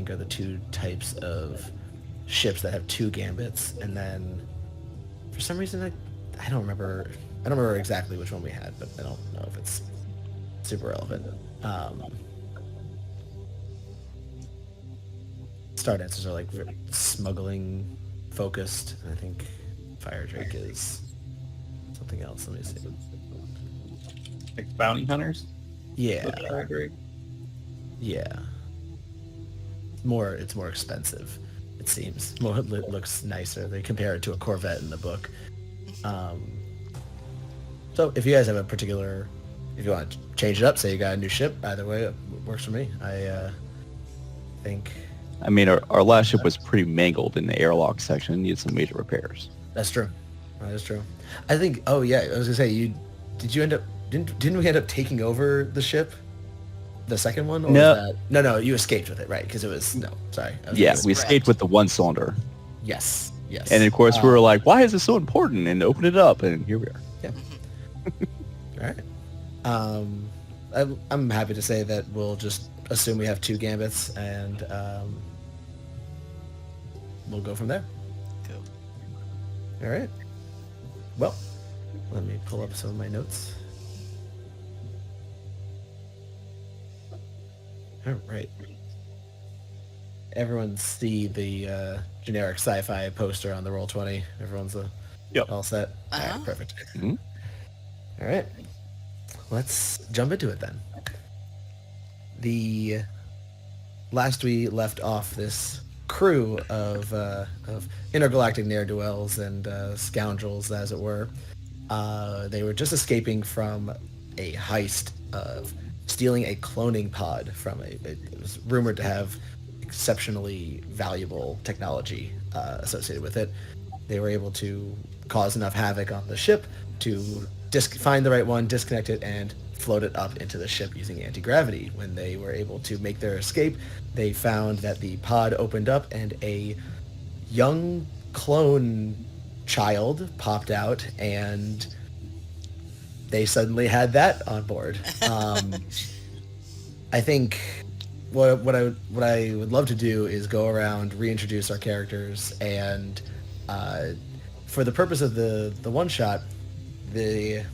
think, are the two types of ships that have two gambits. And then, for some reason, I don't remember. I don't remember exactly which one we had, but I don't know if it's super relevant. Star Dancers are like very smuggling focused, and I think Fire Drake is something else. Let me see. Like bounty hunters? Yeah. Fire Drake? Yeah. It's more expensive, it seems. It looks nicer. They compare it to a Corvette in the book. So if you guys have a particular, if you want to change it up, say you got a new ship, either way, it works for me. I think... I mean, our last ship was pretty mangled in the airlock section and needed some major repairs. That's true. That is true. I think, oh yeah, I was going to say, didn't we end up taking over the ship? The second one? Or No. Was that, no, you escaped with it, right? Because it was, no, sorry. Yeah, we escaped with the one cylinder. Yes. And of course we were like, why is this so important? And opened it up, and here we are. Yeah. All right. I'm happy to say that we'll just assume we have two gambits, and we'll go from there. Cool. All right. Well, let me pull up some of my notes. All right. Everyone see the generic sci-fi poster on the Roll20. Everyone's all set. All right, perfect. Mm-hmm. All right. Let's jump into it then. The last we left off this crew of intergalactic ne'er-do-wells and scoundrels, as it were. They were just escaping from a heist of stealing a cloning pod from it was rumored to have exceptionally valuable technology associated with it. They were able to cause enough havoc on the ship to find the right one, disconnect it, and float it up into the ship using anti-gravity. When they were able to make their escape, they found that the pod opened up and a young clone child popped out, and they suddenly had that on board. I think what I would love to do is go around, reintroduce our characters, and for the purpose of the one shot, it's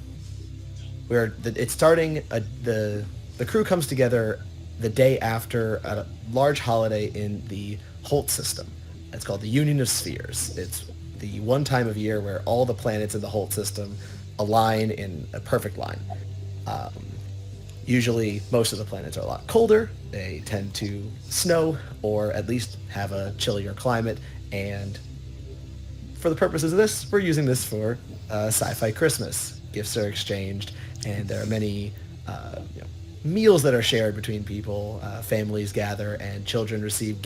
starting. The crew comes together the day after a large holiday in the Holt system. It's called the Union of Spheres. It's the one time of year where all the planets in the Holt system align in a perfect line. Usually, most of the planets are a lot colder. They tend to snow, or at least have a chillier climate. And for the purposes of this, we're using this for Sci-Fi Christmas. Gifts are exchanged, and there are many meals that are shared between people. Families gather, and children receive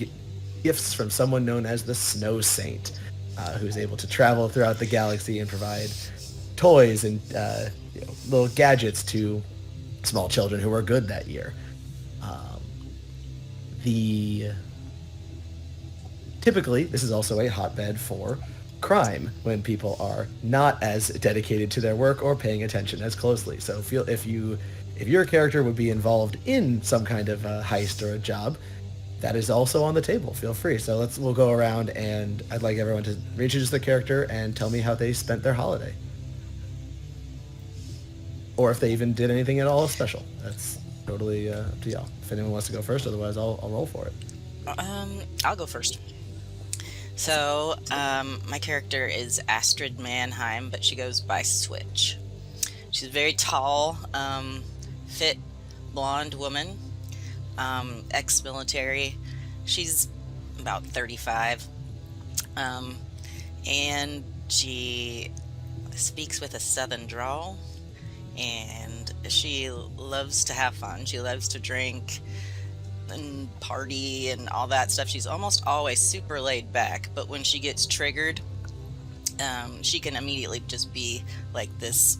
gifts from someone known as the Snow Saint, who's able to travel throughout the galaxy and provide toys and little gadgets to small children who are good that year. Typically, this is also a hotbed for crime when people are not as dedicated to their work or paying attention as closely. So if your character would be involved in some kind of a heist or a job, that is also on the table. Feel free. So we'll go around, and I'd like everyone to reintroduce their character and tell me how they spent their holiday. Or if they even did anything at all special. That's totally up to y'all. If anyone wants to go first, otherwise I'll roll for it. I'll go first. So, my character is Astrid Mannheim, but she goes by Switch. She's a very tall, fit, blonde woman, ex-military. She's about 35, and she speaks with a southern drawl, and she loves to have fun. She loves to drink and party and all that stuff. She's almost always super laid back, but when she gets triggered, she can immediately just be like this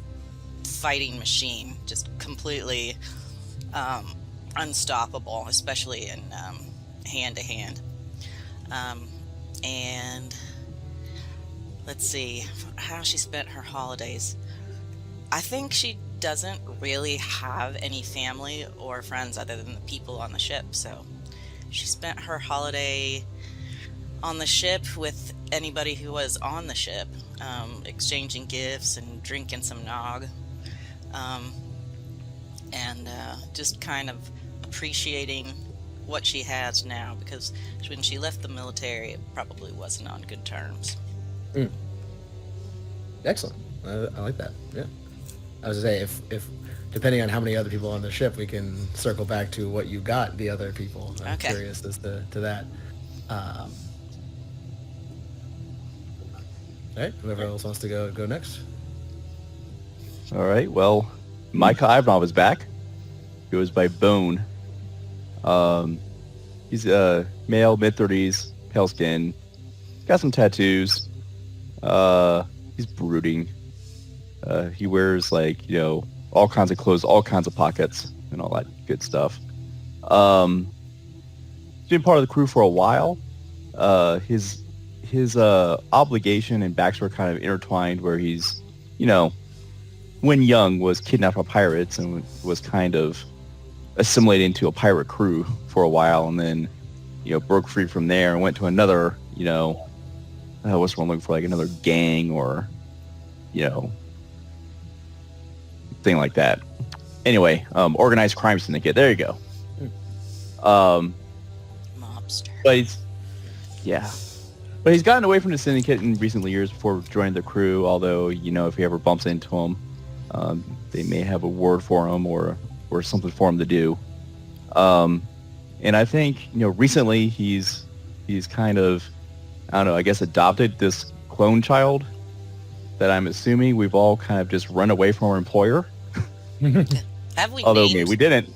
fighting machine, just completely unstoppable, especially in hand to hand. And let's see how she spent her holidays. I think she doesn't really have any family or friends other than the people on the ship, so She spent her holiday on the ship with anybody who was on the ship, exchanging gifts and drinking some nog, um, and just kind of appreciating what she has now, because when she left the military, it probably wasn't on good terms. Excellent. I like that. Yeah. I was gonna say, if depending on how many other people on the ship, we can circle back to what you got the other people. I'm Okay. curious as to that. All right. Whoever else wants to go next. All right. Well, Micah Ivanov is back. He goes by Bone. He's a male, mid-30s, pale skin. Got some tattoos. He's brooding. He wears all kinds of clothes, all kinds of pockets, and all that good stuff. He's been part of the crew for a while. His obligation and backstory kind of intertwined, where he's, when young, was kidnapped by pirates and was kind of assimilated into a pirate crew for a while, and then broke free from there and went to another what's one looking for, like another gang or thing like that. Anyway, organized crime syndicate, there you go. Mobster. But he's gotten away from the syndicate in recent years before joining the crew, although if he ever bumps into him, they may have a word for him or something for him to do. And I think, recently he's kind of, I don't know, I guess adopted this clone child that I'm assuming we've all kind of just run away from our employer. Have we Although named we didn't.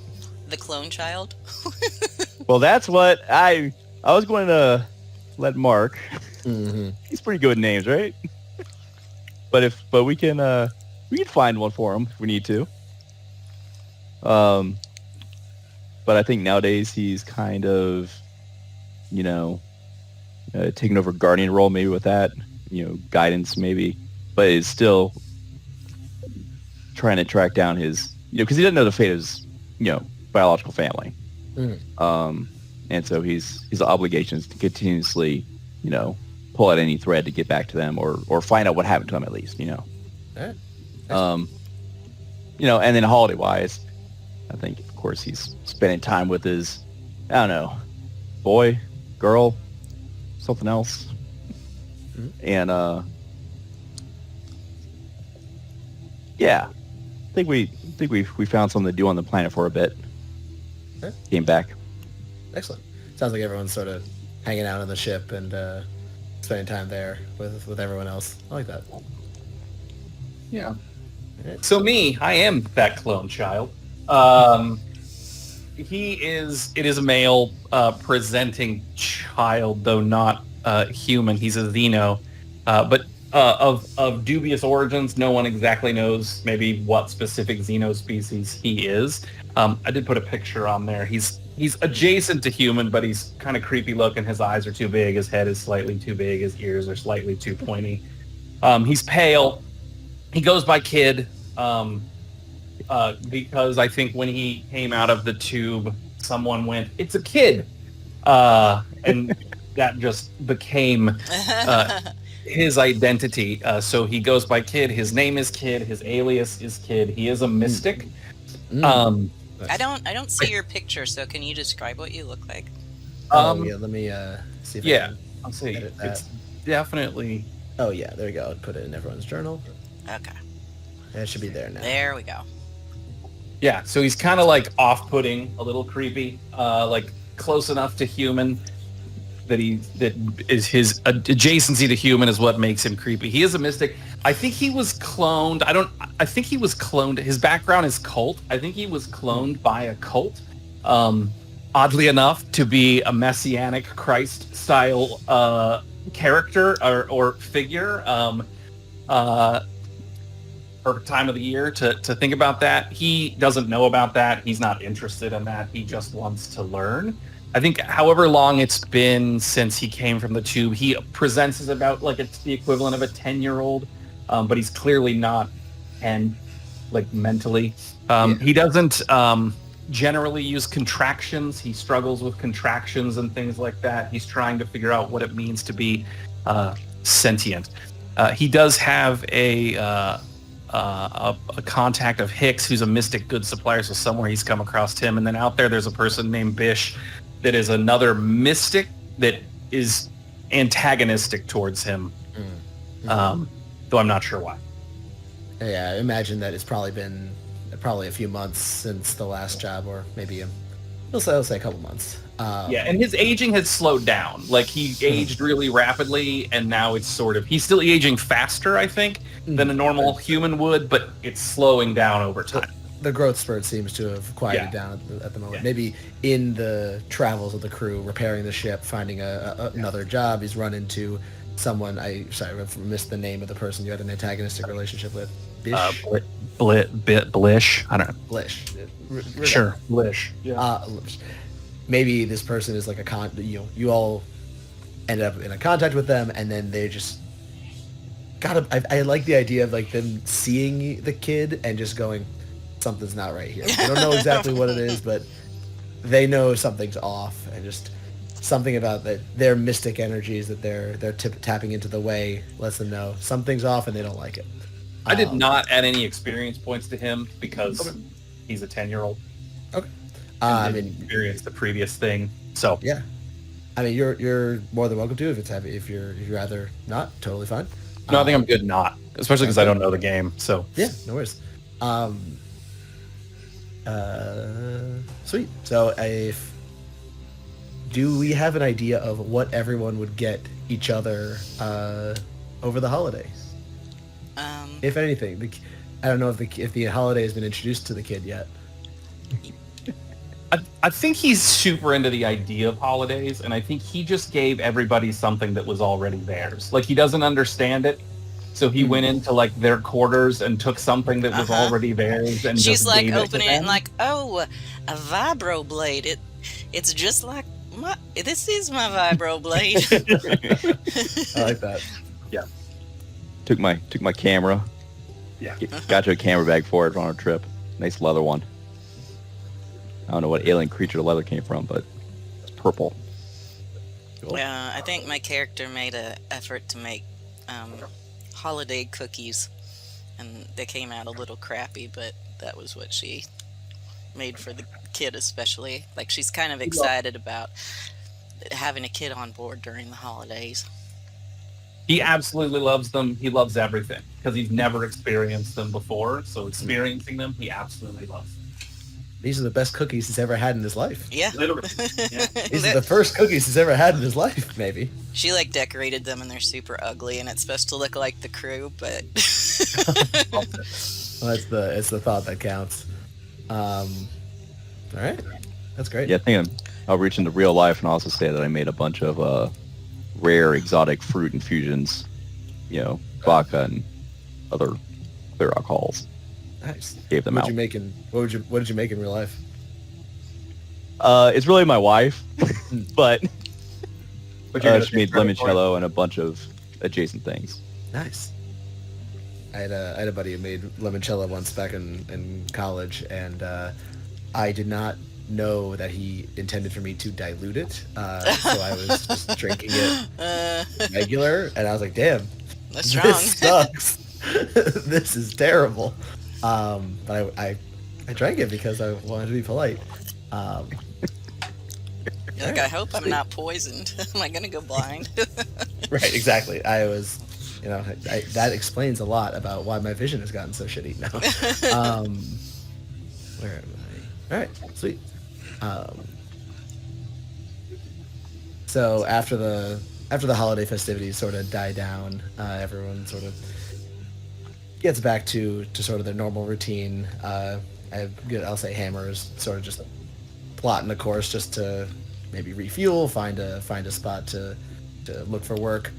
the clone child? Well, that's what I was going to let Mark. Mm-hmm. He's pretty good with names, right? But we can find one for him if we need to. But I think nowadays he's kind of, taking over guardian role maybe with that, guidance maybe, but is still trying to track down his, because he doesn't know the fate of his, biological family. Mm. And so his obligation is to continuously, pull out any thread to get back to them or find out what happened to them at least, All right. and then holiday wise, I think of course he's spending time with his, I don't know, boy, girl, something else. Mm-hmm. And I think we found something to do on the planet for a bit. Okay. Came back. Excellent. Sounds like everyone's sort of hanging out on the ship and spending time there with everyone else. I like that. Yeah. Alright. So I am that clone child. It is a male presenting child, though not human. He's a Xeno, but of dubious origins. No one exactly knows maybe what specific Xeno species he is. I did put a picture on there. He's adjacent to human, but he's kind of creepy looking. His eyes are too big. His head is slightly too big. His ears are slightly too pointy. He's pale. He goes by Kid. Because I think when he came out of the tube, someone went, "It's a kid," and that just became his identity. So he goes by Kid. His name is Kid. His alias is Kid. He is a mystic. I don't see your picture, so can you describe what you look like? Yeah. Let me see if I can I'll say edit that. it's definitely. Oh yeah, there we go. I'll put it in everyone's journal. Okay. It should be there now. There we go. Yeah, so he's kind of like off-putting, a little creepy, like close enough to human that is his adjacency to human is what makes him creepy. He is a mystic. I think he was cloned. I think he was cloned. His background is cult. I think he was cloned by a cult. Oddly enough, to be a messianic Christ-style character or figure. Perfect time of the year to think about that. He doesn't know about that. He's not interested in that. He just wants to learn. I think however long it's been since he came from the tube, he presents as about like it's the equivalent of a 10-year-old, but he's clearly not 10, like mentally. He doesn't generally use contractions. He struggles with contractions and things like that. He's trying to figure out what it means to be sentient. He does have a contact of Hicks, who's a mystic goods supplier, so somewhere he's come across him. And then out there's a person named Bish that is another mystic that is antagonistic towards him. Though I'm not sure why. Yeah, I imagine that it's probably been a few months since the last job, or maybe we'll say a couple months. Yeah, and his aging has slowed down. Like, he aged really rapidly, and now it's sort of... He's still aging faster, I think, than a normal human would, but it's slowing down over time. The growth spurt seems to have quieted down at the moment. Yeah. Maybe in the travels of the crew, repairing the ship, finding another job, he's run into someone... I missed the name of the person you had an antagonistic relationship with. Bish? Blish. I don't know. Blish. Sure. Blish. Yeah. Maybe this person is like you all ended up in a contact with them, and then they just I like the idea of like them seeing the kid and just going, something's not right here. They don't know exactly what it is, but they know something's off, and just something about their mystic energies that they're tapping into the way lets them know something's off, and they don't like it. I did not add any experience points to him because he's a 10-year-old. Okay. I mean, experienced the previous thing, so yeah. I mean, you're more than welcome to if you're rather not, totally fine. No, I think I'm good not, especially because I don't know the game. So yeah, no worries. Sweet. So do we have an idea of what everyone would get each other over the holiday? If anything, I don't know if the holiday has been introduced to the kid yet. I think he's super into the idea of holidays, and I think he just gave everybody something that was already theirs. Like, he doesn't understand it, so he went into like their quarters and took something that was already theirs, and she's just like gave opening it and like, oh, a vibro blade. It's just like this is my vibro blade. I like that. Yeah. Took my camera. Yeah. Got you a camera bag for it on our trip. Nice leather one. I don't know what alien creature the leather came from, but it's purple. Cool. I think my character made an effort to make holiday cookies, and they came out a little crappy, but that was what she made for the kid especially. Like, she's kind of excited about having a kid on board during the holidays. He absolutely loves them. He loves everything because he's never experienced them before. So experiencing them, he absolutely loves them. These are the best cookies he's ever had in his life. Yeah. Literally. Yeah. These are the first cookies he's ever had in his life, maybe. She like decorated them and they're super ugly and it's supposed to look like the crew, but Well, it's the thought that counts. All right. That's great. Yeah, I think I'll reach into real life and also say that I made a bunch of rare exotic fruit infusions, vodka and other clear alcohols. Nice. Gave them What out. did you make in real life? It's really my wife, but she made try limoncello and a bunch of adjacent things. Nice. I had a buddy who made limoncello once back in college, and I did not know that he intended for me to dilute it, so I was just drinking it regular, and I was like, "Damn, that's strong." This sucks. This is terrible. But I drank it because I wanted to be polite. You're like, I hope I'm not poisoned. Am I gonna go blind? Right, exactly. I was, that explains a lot about why my vision has gotten so shitty now. Where am I? All right, sweet. So after the holiday festivities sort of die down, everyone sort of gets back to sort of their normal routine. I'll say Hammer is sort of just plotting a course just to maybe refuel, find a spot to look for work.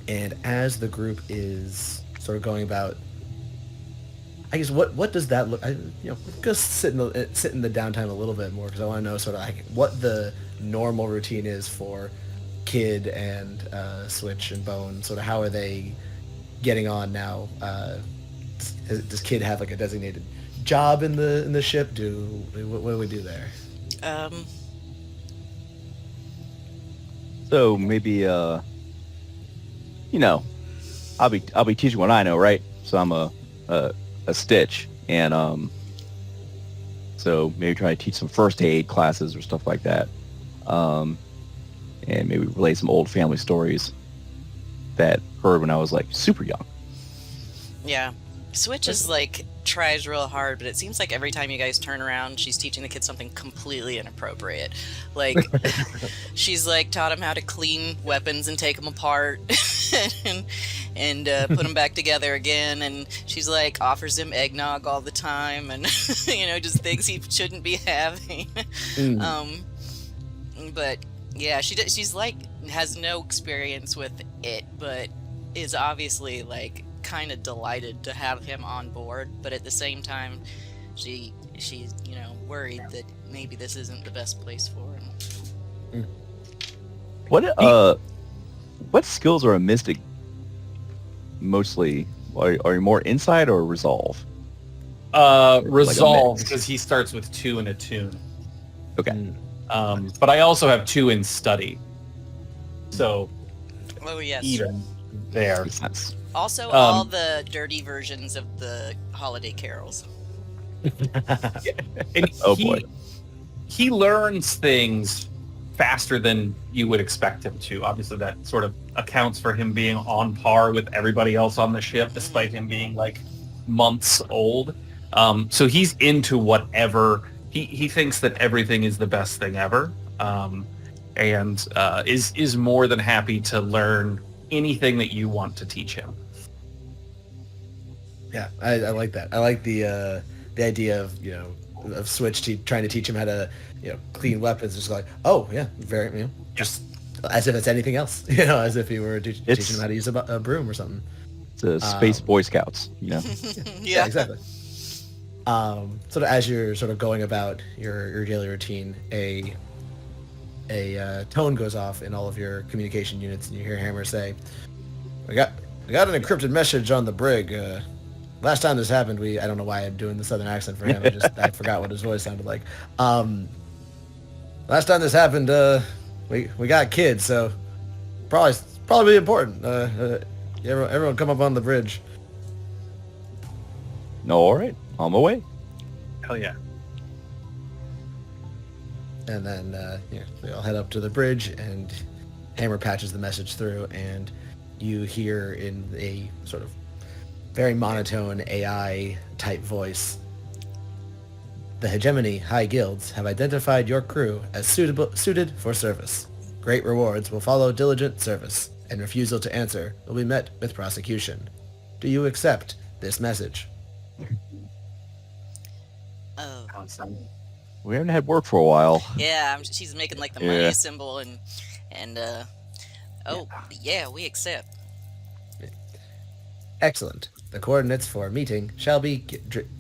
And as the group is sort of going about, I guess what does that look? Just sit in the downtime a little bit more because I want to know sort of like what the normal routine is for Kid and Switch and Bone. Sort of how are they getting on now? Does Kid have like a designated job in the ship? What do we do there? Um, So maybe you know, I'll be teaching what I know, right? So I'm a Stitch, and so maybe try to teach some first aid classes or stuff like that, um, and maybe relay some old family stories that heard when I was like super young. yeah. Switch is like tries real hard, but it seems like every time you guys turn around, she's teaching the kids something completely inappropriate. Like she's like taught them how to clean weapons and take them apart, and put them back together again. And she's like offers him eggnog all the time, and just things he shouldn't be having. Um, but yeah, she's like has no experience with it, but is obviously like kind of delighted to have him on board, but at the same time she's worried that maybe this isn't the best place for him. What skills are a mystic mostly? Are you more insight or resolve? Resolve, mix. because he starts with 2 in attune. Okay. But I also have 2 in study. So Oh yes. even there. Makes sense. Also all the dirty versions of the holiday carols. And Oh, boy. He learns things faster than you would expect him to. Obviously, that sort of accounts for him being on par with everybody else on the ship, despite him being like months old. So he's into whatever. He thinks that everything is the best thing ever, and is more than happy to learn anything that you want to teach him. Yeah, I like that. I like the idea of of Switch trying to teach him how to clean weapons. Just like, oh yeah, very just as if it's anything else. As if he were teaching him how to use a broom or something. It's a space Boy Scouts, Yeah, exactly. So as you're sort of going about your daily routine, a tone goes off in all of your communication units, and you hear Hammer say, "We got an encrypted message on the brig. Last time this happened, I don't know why I'm doing the southern accent for him. I forgot what his voice sounded like. Last time this happened, we got kids, so probably important. Everyone come up on the bridge." No, all right, on my way. Hell yeah. And then we all head up to the bridge, and Hammer patches the message through, and you hear in a sort of very monotone AI type voice, "The Hegemony High Guilds have identified your crew as suited for service. Great rewards will follow diligent service, and refusal to answer will be met with prosecution. Do you accept this message?" Oh. Awesome. We haven't had work for a while. Yeah, she's making like the money symbol and yeah, we accept. Excellent. The coordinates for meeting shall be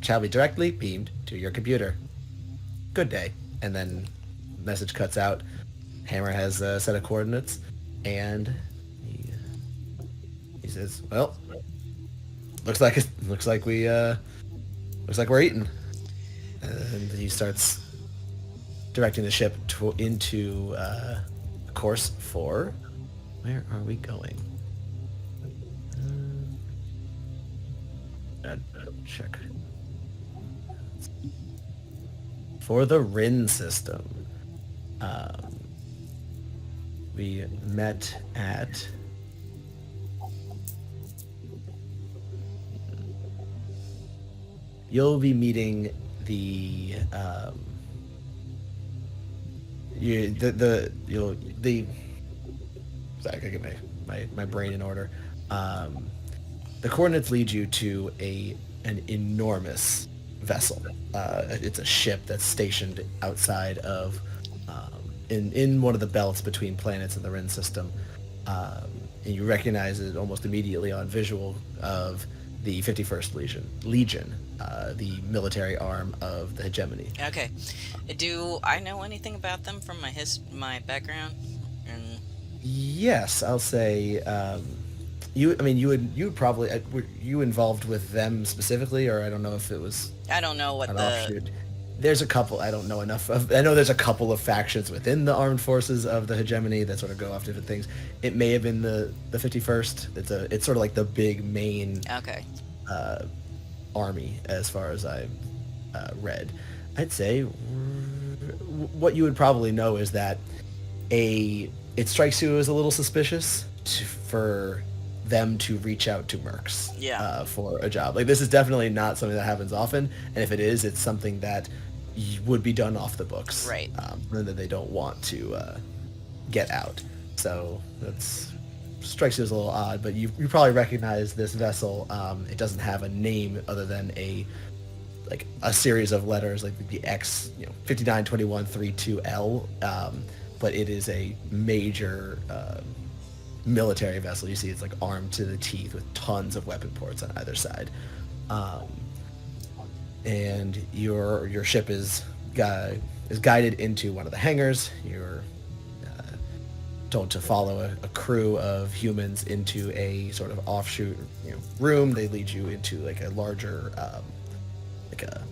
directly beamed to your computer. Good day. And then message cuts out. Hammer has a set of coordinates, and he says, "Well, looks like we're eating." And he starts directing the ship into a course for... Where are we going? Check. For the Rin system. We met at... You'll be meeting the sorry, I gotta get my brain in order. The coordinates lead you to an enormous vessel. It's a ship that's stationed outside of in one of the belts between planets in the Rin system, and you recognize it almost immediately on visual of the 51st Legion, the military arm of the Hegemony. Okay. Do I know anything about them from my background? And Yes, I'll say You, I mean, you would probably, were you involved with them specifically, or I don't know if it was I don't know what an the offshoot. There's a couple. I don't know enough of. I know there's a couple of factions within the armed forces of the hegemony that sort of go off different things. It may have been the 51st. It's sort of like the big main okay. army as far as I read. I'd say what you would probably know is that it strikes you as a little suspicious for them to reach out to mercs Yeah. for a job. Like, this is definitely not something that happens often, and if it is, it's something that would be done off the books, Right. and that they don't want to get out. So that's strikes you as a little odd, but you probably recognize this vessel. It doesn't have a name other than a series of letters, like the X, 592132L, but it is a major military vessel. You see it's like armed to the teeth with tons of weapon ports on either side. And your ship is guided into one of the hangars. You're told to follow a crew of humans into a sort of offshoot room. They lead you into like a larger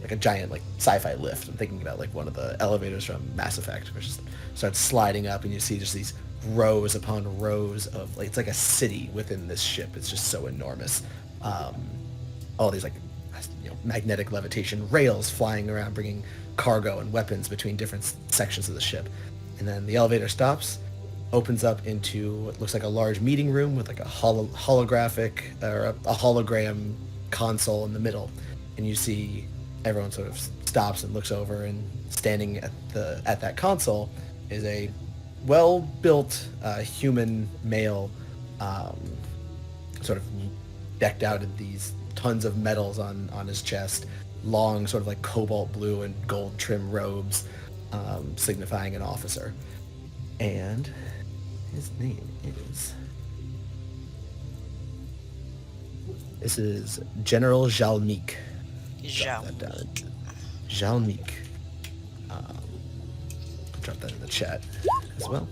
like a giant like sci-fi lift. I'm thinking about like one of the elevators from Mass Effect, which just starts sliding up, and you see just these rows upon rows of it's like a city within this ship. It's just so enormous. All these magnetic levitation rails flying around, bringing cargo and weapons between different sections of the ship. And then the elevator stops, opens up into what looks like a large meeting room with like a holographic or a hologram console in the middle. And you see everyone sort of stops and looks over, and standing at that console is a well-built human male, sort of decked out in these tons of medals on his chest, long sort of like cobalt blue and gold trim robes, signifying an officer. And his name is... This is General Jalmik. Jalmik. Drop that in the chat as well.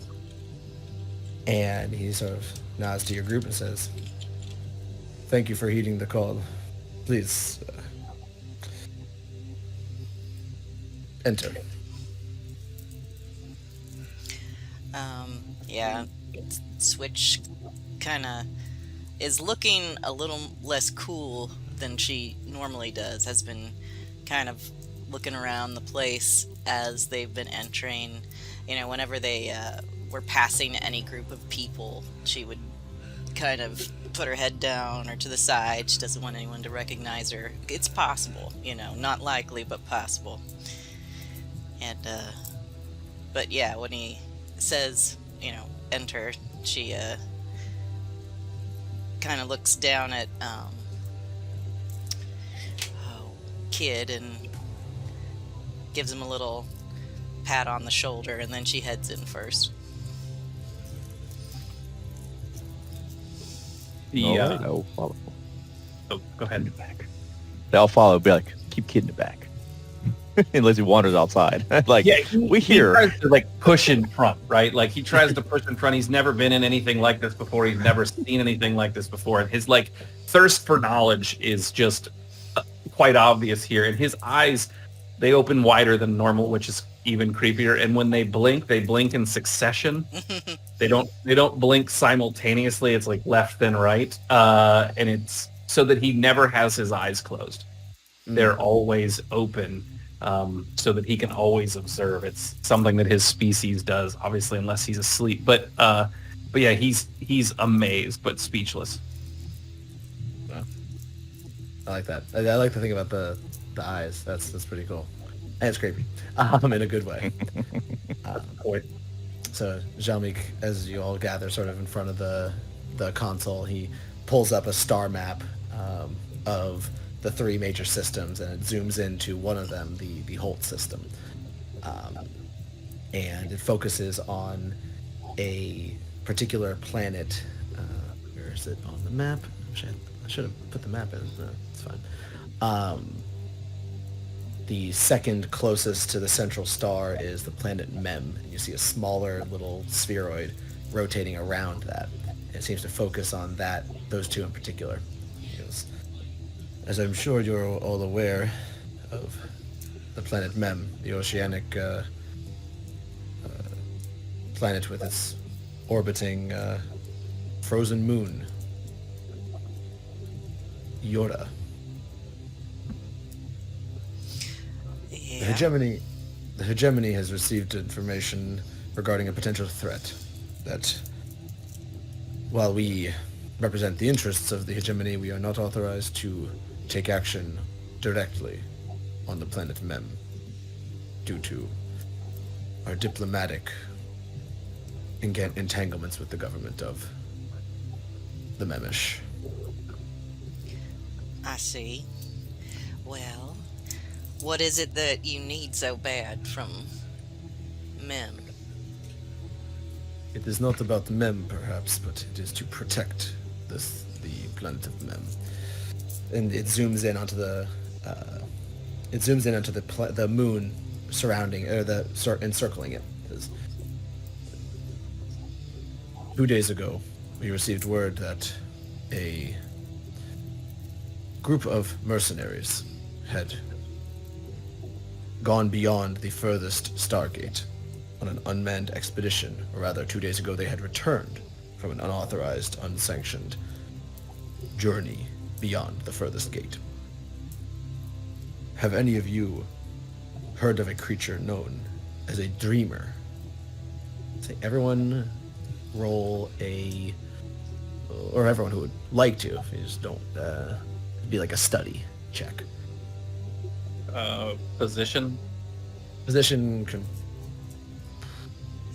And he sort of nods to your group and says, "Thank you for heeding the call. Please enter." Yeah. Switch kind of is looking a little less cool than she normally does. Has been kind of looking around the place as they've been entering. Whenever they were passing any group of people, she would kind of put her head down or to the side. She doesn't want anyone to recognize her. It's possible, not likely, but possible. And but yeah, when he says, enter, she kind of looks down at Kid and gives him a little pat on the shoulder, and then she heads in first. They'll follow. Oh, go ahead. Back. They'll follow. Be like, keep Kid in the back. Unless he wanders outside. We hear. He tries to push in front, right? Like he tries to push in front. He's never been in anything like this before. He's never seen anything like this before. And his thirst for knowledge is just quite obvious here. And his eyes, they open wider than normal, which is even creepier. And when they blink in succession. They don't blink simultaneously. It's like left then right. And it's so that he never has his eyes closed. They're always open. So that he can always observe. It's something that his species does, obviously, unless he's asleep. But yeah, he's amazed but speechless. Wow. I like that. I like to think about the eyes. That's pretty cool. And it's creepy, in a good way. So Jalmik, as you all gather sort of in front of the console, he pulls up a star map of the three major systems, and it zooms into one of them, the Holt system. And it focuses on a particular planet. Where is it on the map? I should have put the map in. No, it's fine. The second closest to the central star is the planet Mem. And you see a smaller little spheroid rotating around that. It seems to focus on those two in particular. Because, as I'm sure you're all aware of the planet Mem, the oceanic planet with its orbiting frozen moon, Yora. Yeah. The Hegemony has received information regarding a potential threat that, while we represent the interests of the Hegemony, we are not authorized to take action directly on the planet Mem due to our diplomatic entanglements with the government of the Memish. I see. Well, what is it that you need so bad from Mem? It is not about Mem, perhaps, but it is to protect the planet of Mem. And it zooms in onto the moon surrounding, or encircling it. 2 days ago, we received word that a group of mercenaries had gone beyond the furthest Stargate on an unmanned expedition, or rather 2 days ago they had returned from an unauthorized, unsanctioned journey beyond the furthest gate. Have any of you heard of a creature known as a dreamer? Say everyone roll or everyone who would like to, if you just don't, be like a study check. Position. Position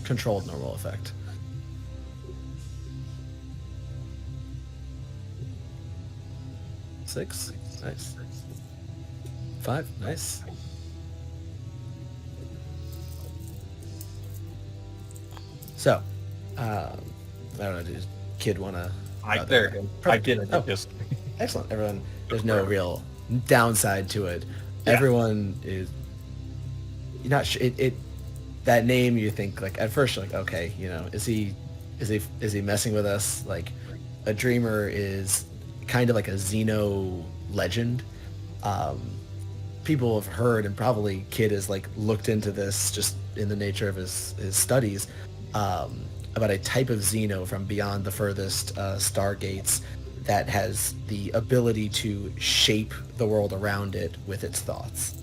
controlled normal effect. Six, nice. 5, nice. So, I don't know, does kid want to... I did. Oh. Just Excellent. Everyone, there's no real downside to it. Yeah. Everyone is... You're not sure... That name, you think, like, at first you're like, okay, you know, is he messing with us? Like, a dreamer is kind of like a Xeno legend. People have heard, and probably Kid has like looked into this just in the nature of his studies, about a type of Xeno from beyond the furthest stargates that has the ability to shape the world around it with its thoughts.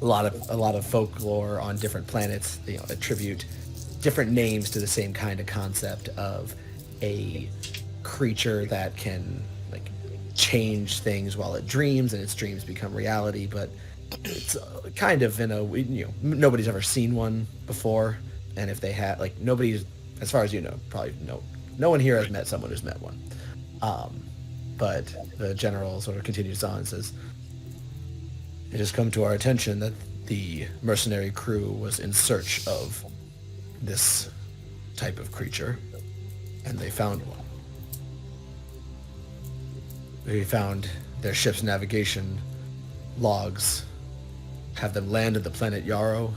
A lot of folklore on different planets, you know, attribute different names to the same kind of concept of a creature that can like change things while it dreams, and its dreams become reality. But it's kind of in a, you know, nobody's ever seen one before, and if they had, like, nobody's, as far as you know, probably no one here has met someone who's met one. But the general sort of continues on and says, it has come to our attention that the mercenary crew was in search of this type of creature, and they found one. They found their ship's navigation logs have them land at the planet Yarrow,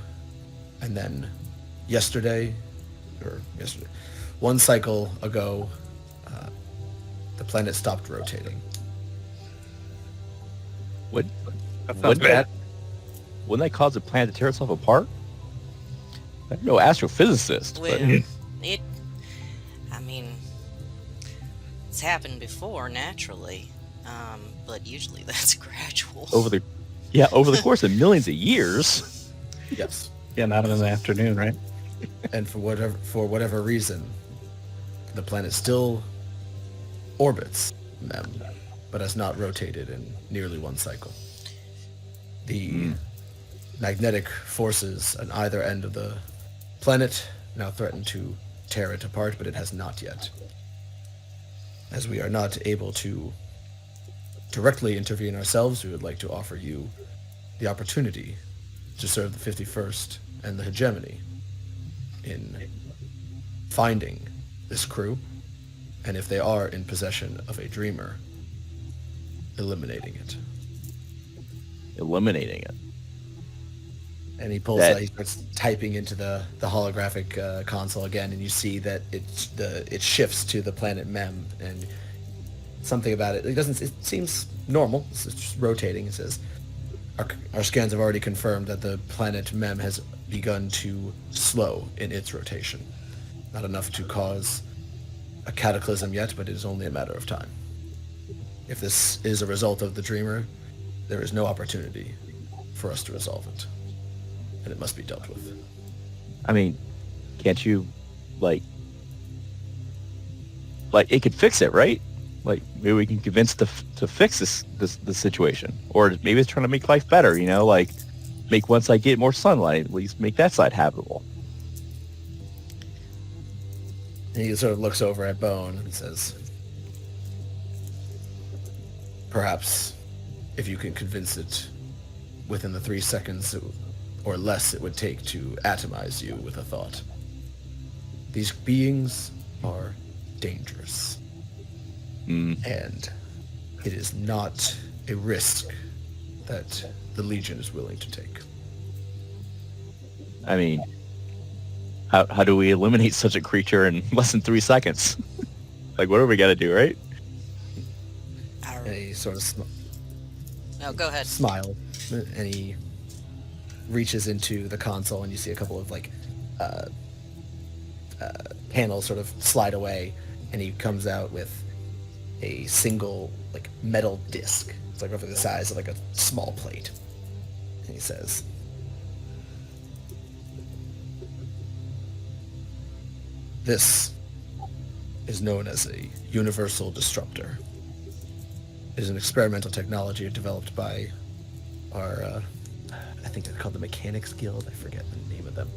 and then yesterday, one cycle ago, the planet stopped rotating. What? That sounds Wouldn't bad. wouldn't that cause the planet to tear itself apart? I'm no astrophysicist, Well, but I mean, it's happened before naturally, but usually that's gradual. over the course of millions of years. Yes. Yeah, not in the afternoon, right? And for whatever reason, the planet still orbits them, but has not rotated in nearly one cycle. The magnetic forces on either end of the planet now threaten to tear it apart, but it has not yet. As we are not able to directly intervene ourselves, we would like to offer you the opportunity to serve the 51st and the Hegemony in finding this crew, and if they are in possession of a dreamer, eliminating it. Eliminating it. And he pulls he starts typing into the holographic console again, and you see that it shifts to the planet Mem, and something about it. It seems normal. It's just rotating. It says, our scans have already confirmed that the planet Mem has begun to slow in its rotation. Not enough to cause a cataclysm yet, but it is only a matter of time. If this is a result of the Dreamer, there is no opportunity for us to resolve it. And it must be dealt with. I mean, can't you, like it could fix it, right? Like, maybe we can convince to fix this situation. Or maybe it's trying to make life better, you know? Like, make once I get more sunlight, at least make that side habitable. And he sort of looks over at Bone and says, perhaps if you can convince it within the 3 seconds or less it would take to atomize you with a thought. These beings are dangerous. And it is not a risk that the Legion is willing to take. I mean, how do we eliminate such a creature in less than 3 seconds? Like, what do we got to do, right? And he sort of No, go ahead. smile, and he reaches into the console, and you see a couple of panels sort of slide away, and he comes out with a single metal disc. It's roughly the size of a small plate. And he says, "This is known as a universal disruptor. It is an experimental technology developed by our, I think they're called the Mechanics Guild. I forget the name of them.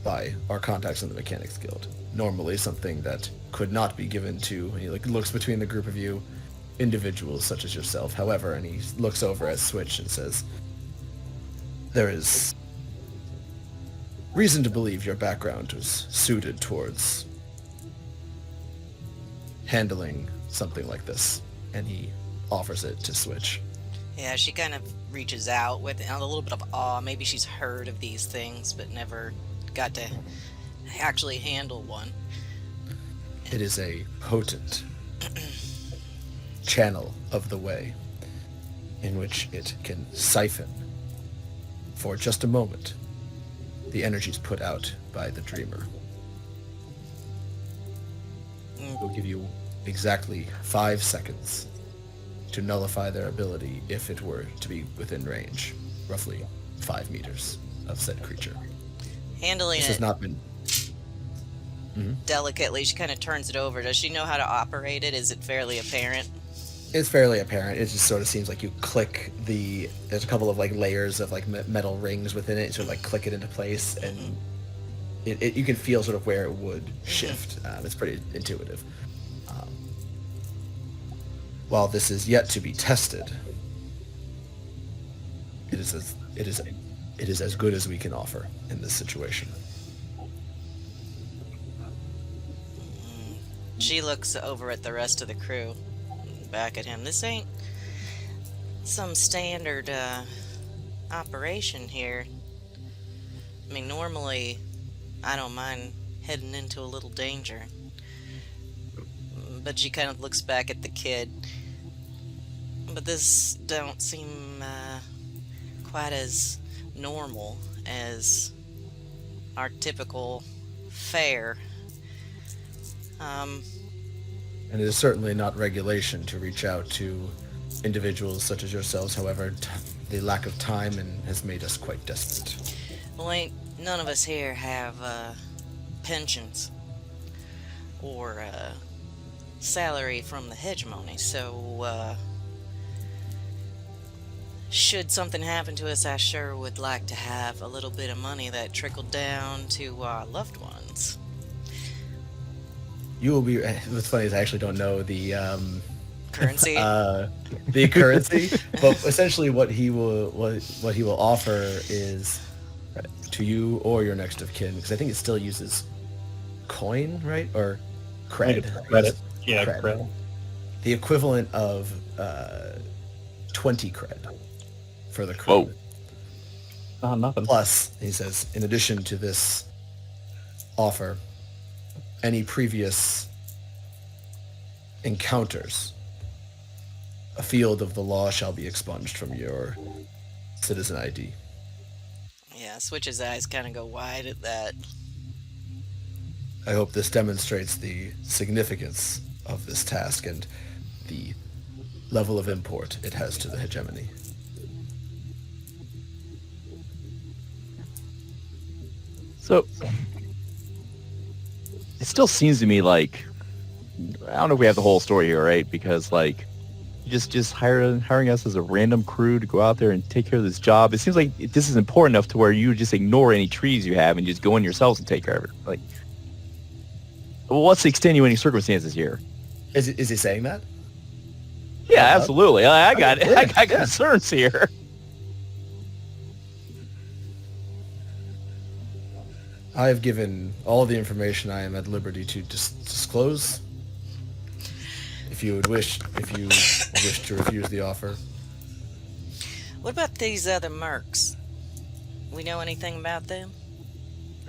By our contacts in the Mechanics Guild. Normally something that could not be given to," and he looks between the group of you, "individuals such as yourself. However," and he looks over at Switch and says, "there is reason to believe your background was suited towards handling something like this." And he offers it to Switch. Yeah, she kind of reaches out with a little bit of awe. Maybe she's heard of these things, but never got to actually handle one. It is a potent channel of the way in which it can siphon, for just a moment, the energies put out by the Dreamer. It will give you exactly 5 seconds to nullify their ability if it were to be within range, roughly 5 meters of said creature. Handling This it has not been... delicately, she kind of turns it over. Does she know how to operate it? Is it fairly apparent? It's fairly apparent. It just sort of seems like you click there's a couple of layers of metal rings within it, sort of click it into place, and you can feel sort of where it would shift. It's pretty intuitive. While this is yet to be tested, it is as good as we can offer in this situation. She looks over at the rest of the crew, back at him. This ain't some standard operation here. I mean, normally I don't mind heading into a little danger. But she kind of looks back at the kid. But this don't seem quite as normal as our typical fare. And it is certainly not regulation to reach out to individuals such as yourselves. However, the lack of time has made us quite desperate. Well, ain't none of us here have pensions or salary from the Hegemony, so should something happen to us, I sure would like to have a little bit of money that trickled down to our loved ones. You will be... What's funny is I actually don't know the... Currency? The currency, but essentially what he will offer is to you or your next of kin, because I think it still uses coin, right? Or cred. Credit. Yeah, cred. credit. The equivalent of 20 cred for the crew. Whoa. Nothing. Plus, he says, in addition to this offer, any previous encounters, a field of the law shall be expunged from your citizen ID. Yeah, Switch's eyes kind of go wide at that. I hope this demonstrates the significance of this task and the level of import it has to the hegemony. So it still seems to me like, I don't know if we have the whole story here, right? Because like just hiring us as a random crew to go out there and take care of this job. It seems like this is important enough to where you just ignore any trees you have and just go in yourselves and take care of it. Like, well, what's the extenuating circumstances here? Is he saying that? Yeah, absolutely. I got Okay, yeah, I got concerns here. I have given all the information I am at liberty to disclose. If you wish to refuse the offer. What about these other mercs? We know anything about them?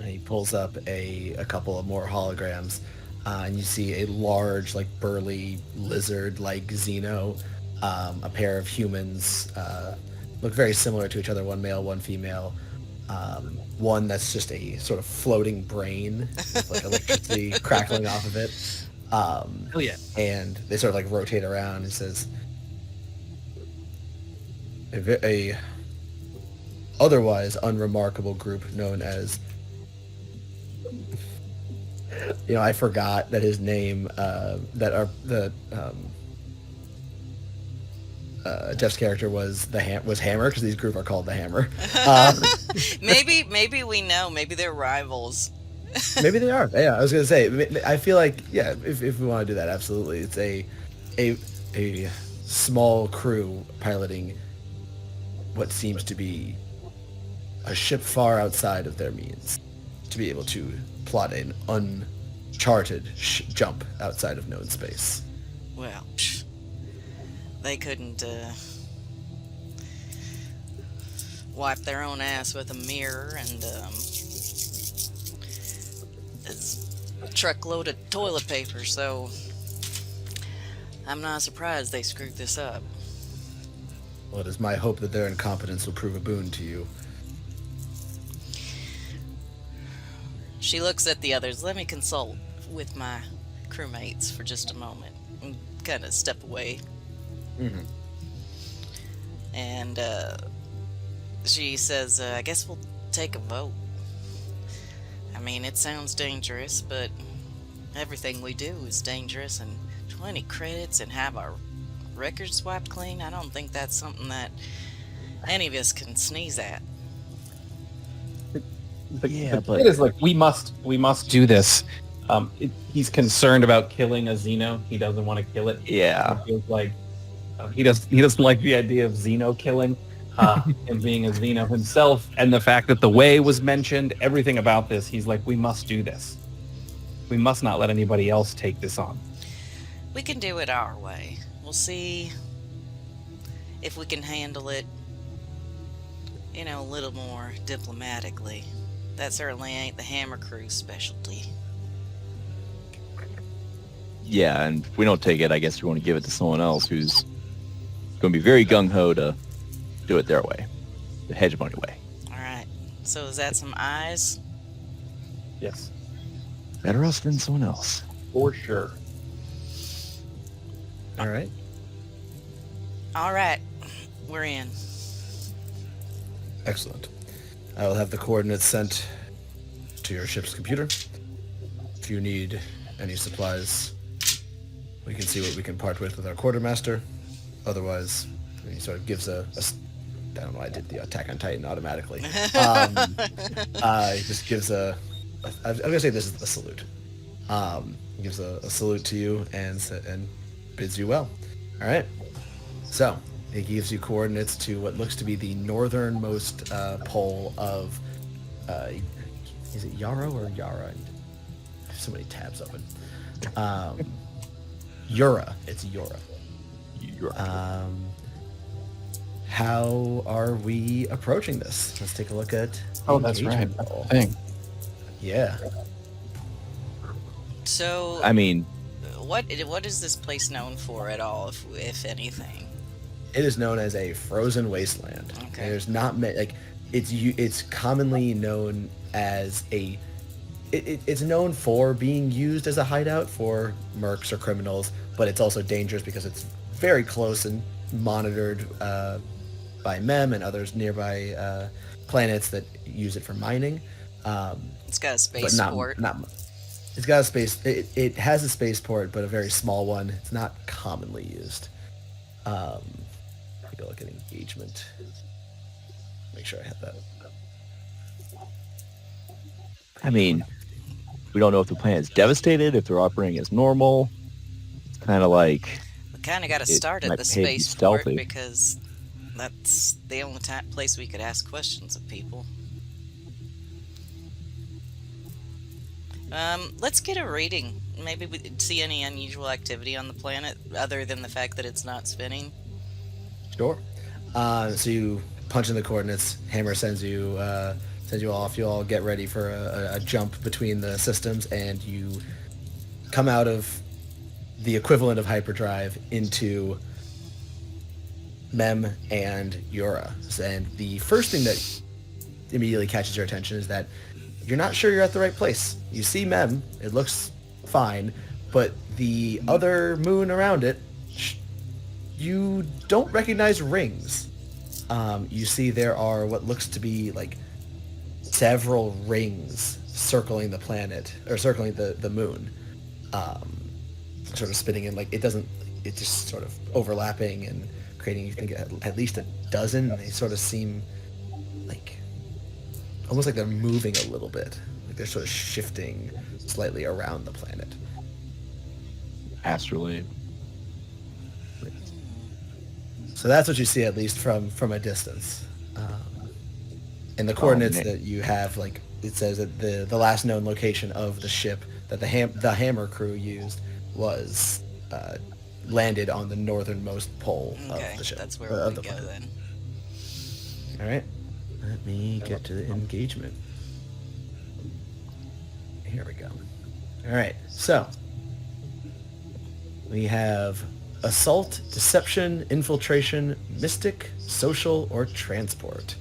And he pulls up a couple of more holograms, and you see a large, like burly lizard-like Xeno, a pair of humans, look very similar to each other. One male, one female. One that's just a sort of floating brain with like electricity crackling off of it. Hell yeah. And they sort of like rotate around. It says a otherwise unremarkable group known as, I forgot that his name, Jeff's character was Hammer, because these group are called the Hammer. Maybe we know. Maybe they're rivals. Maybe they are. Yeah, I was gonna say. I feel like, yeah, if we want to do that, absolutely. It's a small crew piloting what seems to be a ship far outside of their means to be able to plot an uncharted jump outside of known space. Well, they couldn't wipe their own ass with a mirror and a truckload of toilet paper, so I'm not surprised they screwed this up. Well, it is my hope that their incompetence will prove a boon to you. She looks at the others. Let me consult with my crewmates for just a moment and kind of step away. Mm-hmm. And she says, I guess we'll take a vote. I mean, it sounds dangerous, but everything we do is dangerous, and 20 credits and have our records wiped clean, I don't think that's something that any of us can sneeze at. The kid is like, we must do this. He's concerned about killing a Xeno. He doesn't want to kill it. Yeah. He feels like he doesn't like the idea of Xeno killing, and being a Xeno himself, and the fact that the way was mentioned, everything about this, he's like, we must do this. We must not let anybody else take this on. We can do it our way. We'll see if we can handle it, a little more diplomatically. That certainly ain't the Hammer Crew's specialty. Yeah, and if we don't take it, I guess we want to give it to someone else who's going to be very gung-ho to do it their way, the Hegemony way. All right. So is that some eyes? Yes. Better us than someone else. For sure. All right. All right. We're in. Excellent. I will have the coordinates sent to your ship's computer. If you need any supplies, we can see what we can part with our quartermaster. Otherwise, he sort of gives I don't know, I did the Attack on Titan automatically. He just gives I'm going to say this is a salute. He gives a salute to you and bids you well. All right. So he gives you coordinates to what looks to be the northernmost pole of, is it Yarrow or Yara? I have so many tabs open. Yura. It's Yura. how are we approaching this? Let's take a look at Oh, that's right. engagement That's roll. the thing. Yeah. So, I mean, what is this place known for at all, if anything? It is known as a frozen wasteland. Okay. There's not like it's commonly known as it's known for being used as a hideout for mercs or criminals, but it's also dangerous because it's very close and monitored by MEM and others nearby planets that use it for mining. It's got a But spaceport. not. It's got a space. It has a spaceport, but a very small one. It's not commonly used. Take a look at engagement. Make sure I have that. I mean, we don't know if the planet is devastated, if they're operating as normal. It's kind of like We kind of got to it start at might the pay to be spaceport stealthy. because that's the only place we could ask questions of people. Let's get a rating. Maybe we see any unusual activity on the planet other than the fact that it's not spinning. Sure. So you punch in the coordinates. Hammer sends you off. You all get ready for a jump between the systems, and you come out of the equivalent of hyperdrive into Mem and Yura. And the first thing that immediately catches your attention is that you're not sure you're at the right place. You see Mem, it looks fine, but the other moon around it, you don't recognize rings. You see there are what looks to be like several rings circling the planet, or circling the moon. Sort of spinning in, like it's just sort of overlapping and creating, you think, at least a dozen, and they sort of seem like almost like they're moving a little bit, like they're sort of shifting slightly around the planet. Astrolabe. So that's what you see, at least from a distance. And the coordinates man. that you have, like it says that the last known location of the ship that the Hammer crew used was landed on the northernmost pole Okay, of the ship. that's where of we the go planet. then. All right. Let me get to the engagement. Here we go. All right. So we have assault, deception, infiltration, mystic, social, or transport.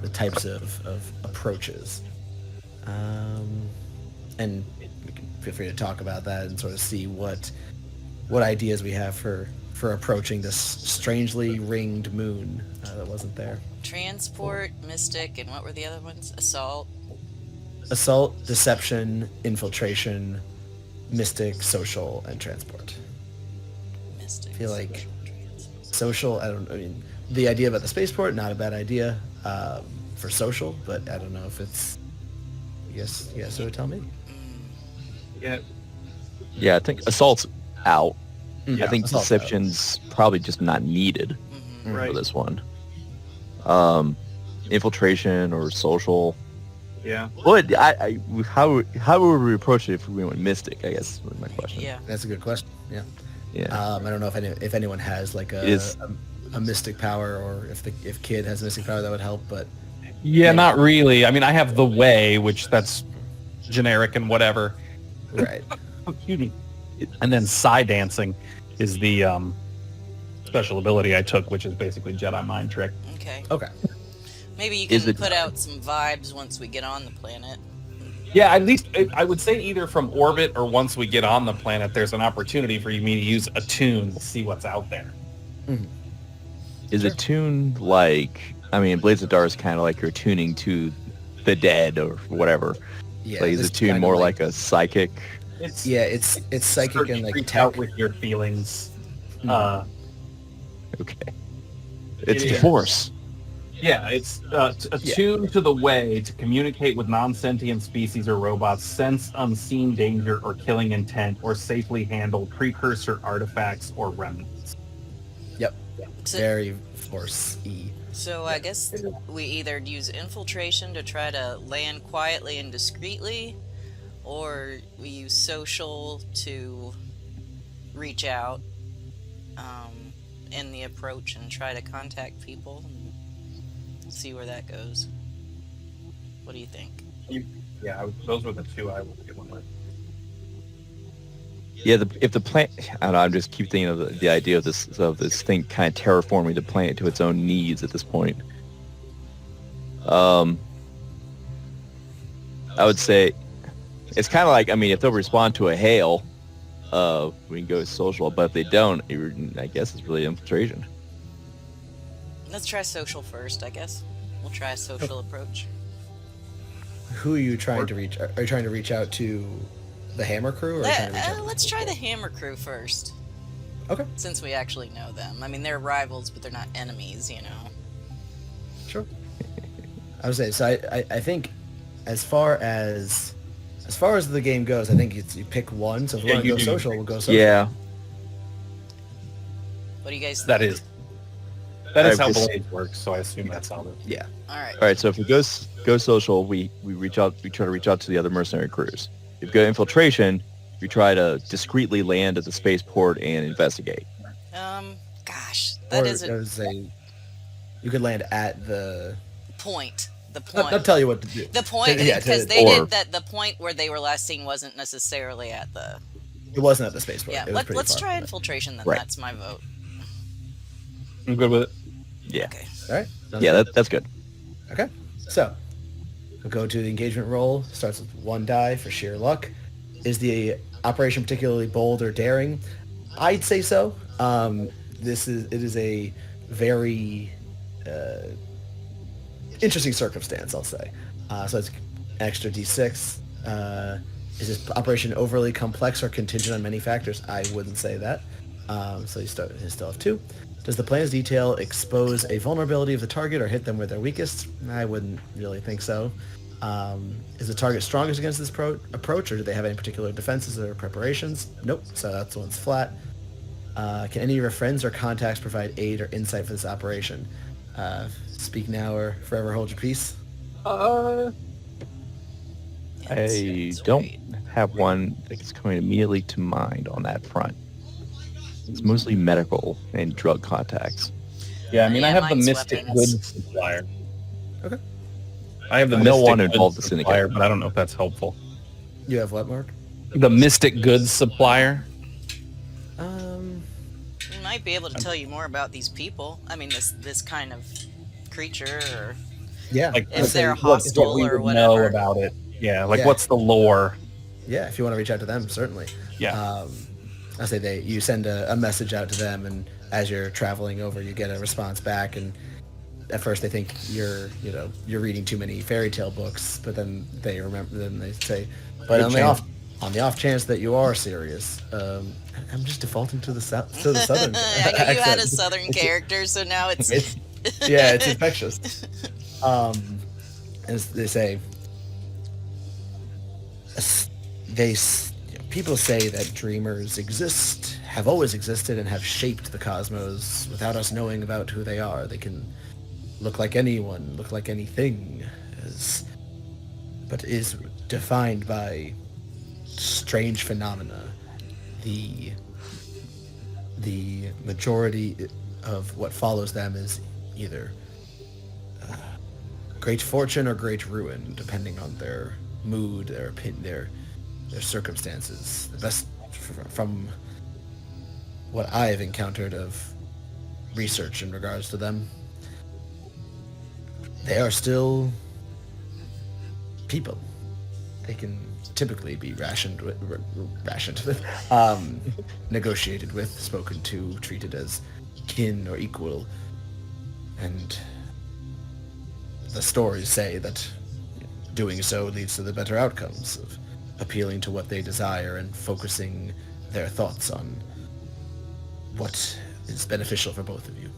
The types of approaches. And we can feel free to talk about that and sort of see what ideas we have for approaching this strangely ringed moon that wasn't there. Transport, mystic, and what were the other ones? Assault. Assault, deception, infiltration, mystic, social, and transport. Mystic. I feel like social, transport. social, I mean, the idea about the spaceport, not a bad idea for social, but I don't know if it's, you guys would tell me. Yeah. Yeah, I think assault's out. Yeah, I think assault's out. deception's probably just not needed Mhm. Right. for this one. Infiltration or social. Yeah. What? How would we approach it if we went mystic? I guess was my question. Yeah. That's a good question. Yeah. Yeah. I don't know if anyone has like a mystic power, or if Kid has mystic power, that would help. But Yeah, not really. I mean, I have the way, which that's generic and whatever. right, Excuse me. And then Psy dancing is the special ability I took, which is basically Jedi mind trick. Okay. okay, Maybe you Is can it- put out some vibes once we get on the planet. Yeah, at least I would say either from orbit or once we get on the planet, there's an opportunity for me to use a tune to see what's out there. Is it tuned like? I mean, Blades of Dark is kind of like you're tuning to the dead or whatever. yeah. Like, is this it tuned kind of more like a psychic? It's Yeah, it's psychic start to and like reach tech. out with your feelings. Okay. It's It the is. force. Yeah, it's attuned to the way to communicate with non-sentient species or robots, sense unseen danger or killing intent, or safely handle precursor artifacts or remnants. Yep, So, very force-y. so I guess we either use infiltration to try to land quietly and discreetly, or we use social to reach out. in the approach and try to contact people and see where that goes. What do you think? Those were the two I was going with. Yeah, if the plant, I don't know, I'm just keep thinking of the idea of this thing kind of terraforming the planet to its own needs at this point. I would say it's kind of like, I mean, if they'll respond to a hail, we can go social, but if they don't, I guess it's really infiltration. Let's try social first, I guess. We'll try a social approach. Who are you trying to reach? Are you trying to reach out to the Hammer crew, or are you trying to reach out to Let's try the Hammer crew first. Okay. Since we actually know them. I mean, they're rivals, but they're not enemies, you know. Sure. I would say, so I think as far as the game goes, I think you pick one. So if we want to go social, we'll go social. Yeah. What do you guys think? That is how Blades works, so I assume that's how it. Yeah. All right. All right, so if we go social, we try to reach out to the other mercenary crews. If we go infiltration, we try to discreetly land at the spaceport and investigate. Gosh, that is you could land at the point. The point. I'll tell you what to do. The point, because they did that. The point where they were last seen wasn't necessarily at the. It wasn't at the spaceport. Yeah, let's try infiltration then. Right. That's my vote. I'm good with it. Yeah. Okay. All right. Yeah, that's good. Okay. So we'll go to the engagement roll. Starts with 1 die for sheer luck. Is the operation particularly bold or daring? I'd say so. It is a very interesting circumstance, I'll say. So it's extra d6. Is this operation overly complex or contingent on many factors? I wouldn't say that. So you still have 2. Does the plan's detail expose a vulnerability of the target or hit them where they're weakest? I wouldn't really think so. Is the target strongest against this approach, or do they have any particular defenses or preparations? Nope, so that one's flat. Can any of your friends or contacts provide aid or insight for this operation? Speak now or forever hold your peace. I don't have one that's coming immediately to mind on that front. It's mostly medical and drug contacts. Yeah, I mean, I have the mine's Mystic weapons. Goods Supplier. Okay. I have the No Mystic one Goods involved the syndicate. Supplier, but I don't know if that's helpful. You have what, Mark? The Mystic Goods Supplier. We might be able to tell you more about these people. I mean, this kind of creature, or Yeah. Like, if they're what hostile we or would know whatever. about it. Yeah, like Yeah. what's the lore? Yeah, if you want to reach out to them, certainly. Yeah. I say you send a message out to them, and as you're traveling over, you get a response back, and at first they think you're reading too many fairy tale books, but then they say, but on the off chance that you are serious, I'm just defaulting to the southern. I know you had a accent. southern character, so now it's Yeah, it's infectious. As they say, people say that dreamers have always existed, and have shaped the cosmos without us knowing about who they are. They can look like anyone, look like anything, but is defined by strange phenomena. The majority of what follows them is either great fortune or great ruin, depending on their mood, their circumstances. The best from what I have encountered of research in regards to them, they are still people. They can typically be negotiated with, spoken to, treated as kin or equal, and the stories say that doing so leads to the better outcomes of appealing to what they desire and focusing their thoughts on what is beneficial for both of you.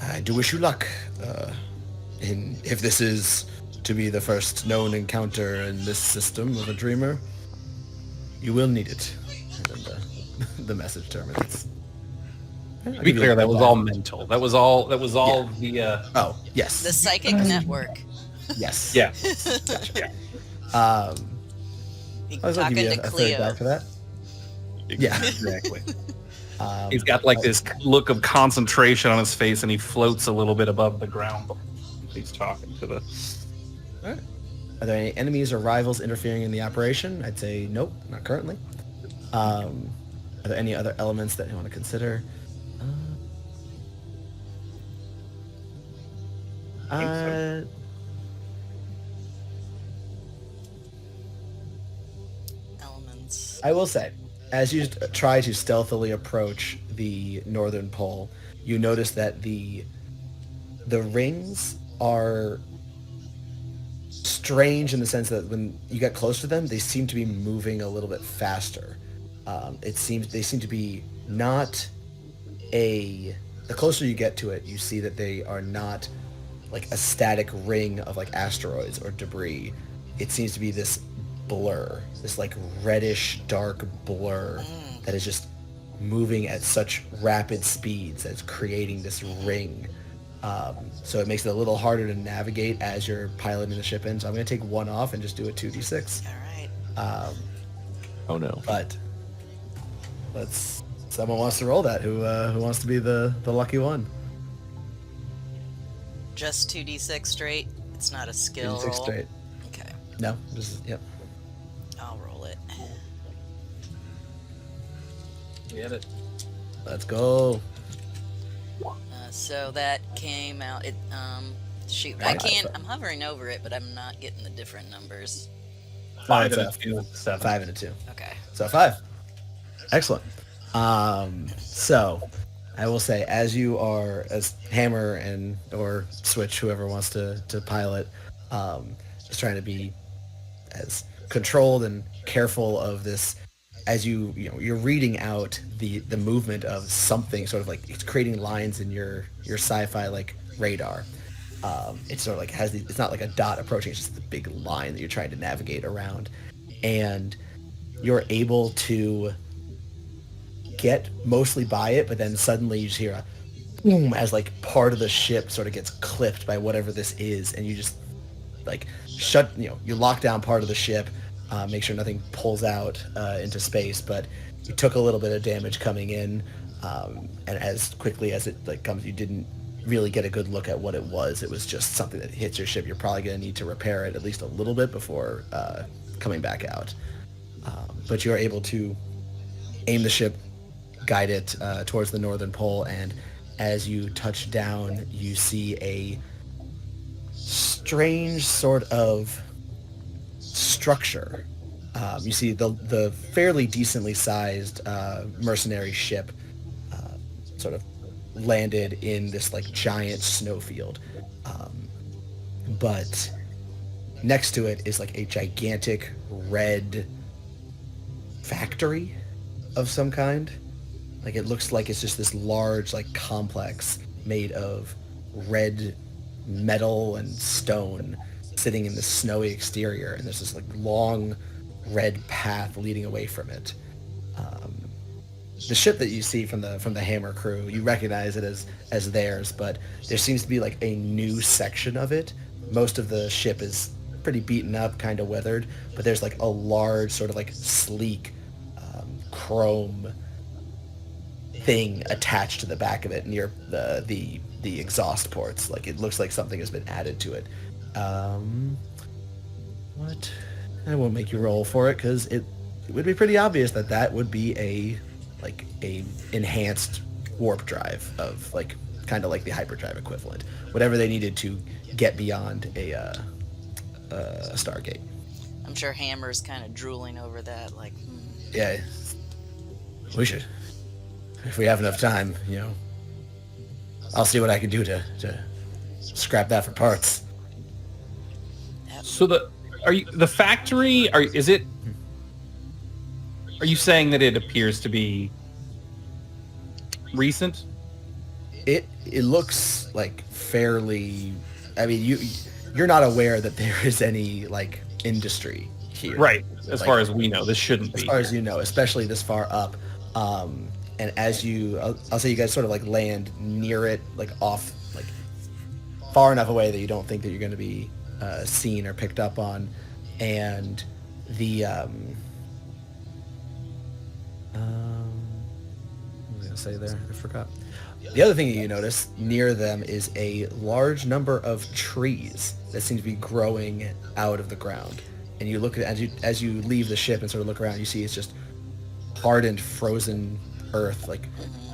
I do wish you luck. If this is to be the first known encounter in this system of a dreamer, you will need it. And then the message terminates. To be clear, that was all mental. That was all the. Oh, yes. the psychic network. Yes. Yeah. Gotcha. You I was going to talking give you to a third Cleo. die for that. Yeah. Exactly. He's got like this look of concentration on his face, and he floats a little bit above the ground. He's talking to the. All right. Are there any enemies or rivals interfering in the operation? I'd say nope, not currently. Are there any other elements that you want to consider? Elements. I will say, as you try to stealthily approach the northern pole, you notice that the rings are strange in the sense that when you get close to them, they seem to be moving a little bit faster. They seem to be not a. The closer you get to it, you see that they are not like a static ring of like asteroids or debris. It seems to be this blur, this like reddish dark blur that is just moving at such rapid speeds that it's creating this ring. So it makes it a little harder to navigate as you're piloting the ship in. So I'm going to take one off and just do a 2d6. All right. Oh no. But someone wants to roll that. Who wants to be the lucky one? Just 2d6 straight. It's not a skill 2d6 roll. straight. Okay. No, this is yep. I'll roll it. Get it. Let's go. So that came out. It shoot. I can't. I'm hovering over it, but I'm not getting the different numbers. 5 and a It's 2, 7. 5 and a 2. Okay. So 5. Excellent. So I will say, as Hammer and or Switch, whoever wants to pilot, just trying to be as controlled and careful of this, as you're reading out the movement of something, sort of like it's creating lines in your sci-fi like radar. It's sort of like it's not like a dot approaching, it's just the big line that you're trying to navigate around, and you're able to get mostly by it, but then suddenly you just hear a boom as like part of the ship sort of gets clipped by whatever this is, and you just like you lock down part of the ship, make sure nothing pulls out into space, but you took a little bit of damage coming in, and as quickly as it like comes, you didn't really get a good look at what it was. It was just something that hits your ship. You're probably going to need to repair it at least a little bit before coming back out, but you're able to aim the ship, guide it towards the northern pole, and as you touch down, you see a strange sort of structure. You see the fairly decently sized mercenary ship sort of landed in this like giant snowfield, but next to it is like a gigantic red factory of some kind. Like it looks like it's just this large like complex made of red metal and stone sitting in the snowy exterior, and there's this like long red path leading away from it. The ship that you see from the Hammer crew, you recognize it as theirs, but there seems to be like a new section of it. Most of the ship is pretty beaten up, kind of weathered, but there's like a large sort of like sleek chrome thing attached to the back of it near the exhaust ports. Like it looks like something has been added to it. What? I won't make you roll for it because it would be pretty obvious that would be a enhanced warp drive of like kind of like the hyperdrive equivalent. Whatever they needed to get beyond a Stargate. I'm sure Hammer's kind of drooling over that, like. Yeah. We should. If we have enough time, I'll see what I can do to scrap that for parts. So are you saying that it appears to be recent? It looks like fairly. I mean, you're not aware that there is any like industry here, right? As far as we know, this shouldn't be. As far as you know, especially this far up. And as I'll say you guys sort of like land near it, like off, like far enough away that you don't think that you're going to be seen or picked up on, and the going to say there? I forgot. The other thing you notice near them is a large number of trees that seem to be growing out of the ground. And you look at as you leave the ship and sort of look around, you see it's just hardened, frozen earth. Like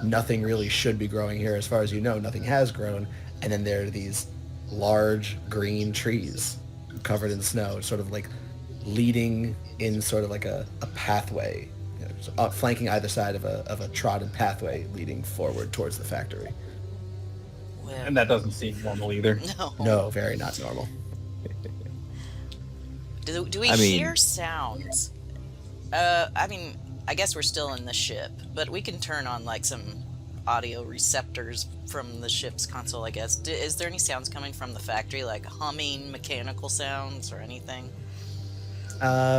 nothing really should be growing here, as far as you know. Nothing has grown, and then there are these large green trees covered in snow, sort of like leading in sort of like a pathway, so flanking either side of a trodden pathway leading forward towards the factory. Well, And that doesn't seem normal either. no. No, very not normal. Do we I mean- hear sounds? I guess we're still in the ship, but we can turn on like some audio receptors from the ship's console, I guess. Is there any sounds coming from the factory, like humming, mechanical sounds, or anything?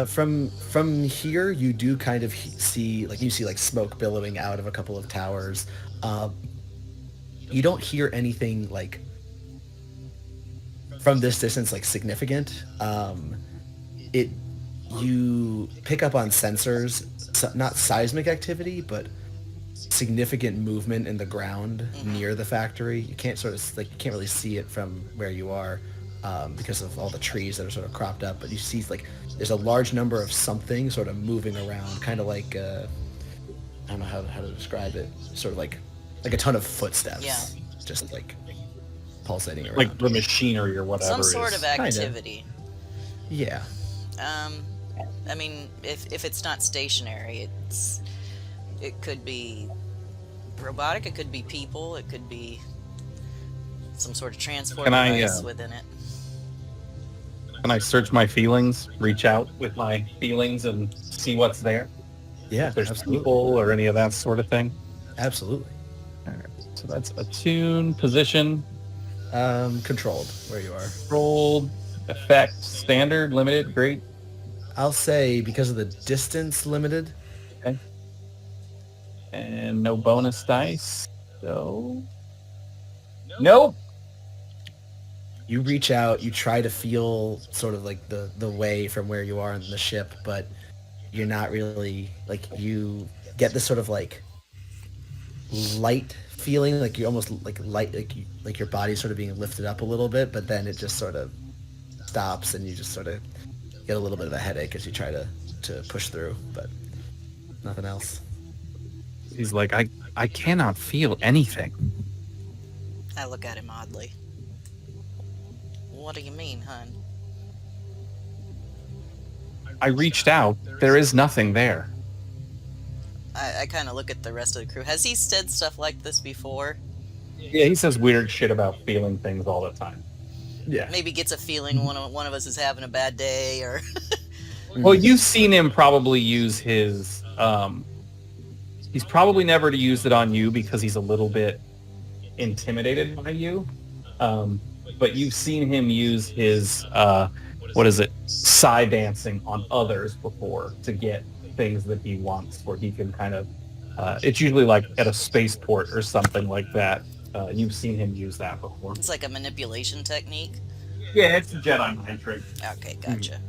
From here, you do kind of see like smoke billowing out of a couple of towers. You don't hear anything like from this distance like significant. You pick up on sensors, not seismic activity, but significant movement in the ground near the factory. You can't you can't really see it from where you are because of all the trees that are sort of cropped up. But you see like there's a large number of something sort of moving around, kind of like I don't know how to describe it. Sort of like a ton of footsteps, Yeah. just like pulsating around. Like the machinery or whatever. Some sort is. of activity. Yeah. I mean, if it's not stationary, it could be robotic, it could be people, it could be some sort of transport Can I, device within it. Can I search my feelings, reach out with my feelings and see what's there? Yeah, If there's absolutely. people or any of that sort of thing. Absolutely. All right. So that's attune, position, Controlled, where you are. rolled, effect, standard, limited, great. I'll say because of the distance limited. And no bonus dice. So nope. You reach out, you try to feel sort of like the way from where you are in the ship, but you're not really like, you get this sort of like light feeling, like you're almost like light, like your body's sort of being lifted up a little bit, but then it just sort of stops and you just sort of get a little bit of a headache as you try to push through, but nothing else. He's like, I cannot feel anything. I look at him oddly. What do you mean, hun? I reached out. There is nothing there. I kind of look at the rest of the crew. Has he said stuff like this before? Yeah, he says weird shit about feeling things all the time. Yeah. Maybe gets a feeling one of us is having a bad day, or Well, you've seen him probably use his. He's probably never used it on you because he's a little bit intimidated by you. But you've seen him use his side dancing on others before to get things that he wants, where he can kind of. It's usually like at a spaceport or something like that. You've seen him use that before. it's like a manipulation technique. Yeah, it's a Jedi mind trick. Okay, gotcha.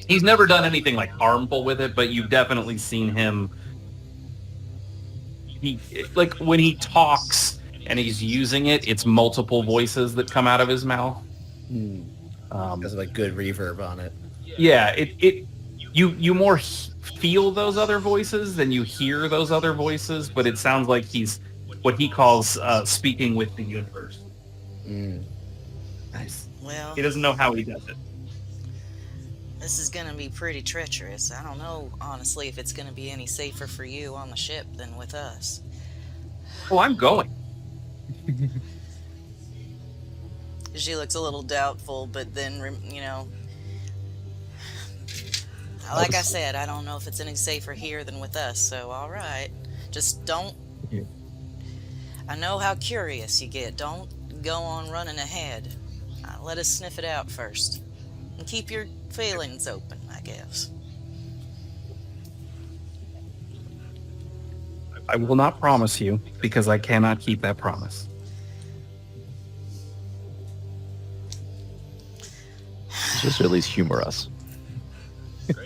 He's never done anything like harmful with it, but you've definitely seen him. He like when he talks and he's using it, it's multiple voices that come out of his mouth. Because of like good reverb on it. Yeah, you more feel those other voices than you hear those other voices, but it sounds like he's what he calls speaking with the universe. Nice. Well, He doesn't know how he does it. this is gonna be pretty treacherous. I don't know, honestly, if it's gonna be any safer for you on the ship than with us. Well, I'm going. She looks a little doubtful, but then, like I said, I don't know if it's any safer here than with us, so alright. Just don't... Yeah. I know how curious you get. Don't go on running ahead. Let us sniff it out first. And keep your feelings open, I guess. I will not promise you because I cannot keep that promise. Just at least humor us.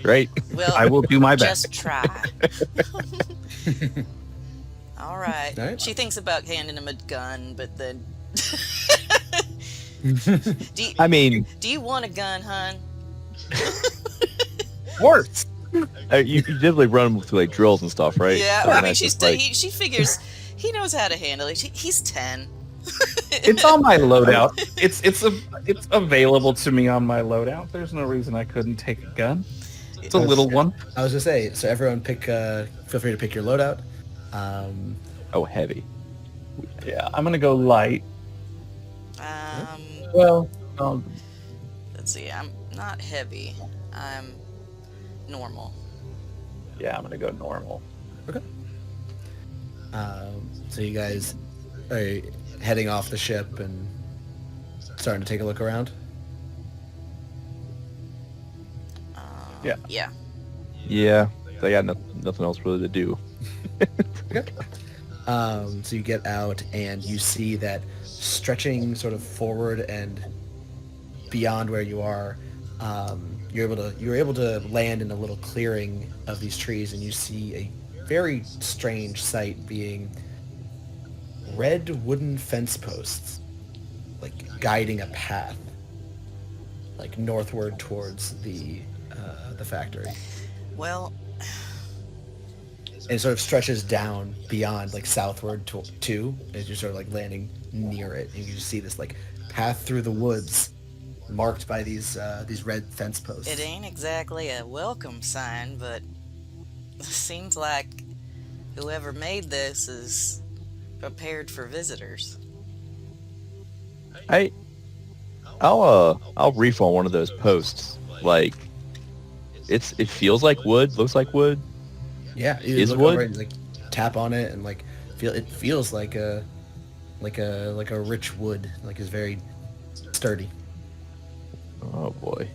Right? Well, I will do my best. just try. All right. All right. She thinks about handing him a gun, but then. I mean, Do you want a gun, hon? Worse. you definitely run them through like drills and stuff, right? Yeah, So I they're mean, not just, like, she figures he knows how to handle it. He's 10. It's on my loadout. It's available to me on my loadout. There's no reason I couldn't take a gun. It's a little one. I was gonna say, so everyone feel free to pick your loadout. oh, heavy. Yeah, I'm gonna go light. Um, Well, let's see. I'm not heavy. I'm normal. yeah, I'm gonna go normal. Okay. So you guys are heading off the ship and starting to take a look around. Yeah. Yeah. Yeah, they got nothing else really to do. Okay. So you get out and you see that stretching sort of forward and beyond where you are, you're able to land in a little clearing of these trees, and you see a very strange sight, being red wooden fence posts, like guiding a path, like northward towards the factory. Well, And it sort of stretches down beyond, like southward too, as you're sort of like landing near it. And you can just see this like path through the woods, marked by these red fence posts. it ain't exactly a welcome sign, but it seems like whoever made this is prepared for visitors. I'll reef on one of those posts. Like, it feels like wood, looks like wood. Yeah, you Is look wood? over and like tap on it, and like it feels like a rich wood, like it's very sturdy, Oh boy.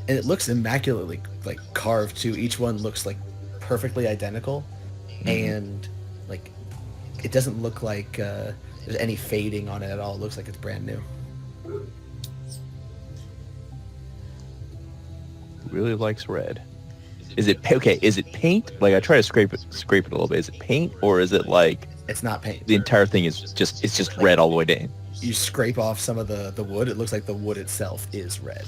and it looks immaculately like carved too. Each one looks like perfectly identical, and like it doesn't look like there's any fading on it at all. It looks like it's brand new. Really likes red. Is it okay? Is it paint? Like, I try to scrape it a little bit. Is it paint, or is it like It's not paint. the entire thing is just red all the way down? You scrape off some of the wood. It looks like the wood itself is red.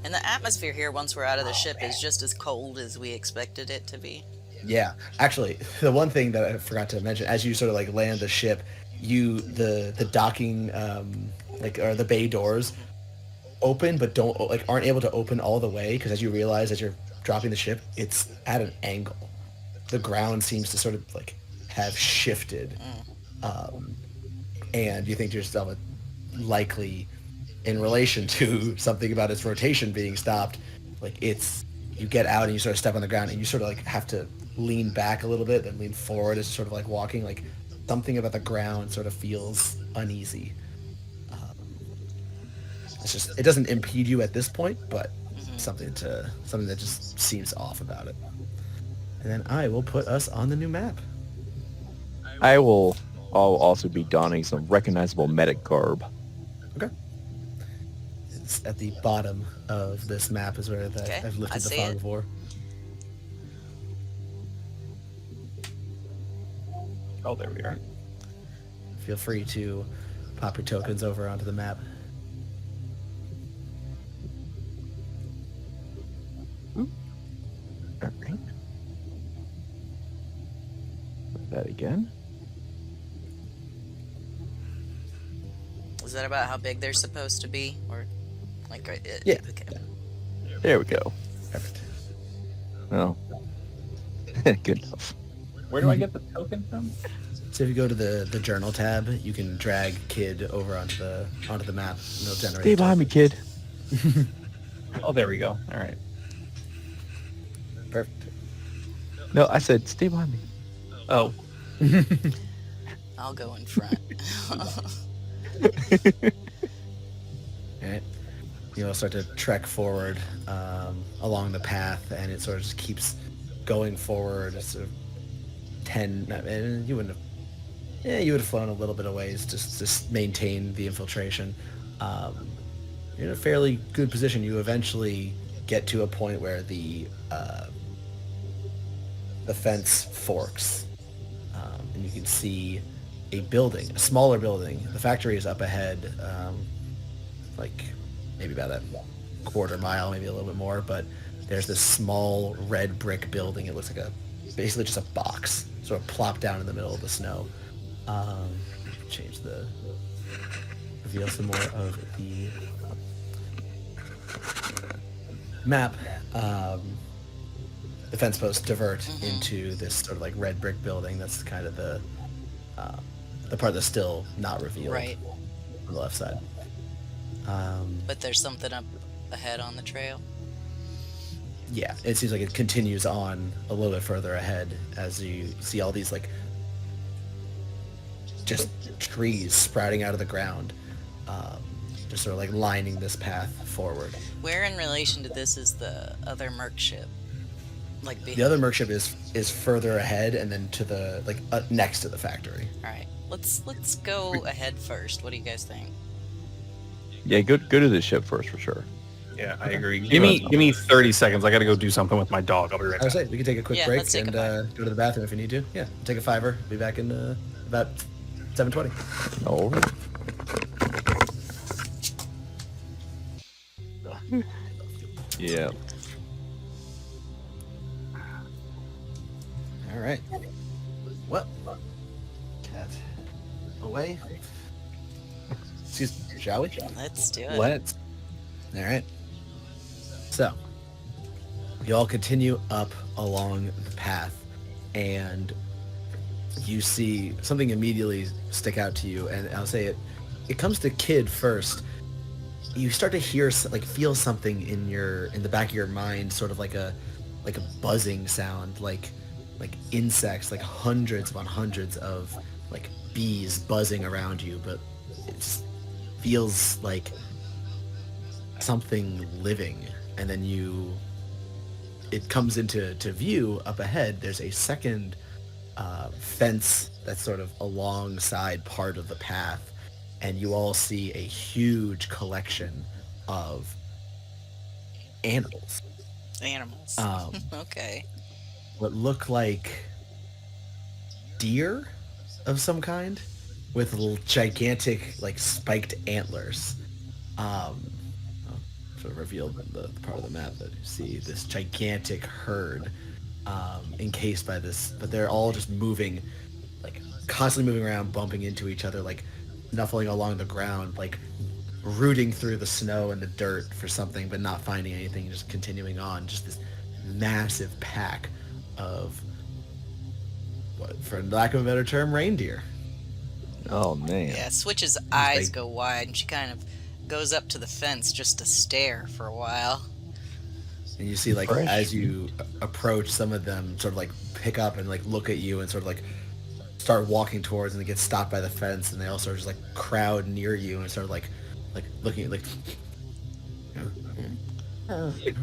And the atmosphere here, once we're out of the ship, is just as cold as we expected it to be. Yeah, actually, the one thing that I forgot to mention, as you sort of like land the ship, the docking or the bay doors open, but aren't able to open all the way, because as you realize as you're dropping the ship, it's at an angle. The ground seems to sort of like have shifted, and you think to yourself, likely in relation to something about its rotation being stopped. Like, you get out and you sort of step on the ground, and you sort of like have to lean back a little bit, then lean forward as sort of like walking. Like, something about the ground sort of feels uneasy. It doesn't impede you at this point, but something that just seems off about it. And then I will put us on the new map. I'll also be donning some recognizable medic garb. Okay. It's at the bottom of this map is where Okay, I've I lifted the see fog it. of war. Oh, there we are. Feel free to pop your tokens over onto the map. All right. That again. Is that about how big they're supposed to be, or like Yeah. Okay. There we go. Perfect. Well, good enough. Where do I get the token from? So if you go to the journal tab, you can drag Kid over onto the map, and it'll generate. Stay behind me, kid. Oh, there we go. All right. Perfect. No, I said stay behind me. Oh, I'll go in front. Alright. You'll start to trek forward along the path, and it sort of just keeps going forward. It's sort of 10. And you would have flown a little bit of ways just maintain the infiltration. You're in a fairly good position. You eventually get to a point where the the fence forks, and you can see a building, a smaller building. The factory is up ahead, like maybe about a quarter mile, maybe a little bit more, but there's this small red brick building. It looks like basically just a box, sort of plopped down in the middle of the snow. Change reveal some more of the map. The fence posts divert into this sort of like red brick building. That's kind of the part that's still not revealed. Right. On the left side. But there's something up ahead on the trail. Yeah, it seems like it continues on a little bit further ahead as you see all these like just trees sprouting out of the ground, just sort of like lining this path forward. Where in relation to this is the other merc ship? Like the other merc ship is further ahead and then to the next to the factory. All right, let's go ahead first. What do you guys think? Yeah, go to the ship first for sure. Yeah, I agree. Give me 30 seconds. I got to go do something with my dog. I'll be right I back. would say we can take a quick break and go to the bathroom if you need to. Yeah, take a $5. Be back in about 7:20. All right. Yeah. All right. What? Cat away. Excuse me. Shall we? Let's do it. Let's. All right. So, you all continue up along the path, and you see something immediately stick out to you, and I'll say it comes to Kid first. You start to hear, feel something in the back of your mind, sort of like a buzzing sound, like insects, like hundreds upon hundreds of like bees buzzing around you, but it just feels like something living. And then it comes into view up ahead. There's a second fence that's sort of alongside part of the path, and you all see a huge collection of animals. Okay. What look like deer of some kind with little gigantic like spiked antlers. Sort of revealed the part of the map that you see this gigantic herd encased by this, but they're all just moving, like constantly moving around, bumping into each other, like snuffling along the ground, like rooting through the snow and the dirt for something, but not finding anything, just continuing on. Just this massive pack of, what, for lack of a better term, reindeer. Oh man. Yeah, Switch's eyes go wide, and she kind of goes up to the fence just to stare for a while. And you see, like, as you approach, some of them sort of like pick up and like look at you and sort of like start walking towards, and they get stopped by the fence, and they all sort of just like crowd near you and start like looking at like.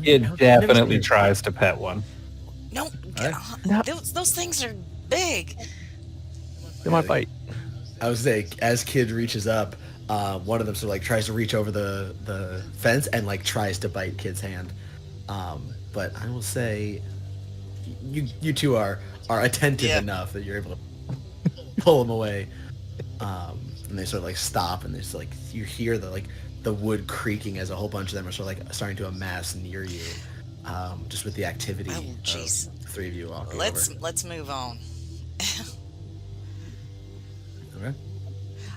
It definitely tries to pet one. No, those things are big. They might bite. I would say, as Kid reaches up, one of them sort of like tries to reach over the fence and like tries to bite Kid's hand. But I will say, you two are attentive enough that you're able to pull them away. And they sort of like stop, and there's like, you hear the wood creaking as a whole bunch of them are sort of like starting to amass near you, just with the activity of the three of you walking over. Let's move on. Okay.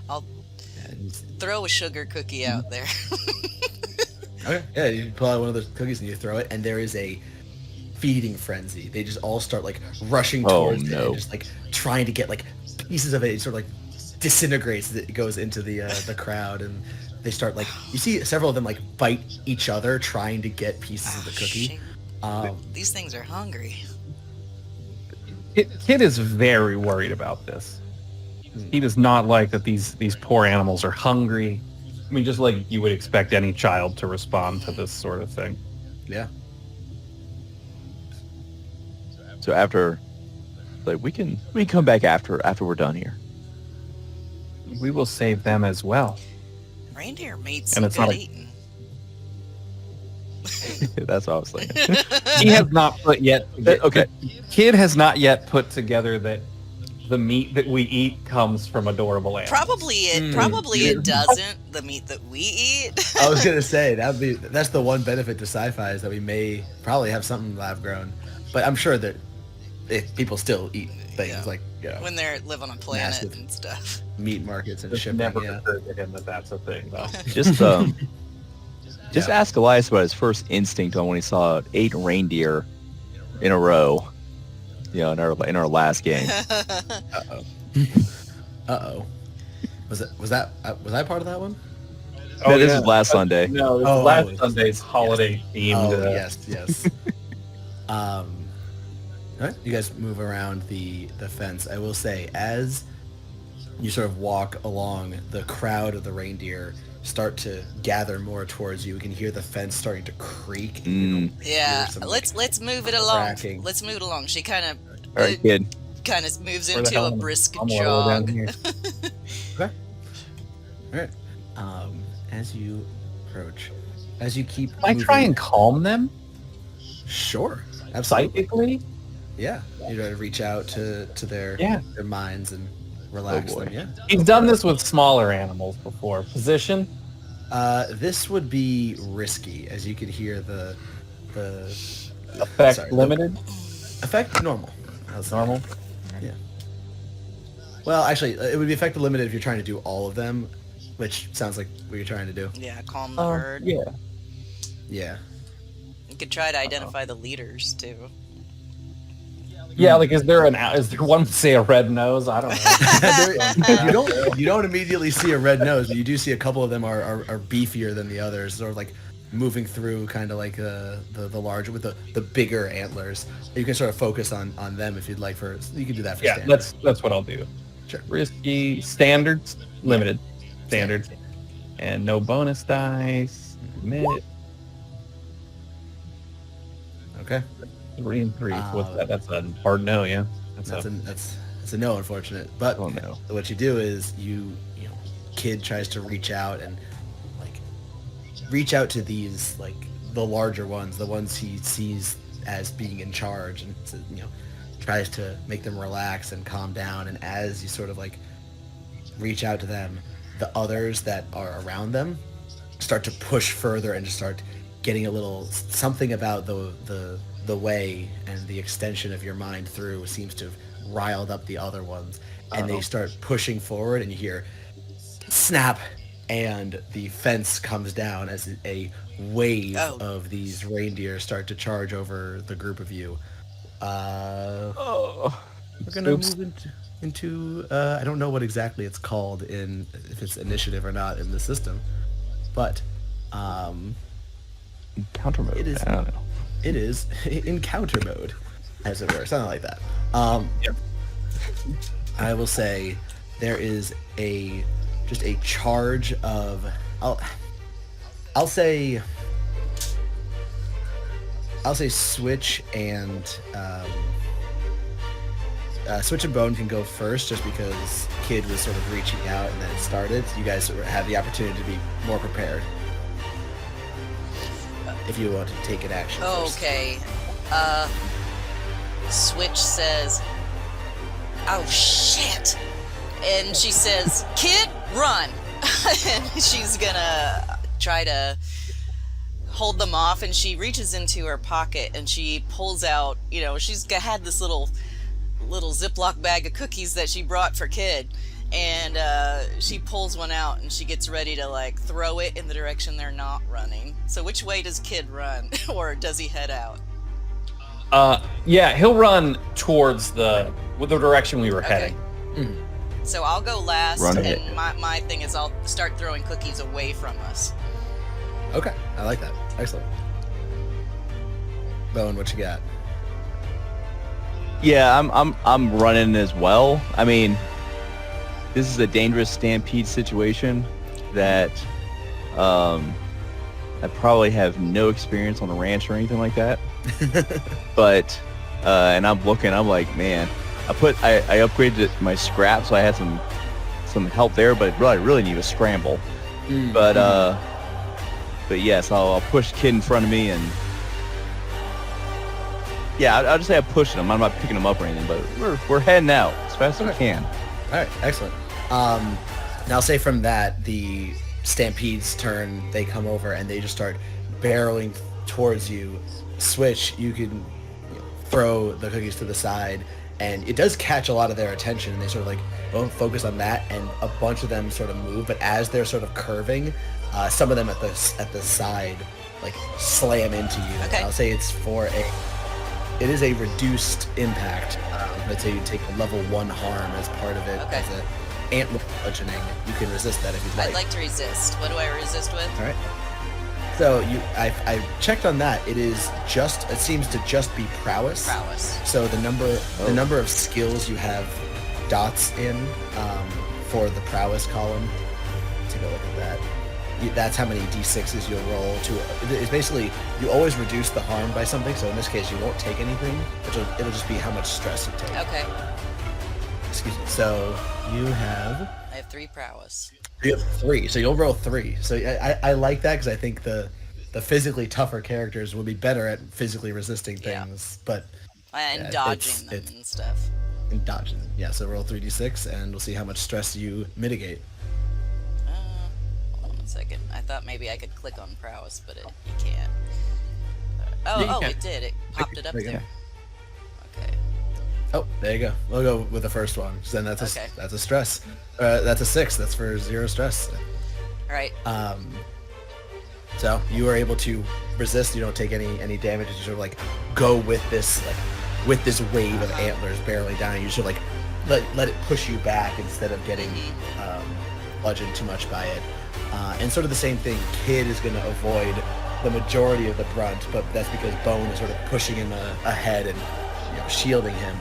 I'll throw a sugar cookie out there. Okay. Yeah, you pull out one of those cookies and you throw it, and there is a feeding frenzy. They just all start like rushing towards it and just like trying to get like pieces of it. It sort of like disintegrates as it goes into the crowd, and they start like, you see several of them like bite each other trying to get pieces of the cookie. These things are hungry. Kid is very worried about this. He does not like that these poor animals are hungry. I mean, just like you would expect any child to respond to this sort of thing. Yeah. So after, like, we can come back after we're done here. We will save them as well. Reindeer meat's And it's good not eating. That's what I was thinking. He has not put yet. Okay. The kid has not yet put together that the meat that we eat comes from adorable animals. Probably it doesn't. The meat that we eat. I was gonna say that's the one benefit to sci-fi is that we may probably have something lab grown, but I'm sure that people still eat things like when they live on a planet massive and stuff. meat markets and It's shipping. never Yeah. occurred to him that that's a thing, though. Just ask Elias about his first instinct on when he saw 8 reindeer in a row. In our last game. Uh-oh. Was I part of that one? No, this is last Sunday. No, this is last Sunday's holiday themed. Oh, yes. All right, you guys move around the fence. I will say, as you sort of walk along, the crowd of the reindeer start to gather more towards you. You can hear the fence starting to creak. Yeah, let's move it along. cracking. Let's move it along. She kind of All right, kid. kind of moves Where the into hell a am I? brisk I'm all the way down jog. here. Okay. All right. As you approach, as you keep Can I try moving- and calm them Sure. Absolutely. psychically? Yeah. You try to reach out to their minds and relax boy. them. Yeah. He's done this with smaller animals before. Position? This would be risky, as you could hear the Effect sorry, limited? effect normal. How's that? Normal? Yeah. Well, actually, it would be effect limited if you're trying to do all of them, which sounds like what you're trying to do. Yeah, calm the herd. Yeah. Yeah. You could try to identify the leaders too. Yeah, like is there one say a red nose? I don't know. you don't immediately see a red nose, but you do see a couple of them are beefier than the others, sort of like moving through kind of like the larger with the bigger antlers. You can sort of focus on them if you'd like. You can do that for Yeah, standard. that's what I'll do. Sure. Risky standards, limited standards, and no bonus dice. Admit Okay. 3 and 3. What's that? That's a hard no. Yeah. That's a no, unfortunate. But Oh, no. what you do is you know, kid tries to reach out and like reach out to these like the larger ones, the ones he sees as being in charge, and tries to make them relax and calm down. And as you sort of like reach out to them, the others that are around them start to push further and just start getting a little something about the way and the extension of your mind through seems to have riled up the other ones, and they start pushing forward, and you hear snap, and the fence comes down as a wave of these reindeer start to charge over the group of you. We're gonna move into I don't know what exactly it's called if it's initiative or not in the system, but Counter mode. It is. I don't know. it is encounter mode, as it were, something like that. I will say there is just a charge of I'll say Switch and Switch and Bone can go first, just because Kid was sort of reaching out and then it started. You guys have the opportunity to be more prepared if you want to take an action. First. Okay. Switch says, "Oh shit!" and she says, "Kid, run!" and she's gonna try to hold them off. And she reaches into her pocket and she pulls out. She's had this little Ziploc bag of cookies that she brought for Kid. And she pulls one out and she gets ready to throw it in the direction they're not running. So which way does Kid run, or does he head out? Yeah, he'll run towards the direction we were heading. Mm. So I'll go last, Run and it. my thing is I'll start throwing cookies away from us. Okay, I like that. Excellent. Bowen, what you got? Yeah, I'm running as well. I mean, this is a dangerous stampede situation that I probably have no experience on a ranch or anything like that. But and I'm like, man, I upgraded my scrap, so I had some help there, but I really need a scramble. But But yes, I'll push Kid in front of me and yeah, I'll just say I'm pushing him. I'm not picking him up or anything, but we're heading out as fast as we can. All right, excellent. Now, say from that, the Stampede's turn, they come over and they just start barreling towards you. Switch, you can throw the cookies to the side, and it does catch a lot of their attention, and they sort of like don't focus on that, and a bunch of them sort of move, but as they're sort of curving, some of them at the side like slam into you. Okay. I'll say it is a reduced impact. Let's say you take a level 1 harm as part of it. Okay. As an antler bludgeoning. You can resist that if you'd like. I'd like to resist. What do I resist with? All right. So I checked on that. It seems to just be prowess. Prowess. So the number of skills you have dots in for the prowess column. Take a look at that. That's how many d6s you'll roll it's basically, you always reduce the harm by something, so in this case you won't take anything, it'll just be how much stress you take. Okay. Excuse me. So you have... I have 3 prowess. You have 3, so you'll roll 3. So I like that because I think the physically tougher characters will be better at physically resisting things, but... And dodging them and stuff. And dodging them. Yeah, so roll 3d6 and we'll see how much stress you mitigate. Hold on a second. I thought maybe I could click on prowess, but you can't. It did. It popped it up there. Okay. Oh, there you go. We'll go with the first one. So then that's a stress. That's a 6. That's for 0 stress. All right. So you are able to resist. You don't take any damage. You sort of like go with this wave of antlers barreling down. You sort of like let it push you back instead of getting bludgeoned too much by it. And sort of the same thing. Kid is going to avoid the majority of the brunt, but that's because Bone is sort of pushing him ahead and shielding him.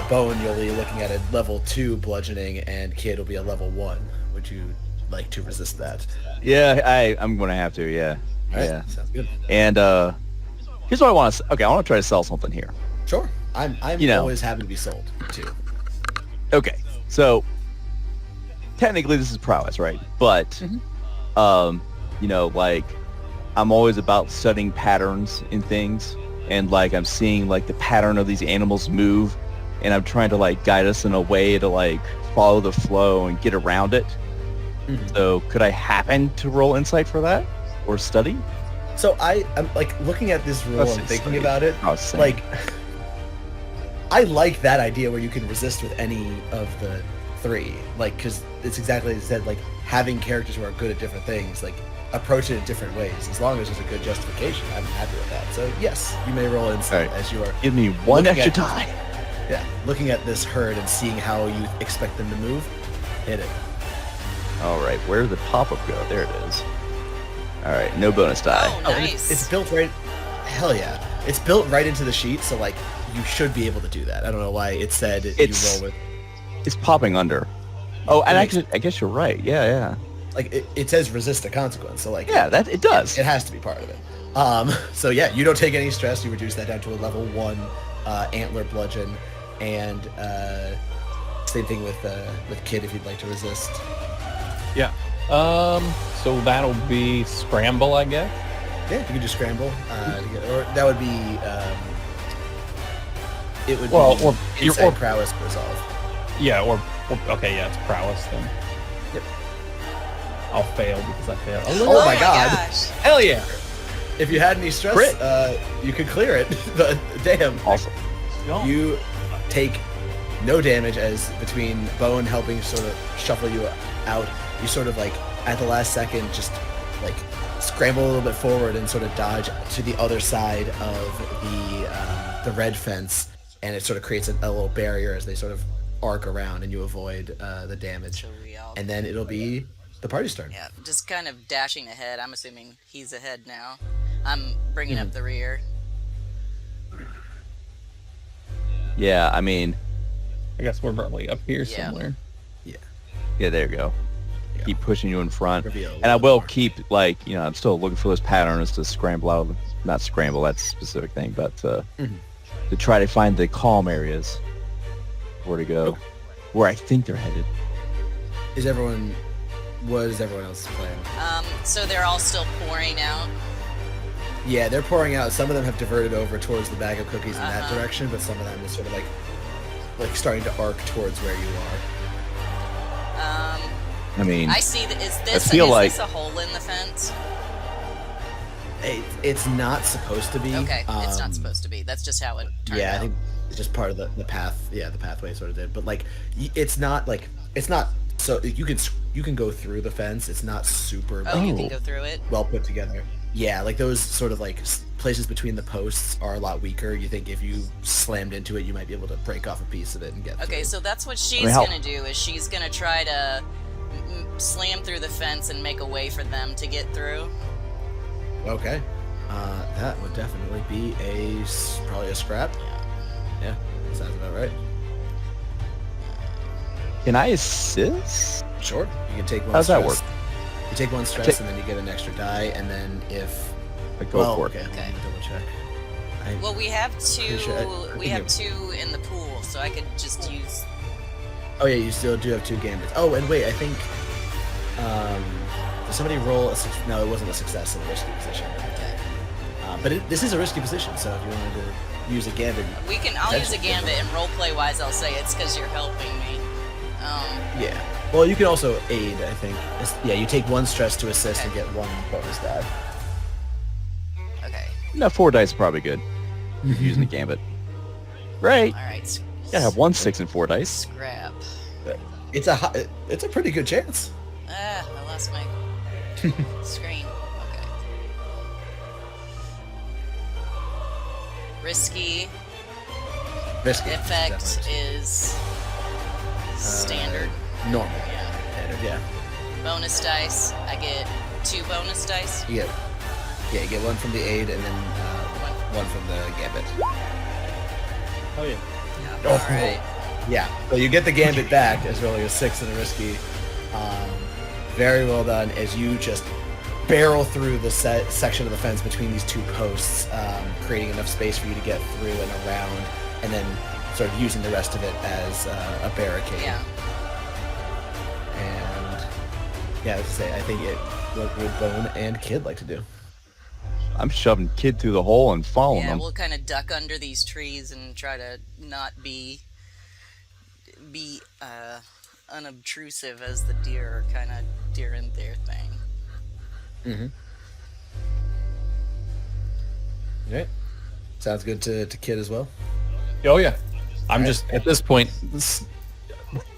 Bone, you'll be looking at a level 2 bludgeoning, and Kid will be a level 1. Would you like to resist that? Yeah, I'm going to have to, yeah. All right, yeah. sounds good. And here's what I want to... Okay, I want to try to sell something here. Sure. I'm always happy to be sold, too. Okay, so technically this is prowess, right? But, like, I'm always about studying patterns in things, and, like, I'm seeing, like, the pattern of these animals move, and I'm trying to, like, guide us in a way to, like, follow the flow and get around it. Mm-hmm. So could I happen to roll insight for that? Or study? So I'm, like, looking at this rule and thinking about it, like, I like that idea where you can resist with any of the 3, like, because it's exactly as I said, like, having characters who are good at different things, like, approach it in different ways. As long as there's a good justification, I'm happy with that. So yes, you may roll insight as you are. Give me 1 extra die. Yeah, looking at this herd and seeing how you expect them to move, hit it. All right, where did the pop-up go? There it is. All right, no bonus die. Oh, nice. It's built right. Hell yeah, it's built right into the sheet. So like, you should be able to do that. I don't know why it said you roll with. It's popping under. Oh, and actually, I guess you're right. Yeah. Like it says resist a consequence. So like. Yeah, that it does. It has to be part of it. So yeah, you don't take any stress. You reduce that down to a level 1 antler bludgeon, and same thing with Kid if you'd like to resist. Yeah. So that'll be scramble, I guess. Yeah, you can just scramble. Or that would be. It would be insight prowess resolve. Yeah, or okay, yeah, it's prowess then. Yep. I'll fail because I failed. Oh my god! Gosh. Hell yeah! If you had any stress, you could clear it. But damn, awesome. You take no damage as between Bone helping sort of shuffle you out. You sort of like at the last second just like scramble a little bit forward and sort of dodge to the other side of the red fence, and it sort of creates a little barrier as they sort of arc around, and you avoid the damage. And then it'll be the party's turn. Yeah, just kind of dashing ahead. I'm assuming he's ahead now. I'm bringing up the rear. Yeah, I mean... I guess we're probably up here somewhere. Yeah, there you go. Keep pushing you in front. Reveal And I will keep, like, I'm still looking for those patterns to scramble out of not scramble, that's a specific thing, but to try to find the calm areas where to go, where I think they're headed. Is everyone What is everyone else's plan? So they're all still pouring out. Yeah, they're pouring out. Some of them have diverted over towards the bag of cookies in that Uh-huh. direction, but some of them is sort of like starting to arc towards where you are. I mean, I see that. Is this a hole in the fence? It's not supposed to be. Okay, it's not supposed to be. That's just how it turned Yeah, out. I think it's just part of the path. Yeah, the pathway sort of did. But like, it's not so you can go through the fence. It's not super Oh, you can go through it. well put together. Yeah, like those sort of like places between the posts are a lot weaker. You think if you slammed into it, you might be able to break off a piece of it and get through. Okay, so that's what she's gonna do. Is she's gonna try to slam through the fence and make a way for them to get through. Okay. That would definitely be probably a scrap. Yeah, sounds about right. can I assist? Sure. You can take one How's that stress. work? You take one stress and then you get an extra die, and then if... I go for it. Okay, Okay. let me double check. Well, we have two. sure We have two in the pool, so I could just use. Oh yeah, you still do have 2 gambits. Oh, and wait, I think... did somebody roll a... No, it wasn't a success in a risky position. Okay. But this is a risky position, so if you wanted to use a gambit... I'll use a gambit, and roleplay wise, I'll say it's because you're helping me. Yeah. Well, you can also aid, I think. Yeah, you take 1 stress to assist and get 1 bonus die. Okay. No, 4 dice is probably good. Using the gambit. Right. All right. Gotta have 1 6 and 4 dice. Scrap. It's a pretty good chance. I lost my screen. Okay. Risky. Risky. Effect definitely. is standard. Normal. Yeah. Standard, yeah. Bonus dice. I get 2 bonus dice. You get 1 from the aid and then 1 from the gambit. Oh yeah. Yeah. All right. Yeah. So you get the gambit back as well as 6 in a risky. Very well done as you just barrel through the section of the fence between these 2 posts, creating enough space for you to get through and around, and then sort of using the rest of it as a barricade. Yeah. And yeah, as I say, I think what would Bone and Kid like to do? I'm shoving Kid through the hole and following Yeah, them. we'll kind of duck under these trees and try to not be unobtrusive as the deer are kind of doing their thing. Mm-hmm. All right. Sounds good to Kid as well. Oh yeah. I'm just at this point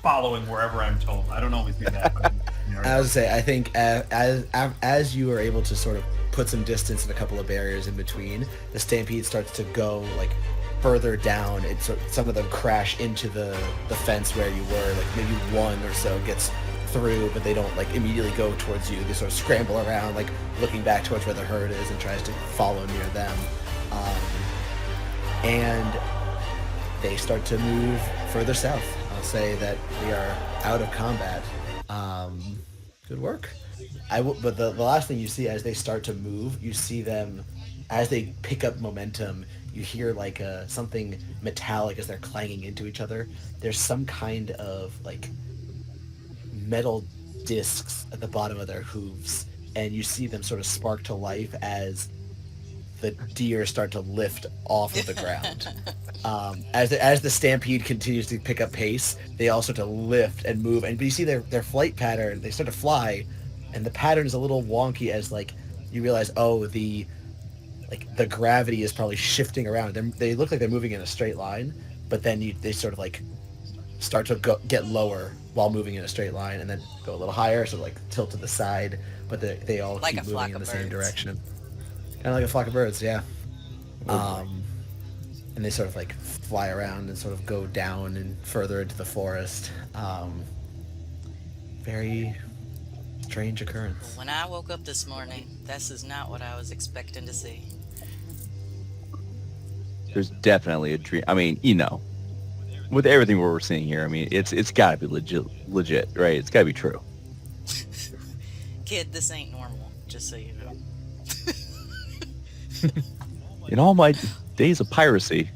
following wherever I'm told. I don't always do that. But I was to say, I think as you are able to sort of put some distance and a couple of barriers in between, the stampede starts to go like further down. Some of them crash into the fence where you were. Like maybe 1 or so gets through, but they don't like immediately go towards you. They sort of scramble around, like looking back towards where the herd is and tries to follow near them. And they start to move further south. I'll say that we are out of combat. Good work. But the last thing you see as they start to move, you see them as they pick up momentum. You hear like something metallic as they're clanging into each other. There's some kind of like metal discs at the bottom of their hooves, and you see them sort of spark to life as the deer start to lift off of the ground. As the stampede continues to pick up pace, they all start to lift and move, and you see their flight pattern. They start to fly, and the pattern is a little wonky as like you realize, the gravity is probably shifting around. They look like they're moving in a straight line, but then they sort of like start to get lower while moving in a straight line, and then go a little higher, so like tilt to the side, but they all Like keep a flock moving in of the same birds. direction. Kind of like a flock of birds, yeah. And they sort of like fly around and sort of go down and further into the forest. Very strange occurrence. When I woke up this morning, this is not what I was expecting to see. There's definitely a dream. I mean, with everything we're seeing here, I mean, it's got to be legit, right? It's got to be true. Kid, this ain't normal, just so you know. In all my days of piracy,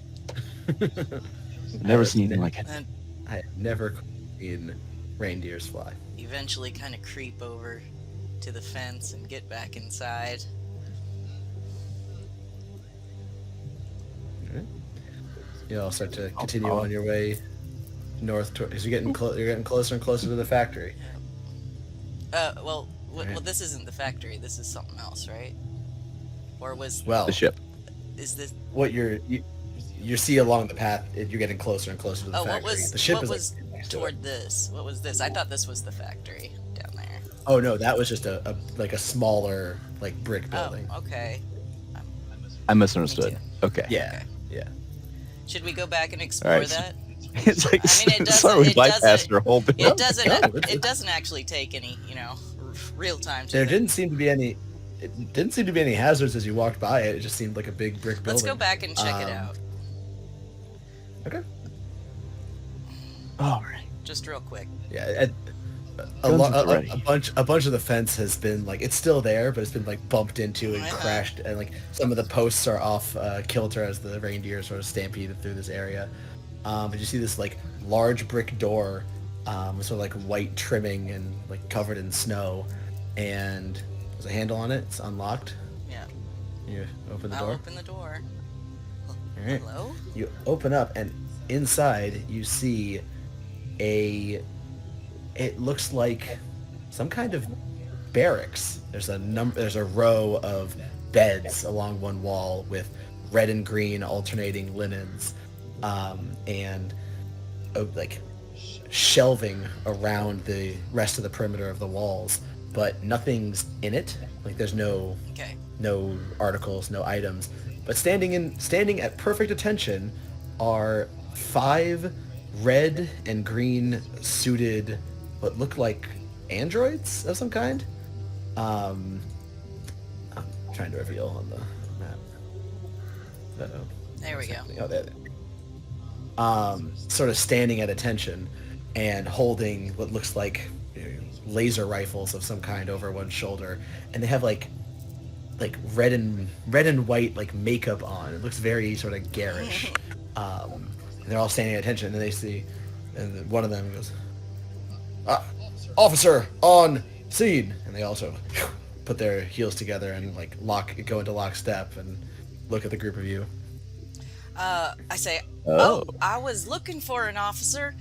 I've never seen anything like it. And I had never seen reindeers fly. Eventually kind of creep over to the fence and get back inside. Alright. You all start to continue on your way north as you're getting closer and closer to the factory. Well, Alright. this isn't the factory. This is something else, right? Or was Well, The ship. is this? what you see along the path, you're getting closer and closer to the Oh, factory. what was the ship what is was like next to toward it. this? What was this? I thought this was the factory down there. Oh no, that was just a smaller like brick building. Oh, okay. I misunderstood. Me Okay. Yeah, Okay. yeah. Should we go back and explore Alright, that? It's like, I mean, it sorry, we doesn't- it bypassed doesn't- your whole bit. It doesn't. No, it's- It doesn't actually take any, real time. There didn't seem to be any. It didn't seem to be any hazards as you walked by it. It just seemed like a big brick building. Let's go back and check it Um, out, Okay. All right. just real quick. Yeah. Guns at the ready. A bunch of the fence has been like it's still there, but it's been like bumped into and Uh-huh. crashed, and like some of the posts are off kilter as the reindeer sort of stampeded through this area. But you see this like large brick door, with sort of like white trimming and like covered in snow, and there's a handle on it. It's unlocked. Yeah, You open the I'll door. open the door. All right. Hello? You open up, and inside you see it looks like some kind of barracks. There's a row of beds along one wall with red and green alternating linens, and like shelving around the rest of the perimeter of the walls, but nothing's in it. Like there's no Okay. articles, no items. But standing at perfect attention are 5 red and green suited what look like androids of some kind. I'm trying to reveal on the map. Uh-oh. There we go. Oh, there. Sort of standing at attention and holding what looks like laser rifles of some kind over one shoulder, and they have like red and white like makeup on. It looks very sort of garish. And they're all standing at attention, and they see, and one of them goes, "Officer on scene," and they also put their heels together and like go into lockstep and look at the group of you. I say, Oh. I was looking for an officer.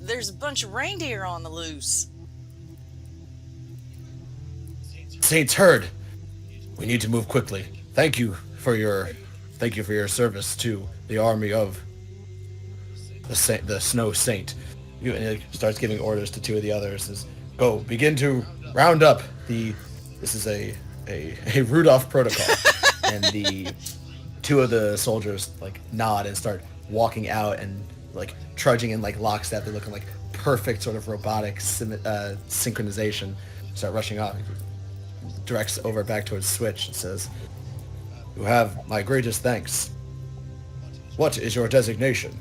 There's a bunch of reindeer on the loose. Saints heard. We need to move quickly. Thank you for your service to the army of the Snow Saint. And it starts giving orders to 2 of the others. Says, "Go, begin to round up this is a Rudolph protocol." And the 2 of the soldiers like nod and start walking out and like trudging in like lockstep. They're looking like perfect sort of robotic synchronization. Start rushing off. Directs over back towards Switch and says, "You have my greatest thanks. What is your designation?"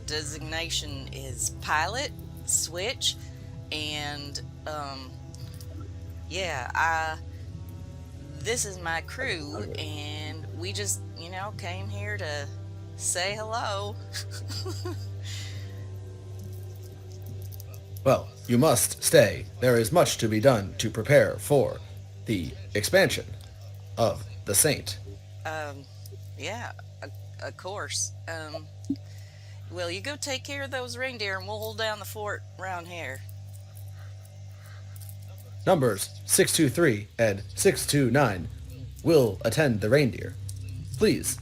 Designation is pilot, switch, and this is my crew, and we just came here to say hello. Well, you must stay. There is much to be done to prepare for the expansion of the Saint. Yeah, of course. Well, you go take care of those reindeer, and we'll hold down the fort around here. Numbers 623 and 629 will attend the reindeer. Please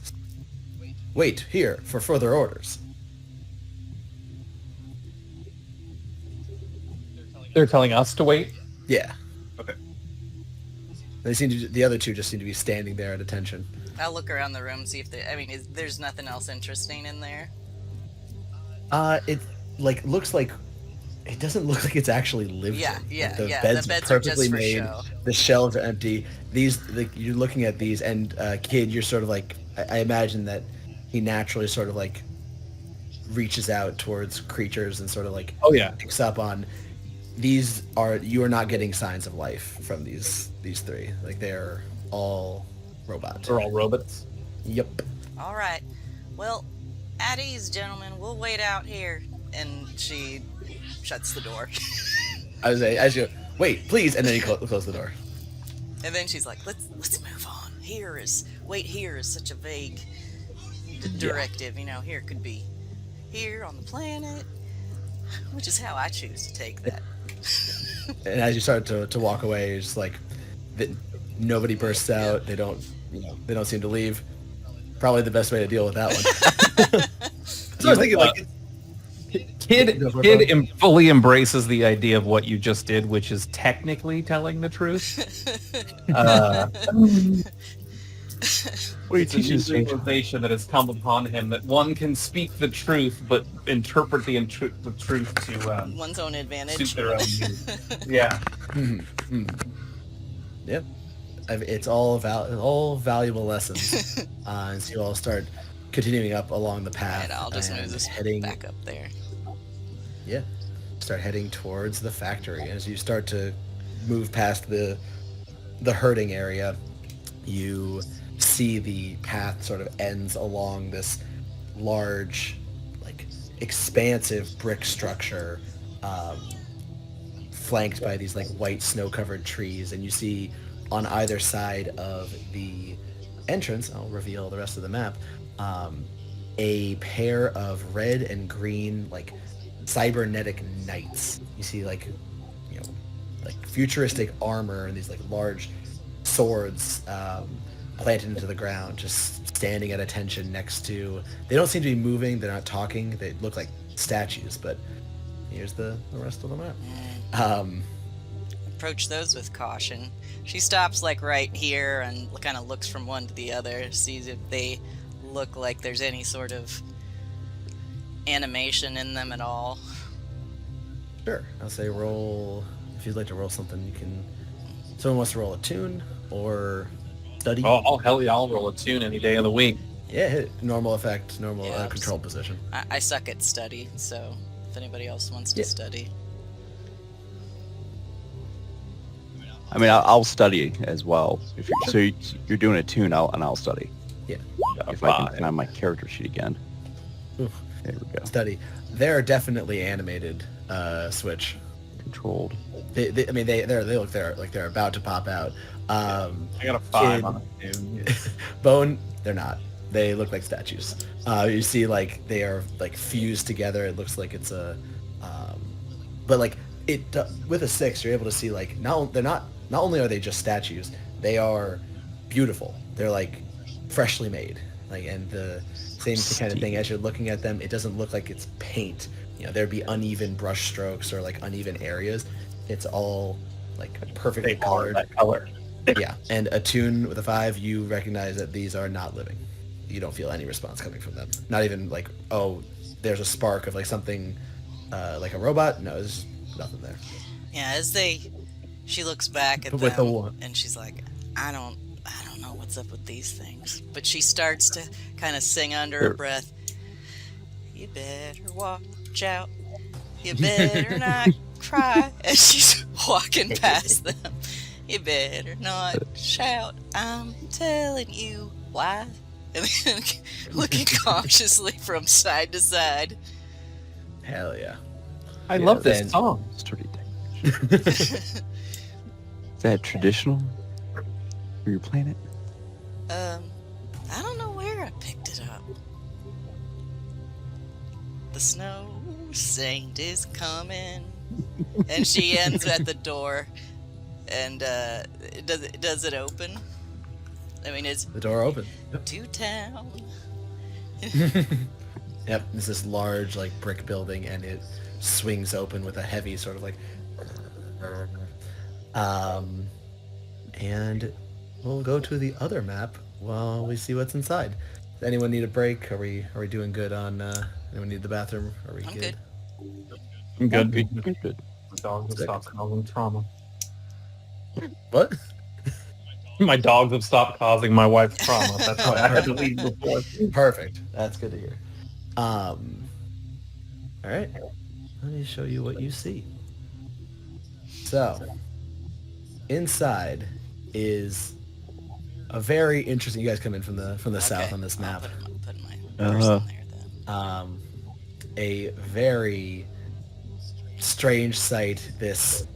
wait here for further orders. They're telling us to wait. Yeah. Okay. The other 2 just seem to be standing there at attention. I'll look around the room, see if there's nothing else interesting in there. It looks like it doesn't look like it's actually lived Yeah, in. yeah, The yeah, beds the are beds are just perfectly for made. show. The shelves are empty. These, you're looking at these, and Kid, you're sort of like, I imagine that he naturally sort of like reaches out towards creatures and sort of like Oh yeah. picks up on. You are not getting signs of life from these 3. Like they're all robots. They're all robots. Yep. All right. Well, at ease, gentlemen. We'll wait out here, and she shuts the door. I was as you wait, please, and then you close the door. And then she's like, let's move on. Wait here is such a vague directive. You know, here could be here on the planet, which is how I choose to take that. And as you start to walk away, it's just like nobody bursts out. They don't seem to leave. Probably the best way to deal with that one. So I was thinking, like, Kid fully embraces the idea of what you just did, which is technically telling the truth. What are you It's a teaching new this change? realization that has come upon him that one can speak the truth, but interpret the truth to One's own advantage. suit their own use. Yeah. Yep. It's all valuable lessons. And so you all start continuing up along the path. And I'll just move and this heading back up there. Yeah. Start heading towards the factory. As you start to move past the herding area, you see the path sort of ends along this large, like, expansive brick structure, flanked by these like white snow-covered trees, and you see on either side of the entrance, I'll reveal the rest of the map, a pair of red and green, like, cybernetic knights. You see, like, you know, like futuristic armor and these like large swords planted into the ground, just standing at attention next to. They don't seem to be moving. They're not talking. They look like statues. But here's the rest of the map. Approach those with caution. She stops like right here and kind of looks from one to the other, sees if they look like there's any sort of animation in them at all. Sure. I'll say roll. If you'd like to roll something, you can. Someone wants to roll a tune or study. Oh, hell yeah, I'll roll a tune any day of the week. Yeah, hit normal effect, normal Yeah, control position. I suck at study, so if anybody else wants to study. I mean, I'll study as well. If you're doing a tune, I'll study. Yeah. If I can find my character sheet again. Oof. There we go. Study. They're definitely animated. Switch. Controlled. They look they're about to pop out. I got a 5 Kid- on it. Tune. Bone, they're not. They look like statues. You see, like, they are like fused together. It looks like it's a, but like it with a 6, you're able to see like not only are they just statues, they are beautiful. They're like freshly made. Like, and the same kind of thing as you're looking at them, it doesn't look like it's paint. You know, there'd be uneven brush strokes or like uneven areas. It's all like perfectly They are colored. that color. Yeah, and a tune with a 5, you recognize that these are not living. You don't feel any response coming from them. Not even like, oh, there's a spark of like something, like a robot. No, there's nothing there. Yeah, she looks back at With the them one. and she's like, I don't know what's up with these things. But she starts to kind of sing under her breath. You better watch out. You better not cry. As she's walking past them. You better not shout. I'm telling you why. And then looking cautiously from side to side. Hell yeah. I love then- this song. Sturdy deck. Is that traditional for your planet? I don't know where I picked it up. The snow saint is coming. And she ends at the door. And does it open? I mean, it's The door open. to town. Yep, it's this large like brick building, and it swings open with a heavy sort of like, and we'll go to the other map while we see what's inside. Does anyone need a break? Are we doing good on? Anyone need the bathroom? Are we I'm good? I'm good. Good. My dogs have stopped causing trauma. What? My dogs have stopped causing my wife trauma. That's why I had to leave before. Perfect. That's good to hear. All right. Let me show you what you see. So, inside is a very interesting. You guys come in from the south on this I'll map. put my person there then. a very strange sight. This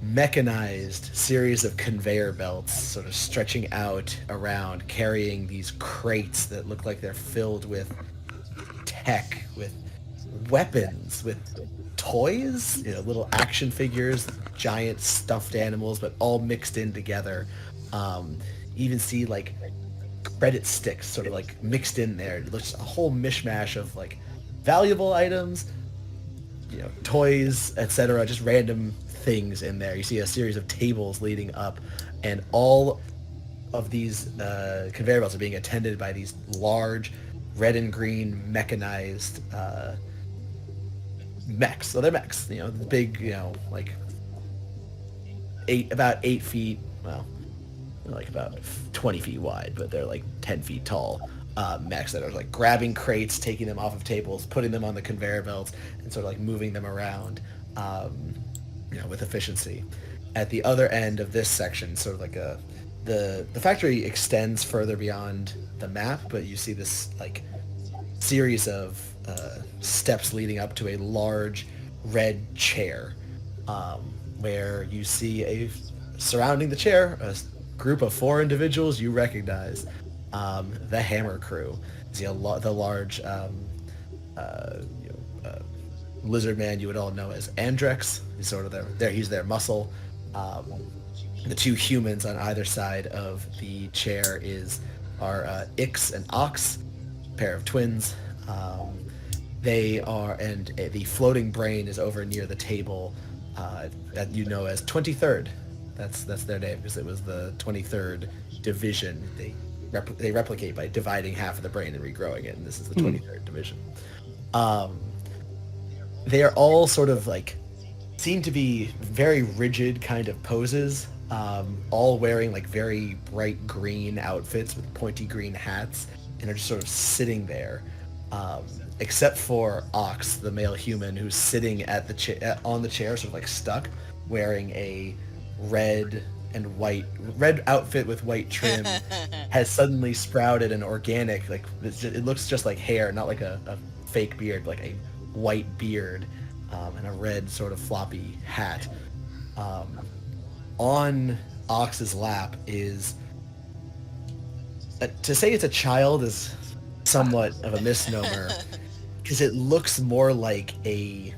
mechanized series of conveyor belts sort of stretching out around, carrying these crates that look like they're filled with tech, with weapons, with toys, little action figures, giant stuffed animals, but all mixed in together. You even see like credit sticks sort of like mixed in there. It looks a whole mishmash of like valuable items, toys, etc. Just random things in there. You see a series of tables leading up, and all of these conveyor belts are being attended by these large red and green mechanized mechs. So they're mechs, big, like about 8 feet, well, like about 20 feet wide, but they're like 10 feet tall mechs that are like grabbing crates, taking them off of tables, putting them on the conveyor belts, and sort of like moving them around, with efficiency. At the other end of this section, sort of like the factory extends further beyond the map, but you see this like series of steps leading up to a large red chair, where you see surrounding the chair a group of 4 individuals you recognize, the Hammer Crew. You see the large lizard man you would all know as Andrex. He's sort of he's their muscle. The 2 humans on either side of the chair are Ix and Ox, a pair of twins. They are, and the floating brain is over near the table that you know as 23rd. That's their name because it was the 23rd division. They replicate by dividing half of the brain and regrowing it, and this is the 23rd division. They are all sort of like seem to be very rigid kind of poses, all wearing like very bright green outfits with pointy green hats, and are just sort of sitting there, except for Ox, the male human, who's sitting at the on the chair, sort of like stuck, wearing a red outfit with white trim, has suddenly sprouted an organic, like it looks just like hair, not like a fake beard, like a white beard, and a red sort of floppy hat. On Ox's lap is to say it's a child is somewhat of a misnomer, because it looks more like it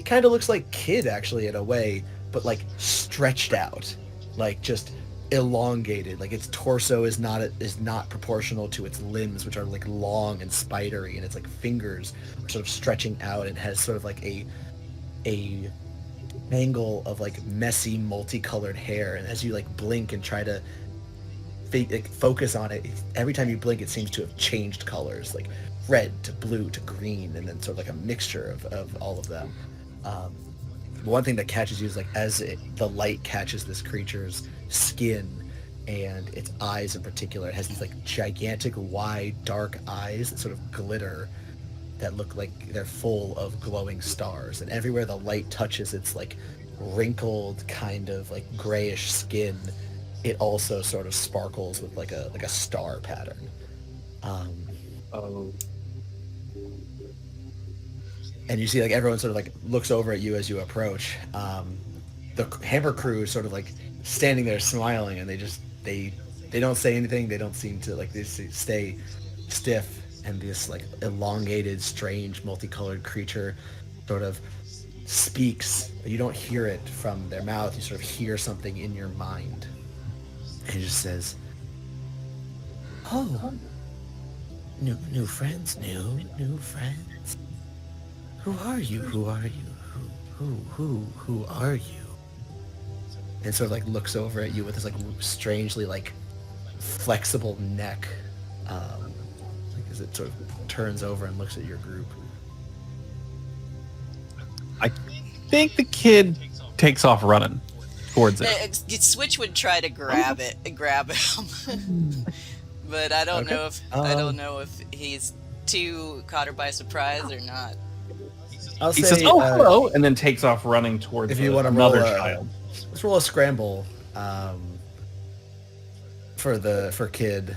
kind of looks like Kid actually in a way, but like stretched out, like just elongated. Like its torso is not proportional to its limbs, which are like long and spidery, and its like fingers are sort of stretching out, and has sort of like a angle of like messy multicolored hair. And as you like blink and try to focus on it, every time you blink it seems to have changed colors, like red to blue to green, and then sort of like a mixture of all of them. One thing that catches you is like as the light catches this creature's skin and its eyes in particular, it has these like gigantic wide dark eyes that sort of glitter, that look like they're full of glowing stars, and everywhere the light touches its like wrinkled kind of like grayish skin, it also sort of sparkles with like a star pattern. And you see like everyone sort of like looks over at you as you approach. The Hammer Crew is sort of like standing there smiling, and they don't say anything. They don't seem to like, they stay stiff, and this like elongated, strange, multicolored creature sort of speaks, but you don't hear it from their mouth. You sort of hear something in your mind, and it just says, "Oh, new friends, new friends. Who are you? Who are you? Who are you?" And sort of like looks over at you with this like strangely like flexible neck, like as it sort of turns over and looks at your group. I think the kid takes off running towards it. Switch would try to grab him, but I don't know if he's too caught her by surprise or not. He says, "Oh, hello," and then takes off running towards if you want to another roll child. Let's roll a scramble for Kid.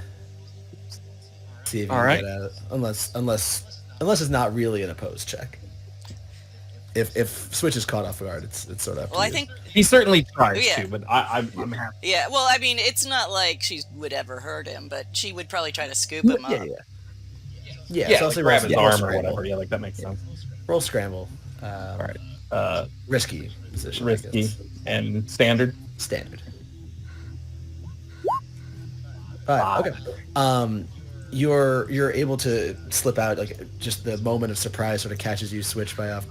See if you can get at it. Unless unless it's not really an opposed check. If Switch is caught off guard, it's sort of up to Well, I you. think He certainly tries Yeah. to, but I'm happy. yeah. Well, I mean, it's not like she would ever hurt him, but she would probably try to scoop him up. Yeah, Yeah, so I'll like say grab roll, his roll arm or scramble. whatever. Yeah, like that makes sense. Roll scramble. All right. Risky position. I Risky guess. and standard. Standard. 5. Okay. You're able to slip out, like just the moment of surprise sort of catches you switch off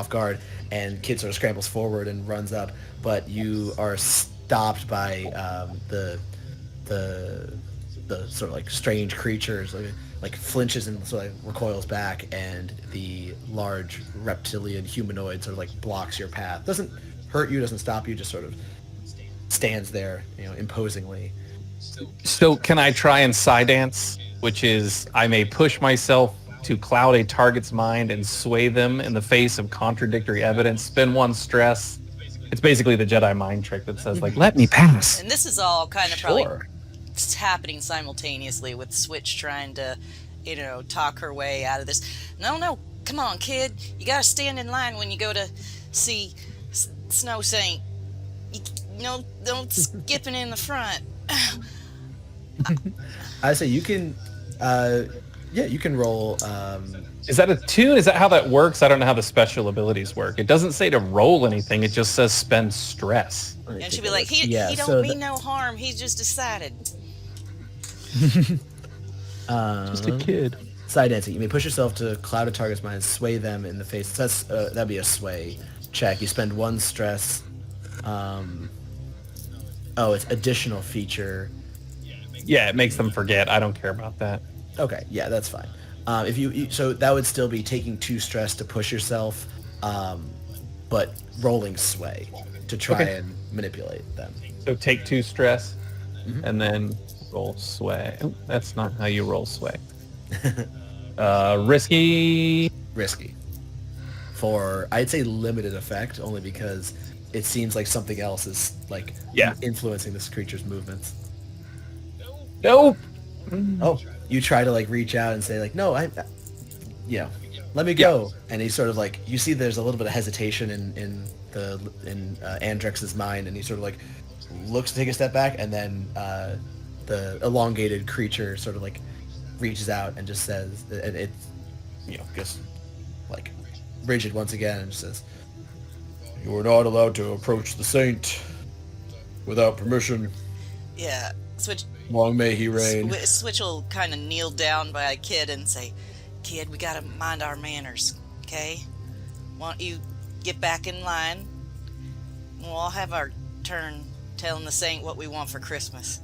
guard, and Kid sort of scrambles forward and runs up, but you are stopped by the sort of like strange creatures, like flinches and sort of recoils back, and the large reptilian humanoid sort of like blocks your path. Doesn't hurt you, doesn't stop you, just sort of stands there, imposingly. So can I try and side dance, which is I may push myself to cloud a target's mind and sway them in the face of contradictory evidence, spend 1 stress. It's basically the Jedi mind trick that says, like, let me pass. And this is all kind of probably Sure. happening simultaneously with Switch trying to, talk her way out of this. No, come on, kid. You gotta stand in line when you go to see Snow Saint. Don't skipping in the front. I say you can, you can roll. Is that a tune? Is that how that works? I don't know how the special abilities work. It doesn't say to roll anything. It just says spend stress. And she'd be like, he don't so mean no harm. He's just decided. Just a kid. Side dancing. You may push yourself to cloud a target's mind and sway them in the face. That's that'd be a sway check. You spend 1 stress. It's additional feature. Yeah, it makes them forget. I don't care about that. Okay, yeah, that's fine. If you so that would still be taking 2 stress to push yourself, but rolling sway to try and manipulate them. So take 2 stress and then roll sway. Oh, that's not how you roll sway. Risky. Risky. For I'd say limited effect, only because it seems like something else is like influencing this creature's movements. Nope. Oh, you try to like reach out and say like, no, let me go. And he sort of like, you see there's a little bit of hesitation in Andrex's mind, and he sort of like looks to take a step back, and then the elongated creature sort of like reaches out and just says, and it just like rigid once again, and just says, "You are not allowed to approach the saint without permission. Yeah, Switch. Long may he reign." Switch will kind of kneel down by a Kid and say, "Kid, we gotta mind our manners, okay? Why don't you get back in line? We'll all have our turn telling the saint what we want for Christmas.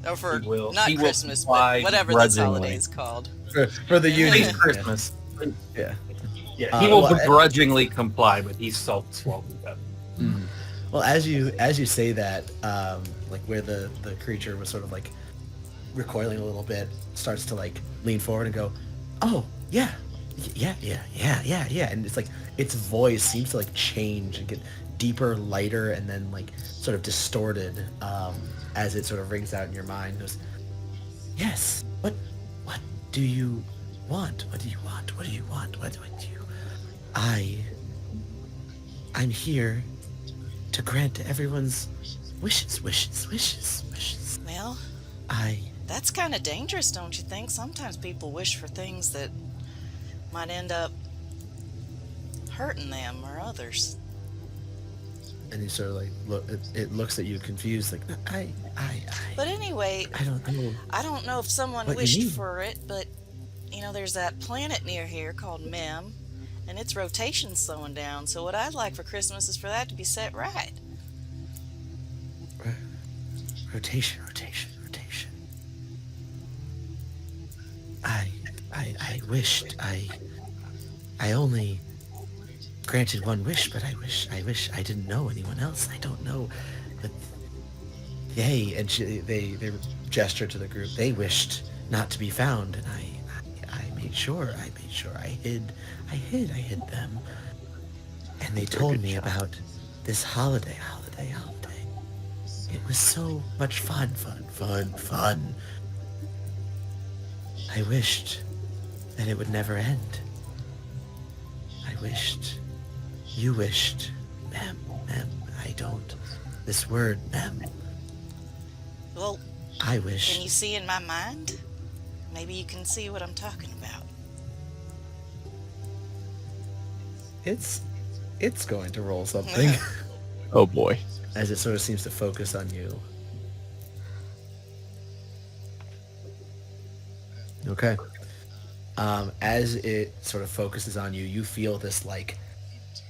Or for, not Christmas, but whatever this holiday is called. For the union. Christmas. Yeah. Yeah, he will begrudgingly comply, but he's self-swallowed up. Mm. Well, as you say that, like where the creature was sort of like recoiling a little bit, starts to like lean forward and go, "Oh yeah, and it's like its voice seems to like change and get deeper, lighter, and then like sort of distorted as it sort of rings out in your mind. It goes, "Yes, what do you want? What do you want? What do you want? What do you? I'm here to grant everyone's wishes. Well, that's kind of dangerous, don't you think? Sometimes people wish for things that might end up hurting them or others." And he sort of like it looks at you confused, like, But anyway, I don't know. I don't know if someone what you wished mean. for it, but there's that planet near here called Mem, and its rotation's slowing down. So what I'd like for Christmas is for that to be set right. Rotation. I wished I only granted one wish, but I wish I didn't know anyone else. I don't know, but they gesture to the group. They wished not to be found, and I made sure I hid them, and they told me about this holiday. It was so much fun. I wished then it would never end. You wished, ma'am, I don't. This word, ma'am, Well, I wish. can you see in my mind? Maybe you can see what I'm talking about. It's going to roll something Oh boy. as it sort of seems to focus on you. Okay. As it sort of focuses on you, you feel this like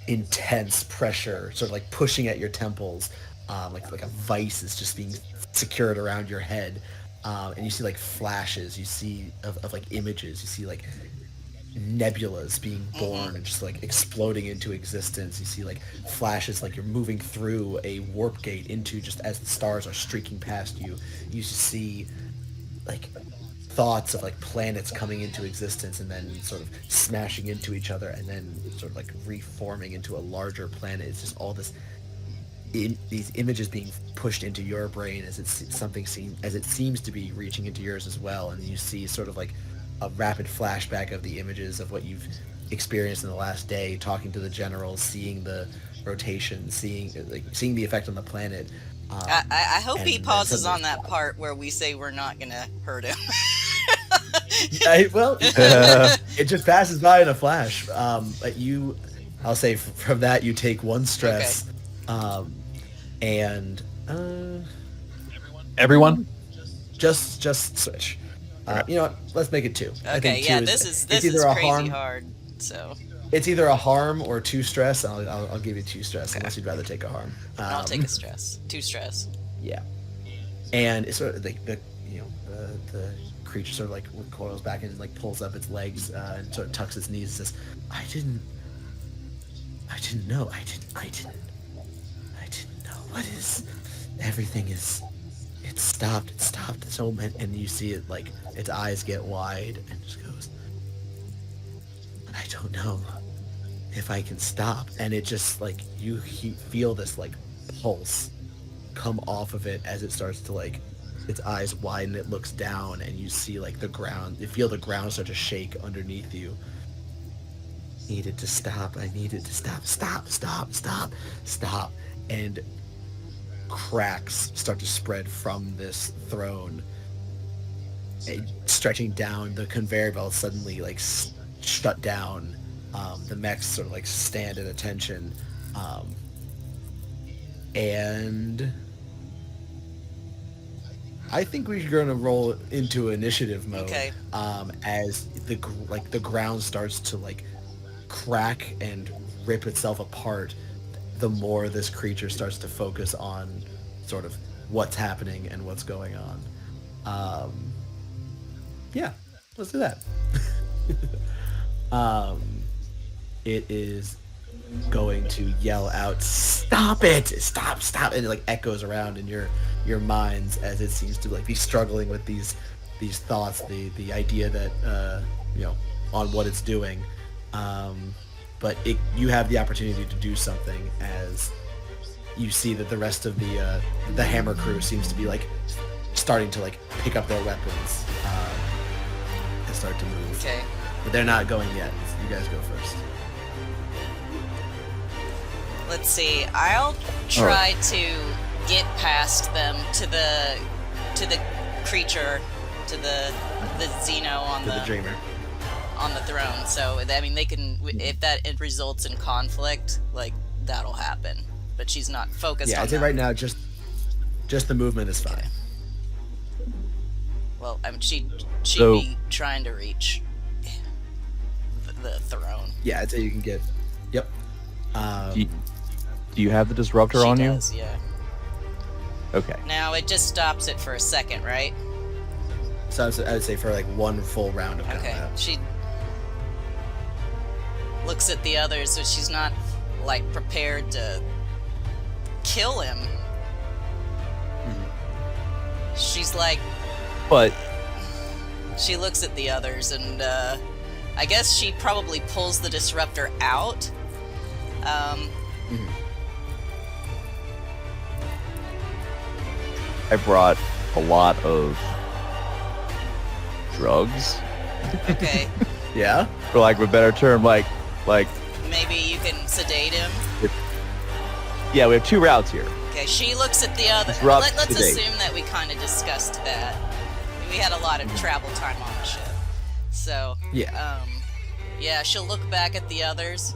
intense pressure, sort of like pushing at your temples, like a vice is just being secured around your head, and you see like flashes, you see of like images, you see like nebulas being born and just like exploding into existence. You see like flashes like you're moving through a warp gate into just as the stars are streaking past you. You see like thoughts of like planets coming into existence and then sort of smashing into each other and then sort of like reforming into a larger planet. It's just all this these images being pushed into your brain as it seems to be reaching into yours as well, and you see sort of like a rapid flashback of the images of what you've experienced in the last day, talking to the generals, seeing the rotation, seeing the effect on the planet. I hope he and pauses suddenly- on that part where we say we're not gonna hurt him. Well, it just passes by in a flash. But I'll say from that you take one stress, and Everyone? just switch. You know what? Let's make it 2. I Okay, think yeah, two this it's is either a crazy harm. hard. So It's either a harm or 2 stress. I'll give you 2 stress unless you'd rather take a harm. I'll take a stress. 2 stress. Yeah, and it's sort of the creature sort of like coils back and like pulls up its legs and sort of tucks its knees and says, I didn't know. I didn't know. What is everything is. It stopped. So and you see it like its eyes get wide and just goes, I don't know if I can stop. And it just like you feel this like pulse come off of it as it starts to like its eyes widen. It looks down and you see like the ground. You feel the ground start to shake underneath you. Needed to stop. I needed to stop. Stop. And cracks start to spread from this throne, stretching down. The conveyor belt suddenly like shut down. The mechs sort of like stand at attention, and I think we're gonna roll into initiative mode. Okay. As the ground starts to like crack and rip itself apart, the more this creature starts to focus on sort of what's happening and what's going on. Yeah, let's do that. It is going to yell out, stop it, stop, and it like echoes around in your minds as it seems to like be struggling with these thoughts, the idea that on what it's doing. But you have the opportunity to do something as you see that the rest of the hammer crew seems to be like starting to like pick up their weapons and start to move. Okay. But they're not going yet. You guys go first. Let's see. I'll try to get past them to the creature, to the Xeno on To the dreamer. on the throne. So I mean, they can, if that it results in conflict, like that'll happen. But she's not focused Yeah, on I'd say that. right now just the movement is fine. Well, I mean, she'd So- be trying to reach the throne. Yeah, I'd say you can get. Yep. Do you have the disruptor She on does, yeah. you? Okay. Now it just stops it for a second, right? So I would say for like one full round of Okay. combat. She looks at the others, so she's not like prepared to kill him. She's like, But she looks at the others, and I guess she probably pulls the disruptor out. I brought a lot of drugs. Okay. Yeah. for lack of a better term. Like, Maybe you can sedate him. yeah, we have two routes here. Okay, she looks at the other. Let's route Let's sedate. assume that we kind of discussed that. We had a lot of travel time on the ship. So, Yeah. yeah, she'll look back at the others,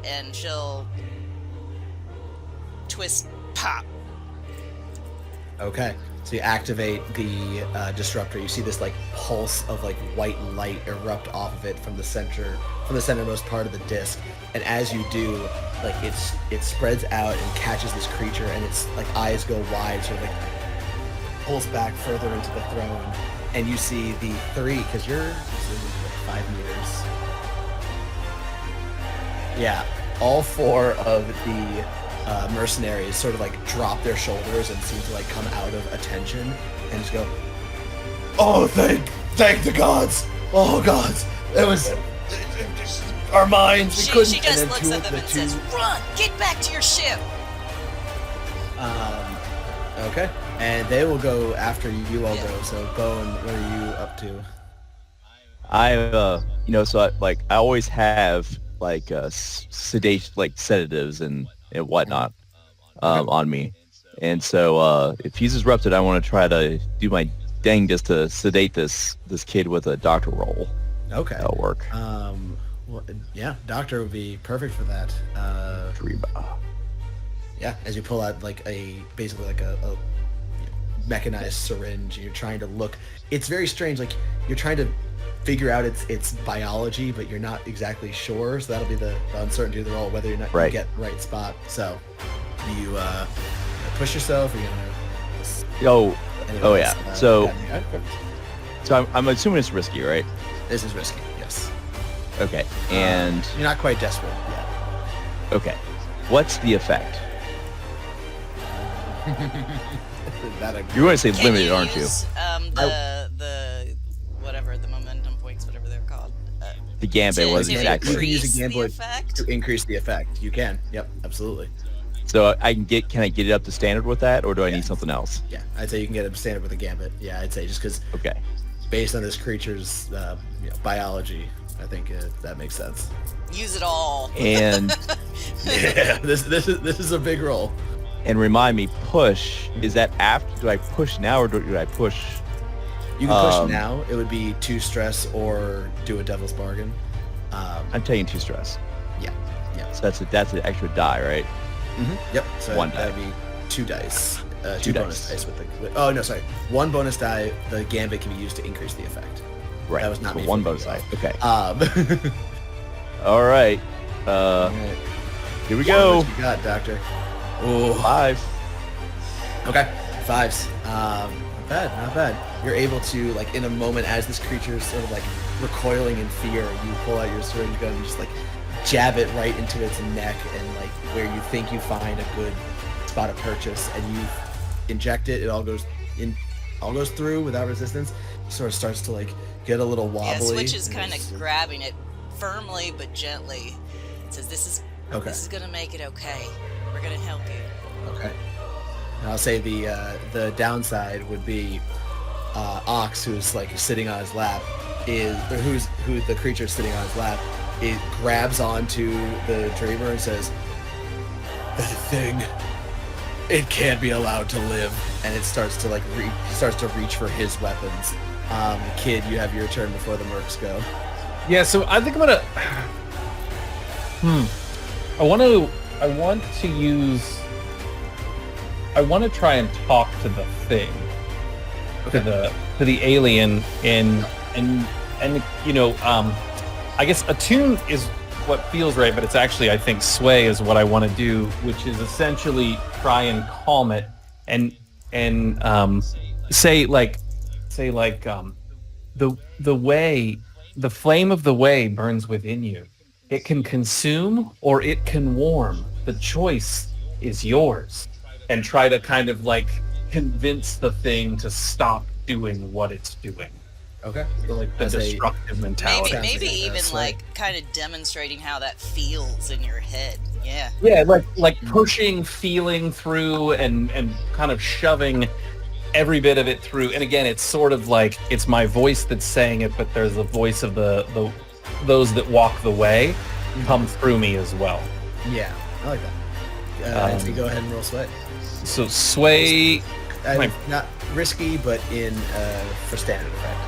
and she'll twist, pop. Okay. So you activate the disruptor. You see this like pulse of like white light erupt off of it from the centermost part of the disc. And as you do, like it spreads out and catches this creature, and its like eyes go wide, sort of like pulls back further into the throne. And you see the three, because you're like 5 meters. Yeah, all 4 of the mercenaries sort of like drop their shoulders and seem to like come out of attention and just go, "Oh, thank the gods! Oh gods! It was our minds. We couldn't." She just and then looks 2 at of them the and 2 says, "Run! Get back to your ship!" Okay, and they will go after you all Yeah. go. So, Bone, what are you up to? I always have like sedation, like sedatives and whatnot on me, and so if he's disrupted, I want to try to do my dangest to sedate this kid with a doctor roll. Okay. That'll work. Well, yeah, doctor would be perfect for that. Yeah, as you pull out like basically like a mechanized syringe, you're trying to look. It's very strange. Like you're trying to figure out its biology, but you're not exactly sure. So that'll be the uncertainty of the roll, whether or not you get the right spot. So you push yourself. Or you gonna? Oh yeah. So I'm assuming it's risky, right? This is risky. Yes. Okay. And you're not quite desperate yet. Okay. What's the effect? You're going to say Can limited, you aren't you? use, the whatever, the momentum points, whatever they're called. The gambit was to exactly. You can increase use a the gambit effect? to increase the effect. You can. Yep. Absolutely. So can I get it up to standard with that, or do I need something else? Yeah, I'd say you can get it standard with a gambit. Yeah, I'd say just because Okay. based on this creature's biology, I think that makes sense. Use it all. And Yeah, this is a big roll. and remind me, push, is that after? Do I push now, or do I push? You can push now. It would be 2 stress or do a devil's bargain. I'm taking 2 stress. Yeah. So that's an extra die, right? Mm-hmm. Yep. So 1 die. that'd be 2 dice. 2 2 bonus dice. dice oh no, sorry. 1 bonus die. The gambit can be used to increase the effect. Right. That was not so me 1 figuring bonus it die. out. Okay. All right. Alright. Here we go. What you got, Doctor? Oh, 5. okay. 5s. Not bad. You're able to, like, in a moment as this creature is sort of like recoiling in fear, you pull out your syringe gun and just like jab it right into its neck and like where you think you find a good spot of purchase, and you inject it. It all goes through without resistance. Sort of starts to like get a little wobbly. Yeah, Switch is and kind it's- of grabbing it firmly but gently. It says, "This is gonna make it okay. We're gonna help you." Okay. And I'll say the downside would be Ox, who's like sitting on his lap, who the creature's sitting on his lap, it grabs onto the dreamer and says, "That thing, it can't be allowed to live," and it starts to like starts to reach for his weapons. Kid, you have your turn before the mercs go. Yeah, so I think I'm gonna. I want to try and talk to the thing, to the alien, and I guess attune is what feels right, but it's actually, I think, sway is what I want to do, which is essentially try and calm it and say the flame of the way burns within you. It can consume or it can warm. The choice is yours. And try to kind of like convince the thing to stop doing what it's doing. Okay. So like the destructive mentality. Maybe Sounds like even sway. like kind of demonstrating how that feels in your head. Yeah. Yeah, like pushing, feeling through, and kind of shoving every bit of it through. And again, it's sort of like it's my voice that's saying it, but there's a voice of the those that walk the way come through me as well. Yeah, I like that. So you go ahead and roll sway. So sway. Not risky, but in for standard effect.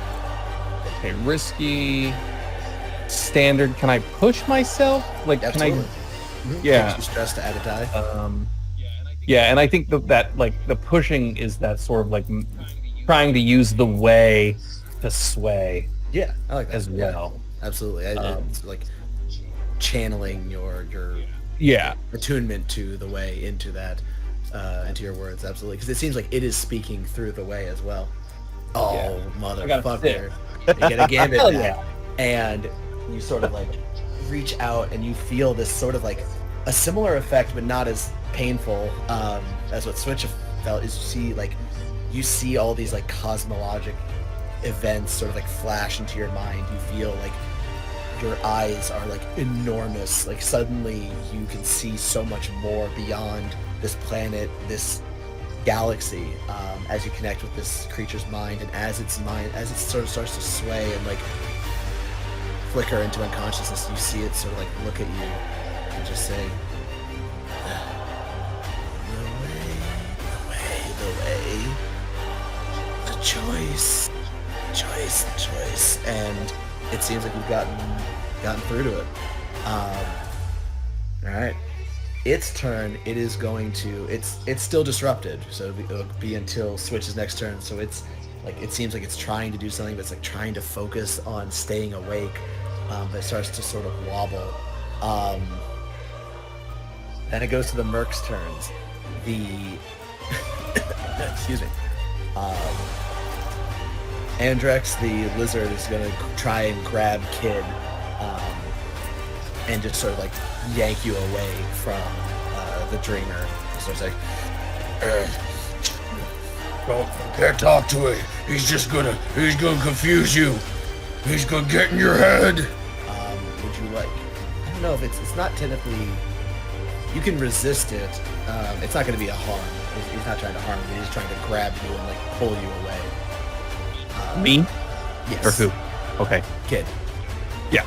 Okay, risky. Standard. Can I push myself? Like, Absolutely. can I? Yeah. Takes you stress to add a die. Yeah, and I think that like the pushing is that sort of like trying to use the way to sway. Yeah, I like that as well. Absolutely. It's like channeling your attunement to the way into that, into your words. Absolutely, because it seems like it is speaking through the way as well. Oh, motherfucker! You get a gambit back, yeah. And you sort of like reach out and you feel this sort of like a similar effect, but not as painful as what Switch felt. Is you see all these like cosmologic events sort of like flash into your mind. You feel like your eyes are like enormous. Like suddenly you can see so much more beyond this planet, this galaxy, as you connect with this creature's mind, and as it sort of starts to sway and like flicker into unconsciousness, you see it sort of like look at you and just say, the way, the choice, and it seems like you've gotten through to it. All right, its turn. It is going to. It's still disrupted, so it'll be until Switch's next turn. So it's like it seems like it's trying to do something, but it's like trying to focus on staying awake. But it starts to sort of wobble. Then it goes to the Merc's turns. Excuse me. Andrex, the lizard, is going to try and grab Kid and just sort of like yank you away from the dreamer. So it's like, can't talk to it. He's gonna confuse you. He's gonna get in your head. Would you like? I don't know if it's not technically. You can resist it. It's not going to be a harm. He's not trying to harm you. He's trying to grab you and like pull you away. Me? Yes. Or who? Okay. Kid. Yeah.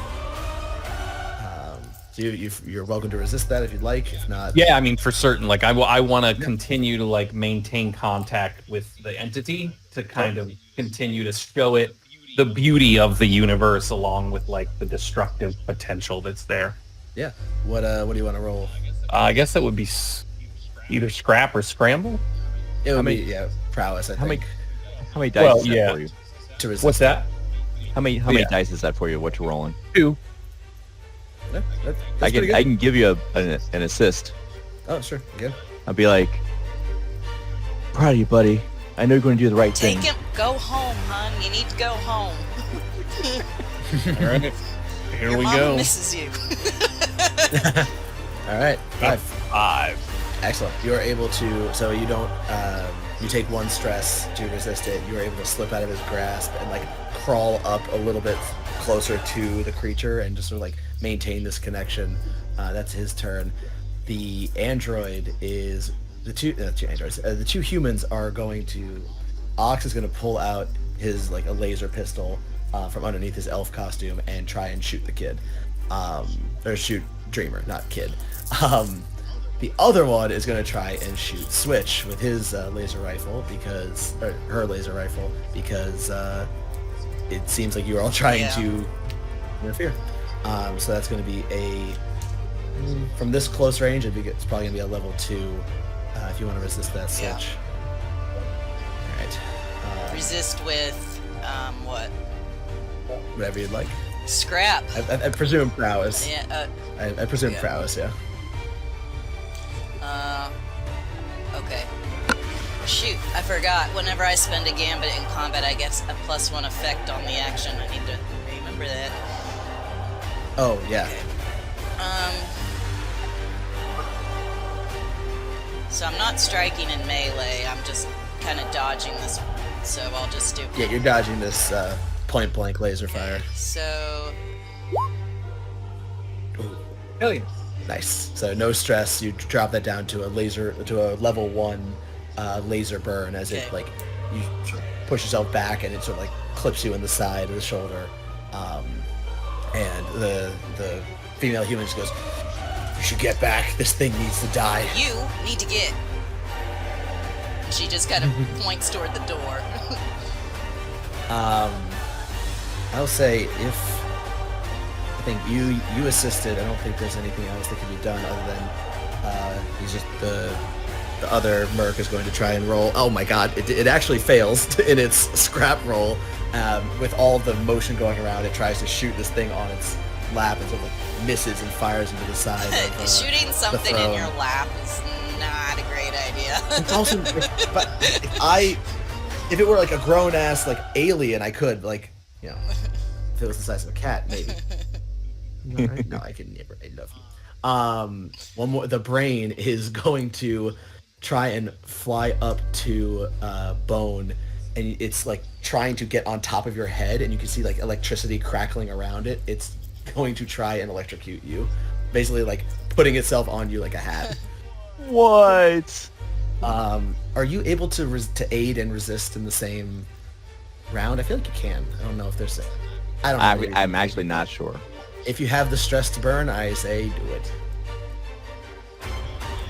So you're welcome to resist that if you'd like. If not, Yeah, I mean, for certain. Like, I want to continue to like maintain contact with the entity to kind of continue to show it the beauty of the universe along with like the destructive potential that's there. Yeah. What do you want to roll? I guess that would be either scrap or scramble. It would be prowess. I think. How many dice is that for you? To resist. What's that? How many dice is that for you? What you're rolling? 2. Yeah, that's I pretty good. can give you an assist. Oh, sure. Good. I'll be like, proud of you, buddy. I know you're going to do the right Take thing. him. Go home, hon. You need to go home. All right. Here Your we mama go. misses you. All right. 5. Excellent. You are able to. So you don't. You take 1 stress to resist it. You are able to slip out of his grasp and like crawl up a little bit closer to the creature and just sort of like maintain this connection. That's his turn. The android is the two androids. The 2 humans are going to. Ox is going to pull out his like a laser pistol from underneath his elf costume and try and shoot the kid, or shoot Dreamer, not Kid. The other one is going to try and shoot Switch with his laser rifle or her laser rifle because it seems like you're all trying to interfere. So that's going to be from this close range. It's probably going to be a level 2 if you want to resist that Switch. Yeah. All right. Resist with what? Whatever you'd like. Scrap. I presume prowess. Yeah. I presume prowess. Yeah. Okay. Shoot, I forgot. Whenever I spend a gambit in combat, I get a +1 effect on the action. I need to remember that. Oh yeah. Okay. So I'm not striking in melee. I'm just kind of dodging this. So I'll just do. Yeah, you're dodging this point blank laser fire. So. Hell yeah. Nice. So no stress. You drop that down to a level 1 laser burn as it like you push yourself back and it sort of like clips you in the side or the shoulder. And the female human just goes, "You should get back. This thing needs to die." You need to get. She just kind of points toward the door. I'll say if I think you assisted, I don't think there's anything else that can be done other than he's just the other merc is going to try and roll. Oh my god, it actually fails in its scrap roll. With all the motion going around, it tries to shoot this thing on its lap and sort of like misses and fires into the side. Of, Shooting something in your lap is not a great idea. It's also, but if it were like a grown ass like alien, I could like, you know, if it was the size of a cat, maybe. No, I can never. I love you. One more. The brain is going to try and fly up to Bone, and it's like trying to get on top of your head, and you can see like electricity crackling around it. It's going to try and electrocute you, basically like putting itself on you like a hat. What? Are you able to aid and resist in the same round? I feel like you can. I don't know if there's. I don't know. I'm actually not sure. If you have the stress to burn, I say do it.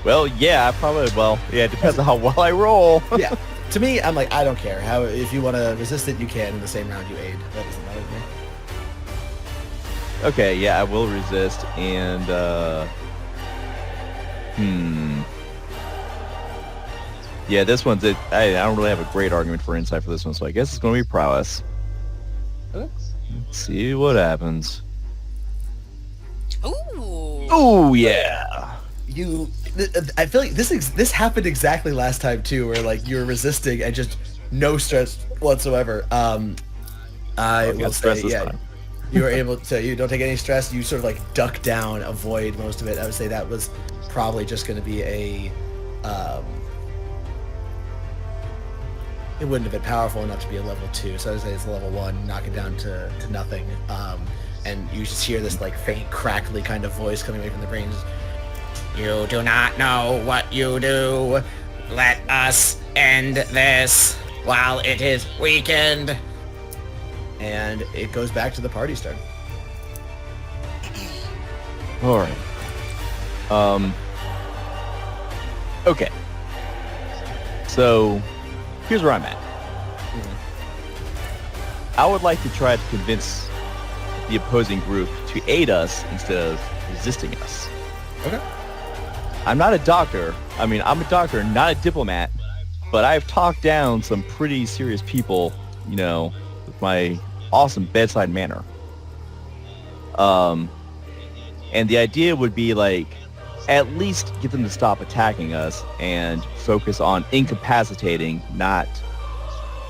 Well, yeah, it depends on how well I roll. Yeah. To me, I'm like, I don't care. How if you want to resist it, you can. In the same round, you aid. That doesn't matter to me. Okay, yeah, I will resist, and yeah, this one's it. I don't really have a great argument for insight for this one, so I guess it's going to be prowess. Okay. Let's see what happens. Ooh. Oh yeah. I feel like this happened exactly last time too, where like you were resisting and just no stress whatsoever. I will say, yeah, you were able to. You don't take any stress. You sort of like duck down, avoid most of it. I would say that was probably just going to be a. It wouldn't have been powerful enough to be a level 2, so I would say it's a level 1, knock it down to nothing. And you just hear this like faint, crackly kind of voice coming away from the brain. You do not know what you do. Let us end this while it is weakened. And it goes back to the party's turn. All right. Okay. So, here's where I'm at. I would like to try to convince the opposing group to aid us instead of resisting us. Okay. I'm not a doctor. I mean, I'm a doctor, not a diplomat, but I've talked down some pretty serious people, you know, with my awesome bedside manner. And the idea would be like, at least get them to stop attacking us and focus on incapacitating, not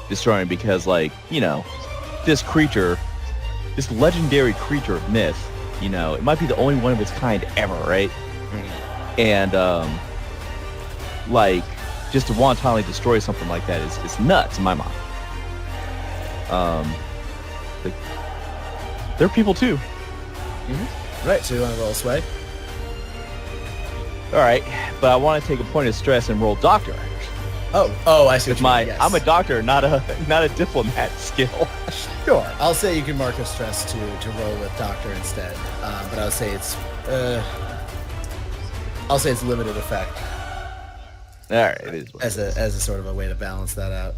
destroying, because like, you know, this creature, this legendary creature of myth, you know, it might be the only one of its kind ever, right? And like, just to wantonly destroy something like that is nuts in my mind. Like, they're people too. Right, so you want to roll sway? All right, but I want to take a point of stress and roll doctor. Oh, I see what you mean, yes. I'm a doctor, not a diplomat skill. Sure. I'll say you can mark a stress to roll with doctor instead, but I'll say it's limited effect. All right, it is. As a sort of a way to balance that out.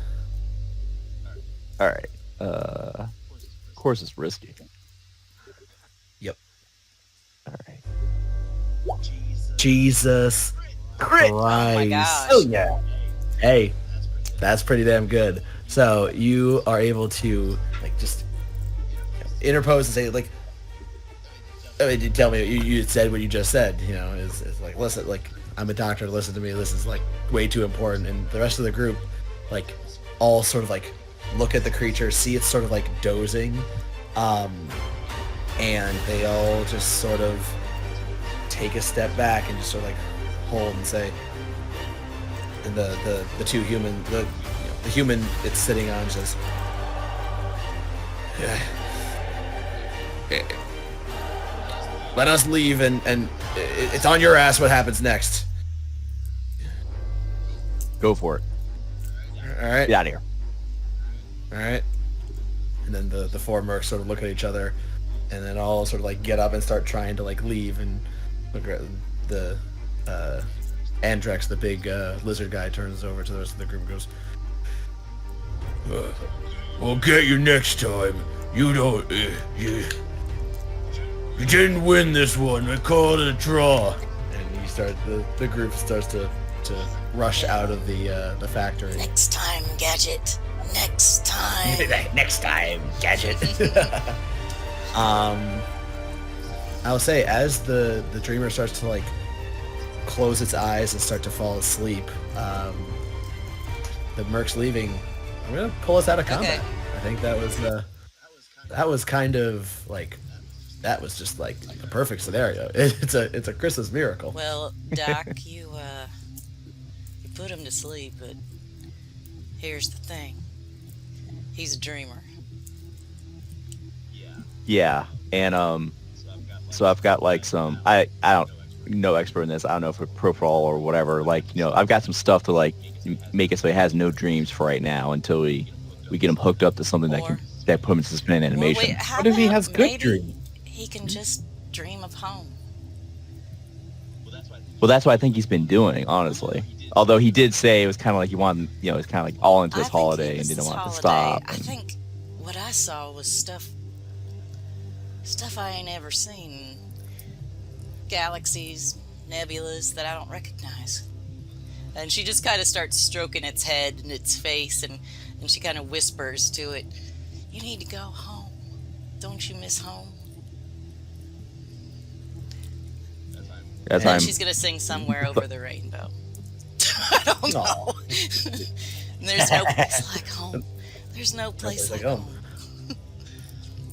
All right. Of course, it's risky. Yep. All right. Jesus Christ. Oh my gosh. Oh yeah. Hey, that's pretty damn good. So you are able to like just interpose and say like, I mean, you tell me you said what you just said. You know, is like, listen, like I'm a doctor. Listen to me. This is like way too important. And the rest of the group, like, all sort of like look at the creature, see it's sort of like dozing, and they all just sort of take a step back and just sort of like hold and say, and the two human, the human it's sitting on says, let us leave and it's on your ass what happens next. Go for it. All right. Get out of here. All right. And then the four mercs sort of look at each other and then all sort of like get up and start trying to like leave, and the Andrex, the big lizard guy, turns over to the rest of the group and goes, We'll get you next time. You don't. You didn't win this one. I call it a draw. and you start the group starts to rush out of the factory. Next time, Gadget. Next time. Next time, Gadget. I'll say as the dreamer starts to like close its eyes and start to fall asleep, the merc's leaving. I'm gonna pull us out of combat. Okay. I think that was kind of like, that was just like the perfect scenario. It's a Christmas miracle. Well, Doc, you put him to sleep, but here's the thing. He's a dreamer. Yeah, and so I've got like some I don't no expert in this. I don't know if it's profile or whatever. Like, I've got some stuff to like make it so he has no dreams for right now until we get him hooked up to something Or- that put him in suspended animation. Well, wait, how What if he about has good maybe dreams? he can just dream of home? Well, that's what I think he's been doing, honestly. Although he did say it was kind of like he wanted, it was kind of like all into his I think he holiday and was didn't his want it to holiday. stop. I and- think what I saw was stuff I ain't ever seen. Galaxies, nebulas that I don't recognize. And she just kind of starts stroking its head and its face, and she kind of whispers to it, "You need to go home. Don't you miss home?" As And I'm, she's gonna sing "Somewhere Over the Rainbow." I don't know. And there's no place like home. There's no place like home.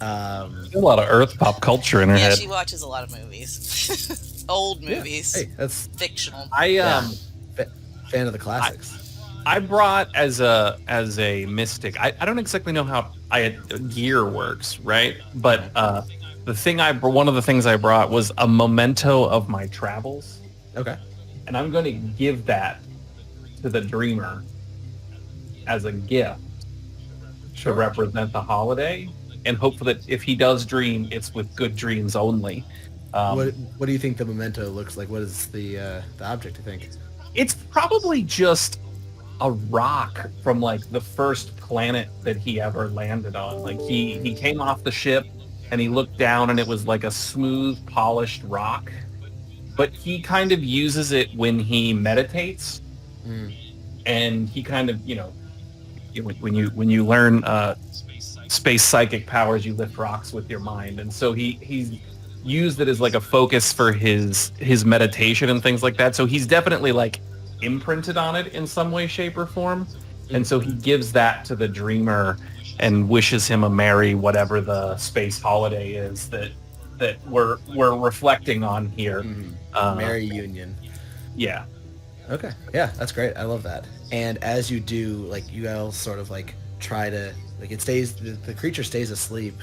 Um, A lot of Earth pop culture in her Yeah, head. she watches a lot of movies. Old movies. hey, that's Fictional. fan of the classics. I brought as a mystic. I don't exactly know how gear works, right? But one of the things I brought was a memento of my travels, Okay. and I'm going to give that to the dreamer as a gift to represent the holiday, and hope that if he does dream, it's with good dreams only. What do you think the memento looks like? What is the object, you think? It's probably just a rock from like the first planet that he ever landed on. Like he came off the ship and he looked down and it was like a smooth, polished rock. But he kind of uses it when he meditates. And he kind of, when you learn space psychic powers, you lift rocks with your mind. And so he's used it as like a focus for his meditation and things like that. So he's definitely like imprinted on it in some way, shape, or form. And so he gives that to the dreamer and wishes him a merry whatever the space holiday is that we're reflecting on here. Merry Union. Yeah. Okay. Yeah, that's great. I love that. And as you do, like, you all sort of like try to, like, it stays, the creature stays asleep.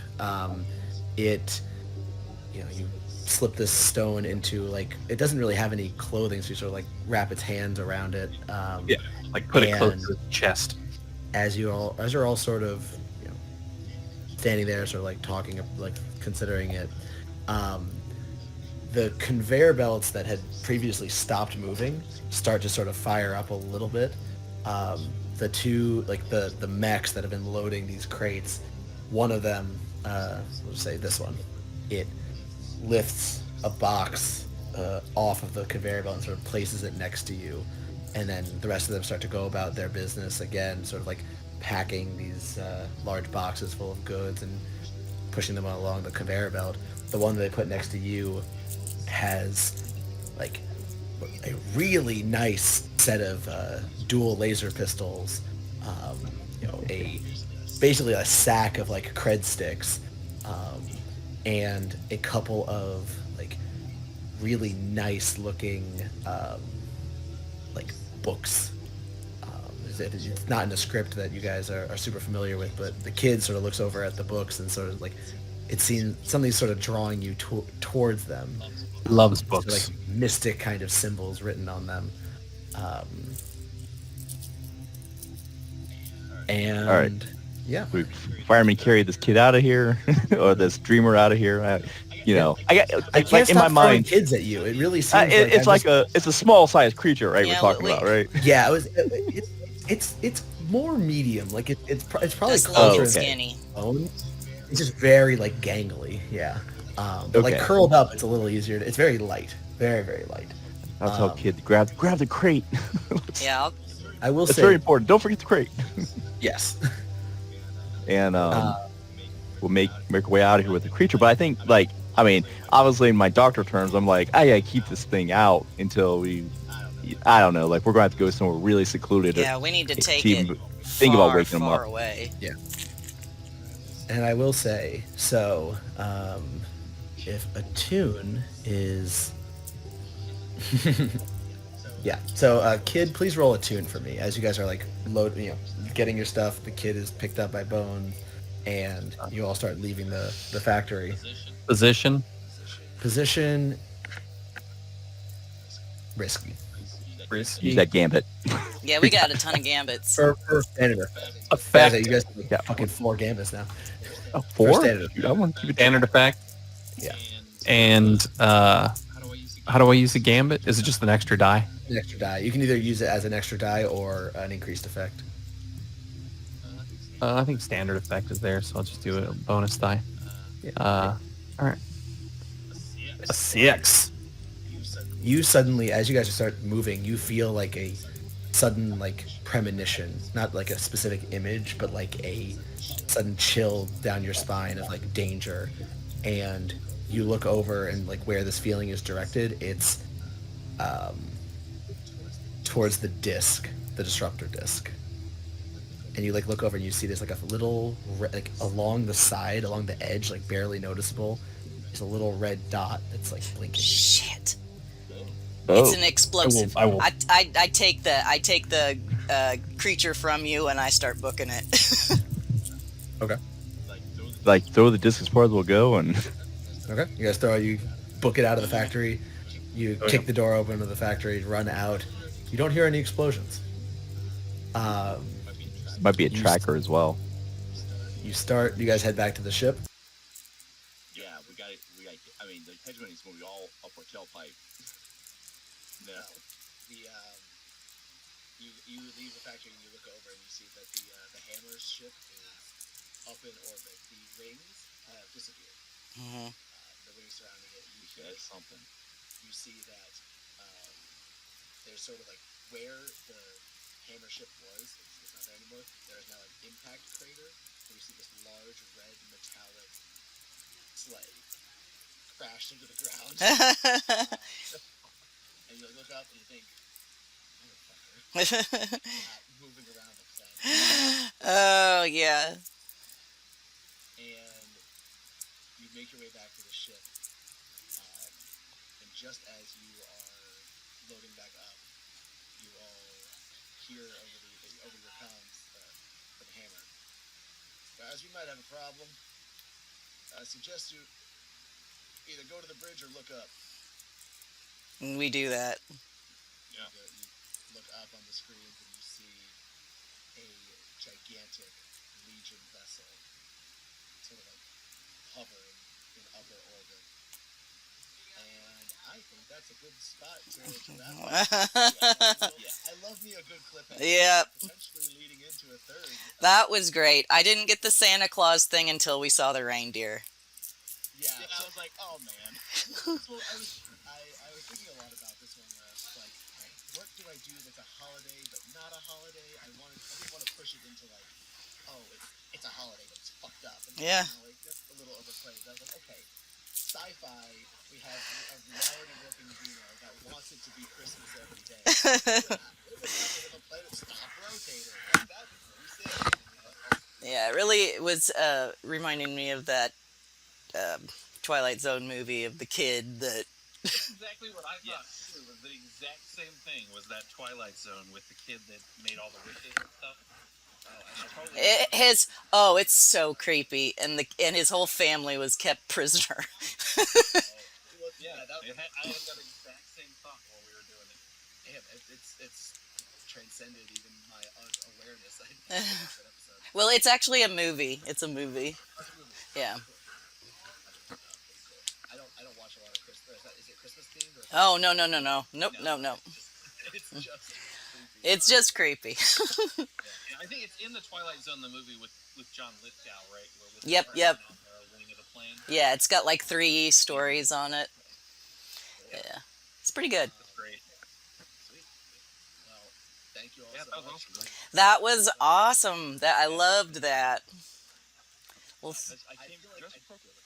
You slip this stone into, like, it doesn't really have any clothing, so you sort of like wrap its hands around it. Yeah. Like put it close and to his chest. as you're all sort of, standing there, sort of like talking, like considering it, the conveyor belts that had previously stopped moving start to sort of fire up a little bit. The two, like the mechs that have been loading these crates, one of them, we'll say this one, it lifts a box off of the conveyor belt and sort of places it next to you, and then the rest of them start to go about their business again, sort of like packing these large boxes full of goods and pushing them along the conveyor belt. The one that they put next to you has like a really nice set of dual laser pistols, basically a sack of like cred sticks, and a couple of like really nice looking like books. It's not in a script that you guys are super familiar with, but the kid sort of looks over at the books and sort of like, it seems something's sort of drawing you towards them. Loves So, books. like mystic kind of symbols written on them. And All right. Yeah. We fireman carry this kid out of here or this dreamer out of here. I got I can't like in my stop throwing mind. kids at you. It really seems like It's I'm like just it's a small sized creature, right? We're Yeah, talking about, right? yeah. It's more medium. Like it's probably Just a little Oh, closer in okay. skinny. bone. It's just very like gangly. Yeah. But like Okay. curled up, it's a little easier. It's very light. Very very light. I'll tell kids grab the crate. Yeah, I will It's say very important. Don't forget the crate. yes. And Uh, we'll make our way out of here with the creature. But I think obviously in my doctor terms, I'm like, I gotta keep this thing out until I don't know, like we're gonna have to go somewhere really secluded. yeah, we need to take even it think about far, waking them far up. away. And I will say, so if a tune is, yeah. So kid, please roll a tune for me as you guys are like getting your stuff. The kid is picked up by Bone, and you all start leaving the factory. Position. Position risky Risky. Use that gambit. Yeah, we got a ton of gambits. for standard. Effect. You guys Yeah. got fucking 4 gambits now. Oh, 4? standard. Dude, I want to keep it Standard effect. Yeah, And how do I use the gambit? Is it just an extra die? an extra die. You can either use it as an extra die or an increased effect. I think standard effect is there, so I'll just do a bonus die. Yeah. All right. A 6. You suddenly, as you guys start moving, you feel like a sudden like premonition, not like a specific image, but like a sudden chill down your spine of like danger. And you look over and like where this feeling is directed, it's towards the disc, the disruptor disc. And you like look over and you see there's like a little like along the side, along the edge, like barely noticeable, there's a little red dot that's like blinking. Shit. Oh. It's an explosive. I will- I take the creature from you and I start booking it. Okay. like throw the disc as far as we'll go, and Okay. You guys you book it out of the factory. You kick the door open of the factory, run out. You don't hear any explosions. might be a tracker as well. You guys head back to the ship. Yeah, we got. I mean, the Hegemony's movie all up our tailpipe. No. You leave the factory and you look over and you see that the Hammer's ship is up in orbit. The rings have disappeared. Mhm. The rings surrounding it. That's something. You see that there's sort of like where the Hammer ship was. It's not there anymore. There is now an impact crater. Where you see this large red metallic sleigh crashed into the ground. And you look up and you think, motherfucker, moving around the planet. Oh yeah. And you make your way back to the ship. And just as you are loading back up, you all hear over your comms the Hammer. Guys, we might have a problem. I suggest you either go to the bridge or look up. We do that. Yeah. You look up on the screens and you see a gigantic Legion vessel sort of like hovering in upper orbit. And I think that's a good spot to wrap up. Yeah, I love me a good cliffhanger. Yep. Potentially leading into a third. That was great. I didn't get the Santa Claus thing until we saw the reindeer. Yeah, so I was like, oh man. So I was thinking a lot about this one where I was like, what do I do that's a holiday but not a holiday? I didn't want to push it into like, oh, it's a holiday but it's fucked up. And Yeah. like, that's a little overplayed. But I was like, okay, sci-fi, we have a reality working Zeno that wants it to be Christmas every day. What would happen if a planet stopped rotating? Like, that'd be pretty sick. Yeah, it really was reminding me of that Twilight Zone movie of the kid that. Exactly what I thought too. Was the exact same thing. Was that Twilight Zone with the kid that made all the wishes and stuff? It's so creepy, and his whole family was kept prisoner. Yeah, I had that exact same thought while we were doing it. Damn, it's transcended even my awareness. I didn't watch that episode. Well, it's actually a movie. It's a movie. It's a movie. Yeah. Cool. I don't watch a lot of Christmas. Is it Christmas themed or is Oh, no, no, no, no. Nope, no, no. it's just creepy? It's just creepy. Yeah, I think it's in the Twilight Zone, the movie with John Lithgow, right? Where with Yep, the yep. person on the wing of the plane. Yeah, it's got like 3 stories on it. Cool. Yeah. It's pretty good. That's great. Sweet. Well, thank you all Yeah, so that was much. awesome. That was awesome. That I loved that. Well, I came feel like just I- appropriately.